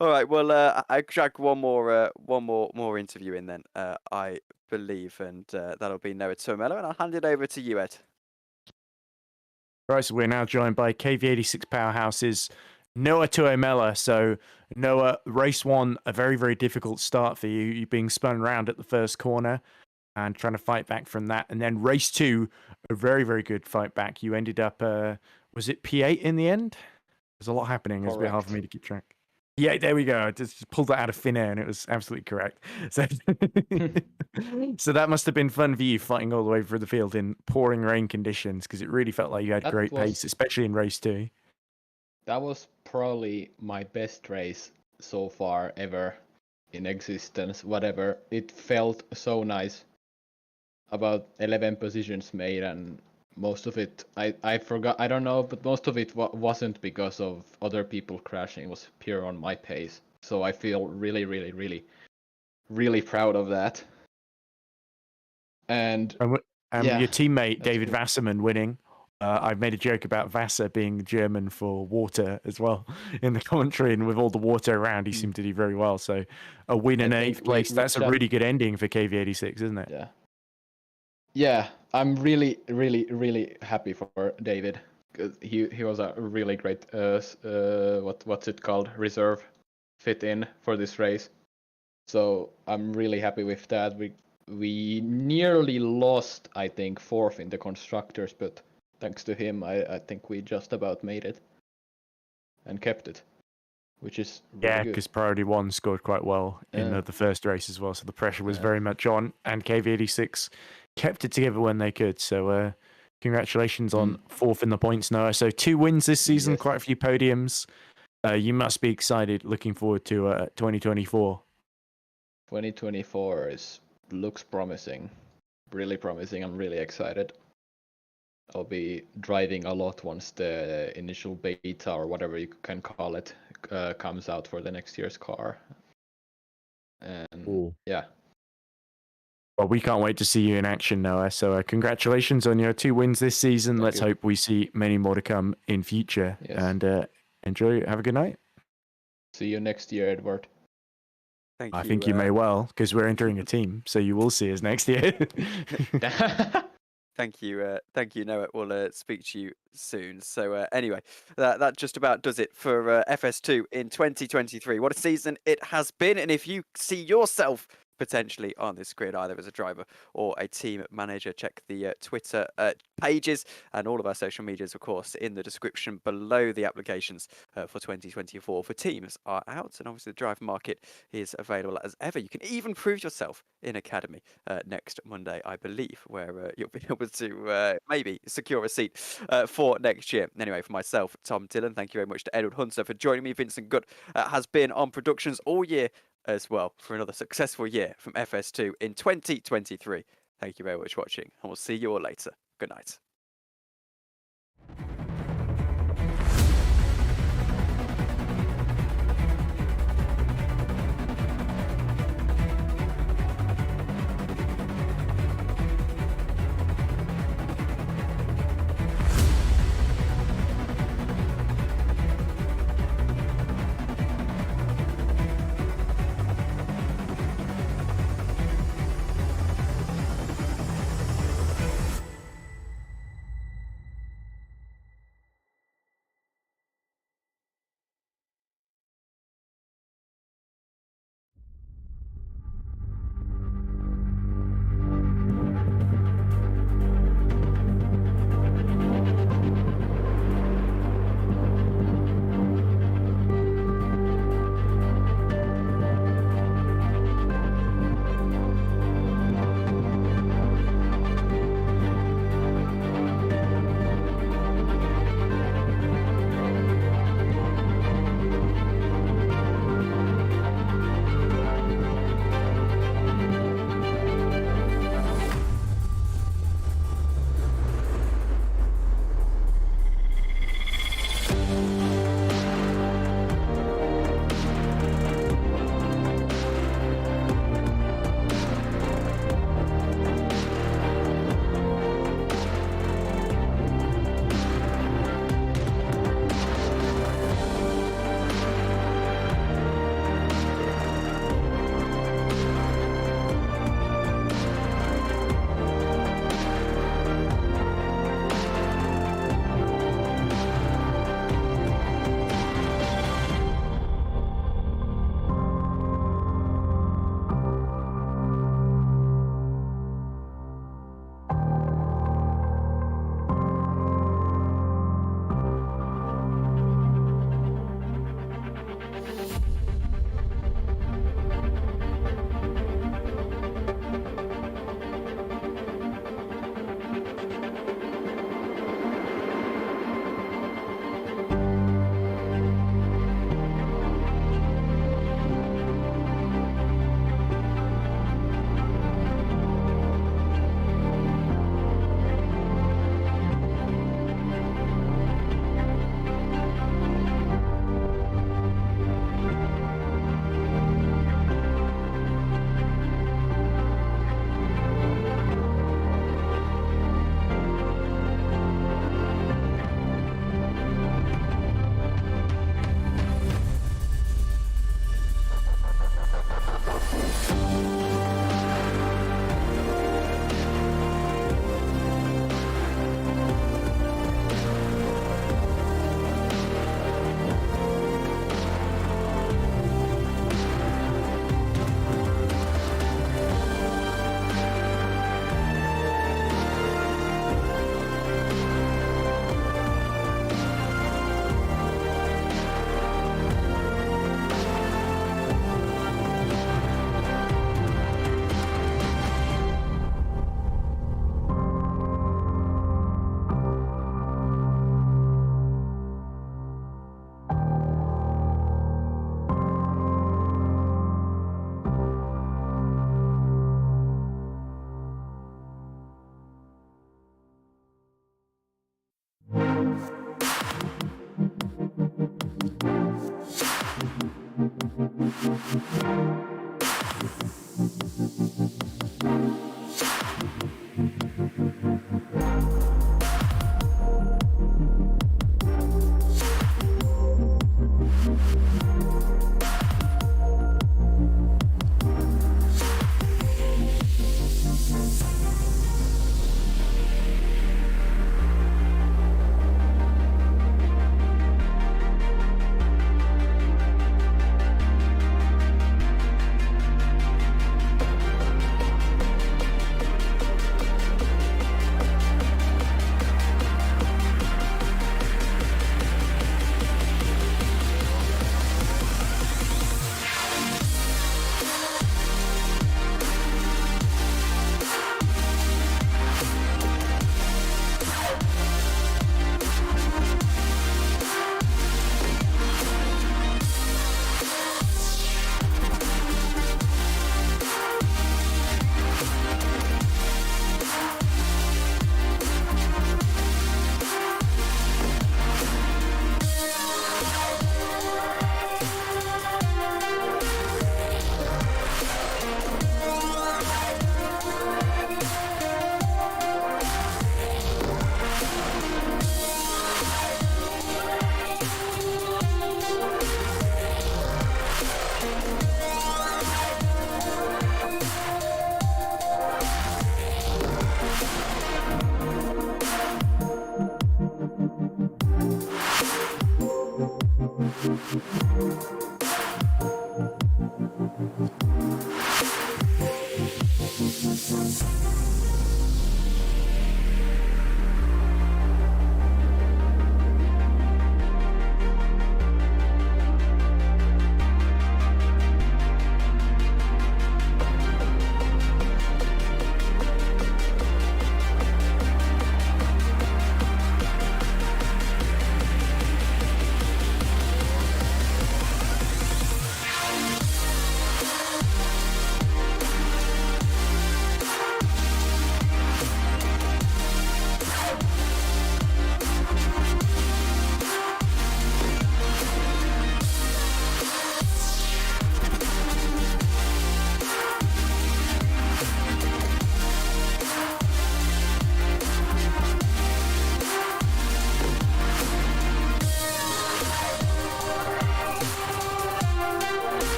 All right. Well, I drag one more interview in then. I believe, and that'll be Noah Tomello, and I'll hand it over to you, Ed. Right, so we're now joined by KV86 Powerhouse's Noah Tuomela. So, Noah, race 1, a very, very difficult start for you. You're being spun around at the first corner and trying to fight back from that. And then race 2, a very, very good fight back. You ended up, was it P8 in the end? There's a lot happening. It's a bit hard for me to keep track. Yeah, there we go. I just pulled that out of thin air and it was absolutely correct. So, so that must have been fun for you fighting all the way through the field in pouring rain conditions because it really felt like you had great pace, especially in race 2. That was probably my best race so far ever in existence, whatever. It felt so nice. About 11 positions made, and most of it, I forgot, I don't know, but most of it wasn't because of other people crashing. It was pure on my pace. So I feel really, really, really, really proud of that. And your teammate, David cool. Wasserman, winning. I made a joke about Wasser being German for water as well in the commentary, and with all the water around, he seemed to do very well. So a win in 8th place, that's a really good ending for KV86, isn't it? Yeah. Yeah, I'm really, really, really happy for David. Cause he was a really great what's it called, reserve fit in for this race. So I'm really happy with that. We nearly lost, I think, 4th in the constructors, but thanks to him, I think we just about made it and kept it, which is really good. Because Priority 1 scored quite well in the first race as well, so the pressure was very much on, and KV86 kept it together when they could. So congratulations on 4th in the points, Noah. So 2 wins this season, quite a few podiums. You must be excited, looking forward to 2024. 2024 looks promising, really promising. I'm really excited. I'll be driving a lot once the initial beta or whatever you can call it comes out for the next year's car. And yeah. Well, we can't wait to see you in action, Noah. So congratulations on your 2 wins this season. Let's hope we see many more to come in future. Yes. And enjoy. Have a good night. See you next year, Edward. I think you may well, because we're entering a team, so you will see us next year. Thank you, Noah. We'll speak to you soon. So anyway, that just about does it for FS2 in 2023. What a season it has been, and if you see yourself potentially on this grid, either as a driver or a team manager, check the Twitter pages and all of our social medias, of course, in the description below. The applications for 2024 for teams are out, and obviously the driver market is available as ever. You can even prove yourself in Academy next Monday, I believe, where you'll be able to maybe secure a seat for next year. Anyway, for myself, Tom Dillon, thank you very much to Edward Hunter for joining me. Vincent Gutt has been on productions all year as well for another successful year from FS2 in 2023. Thank you very much for watching, and we'll see you all later. Good night.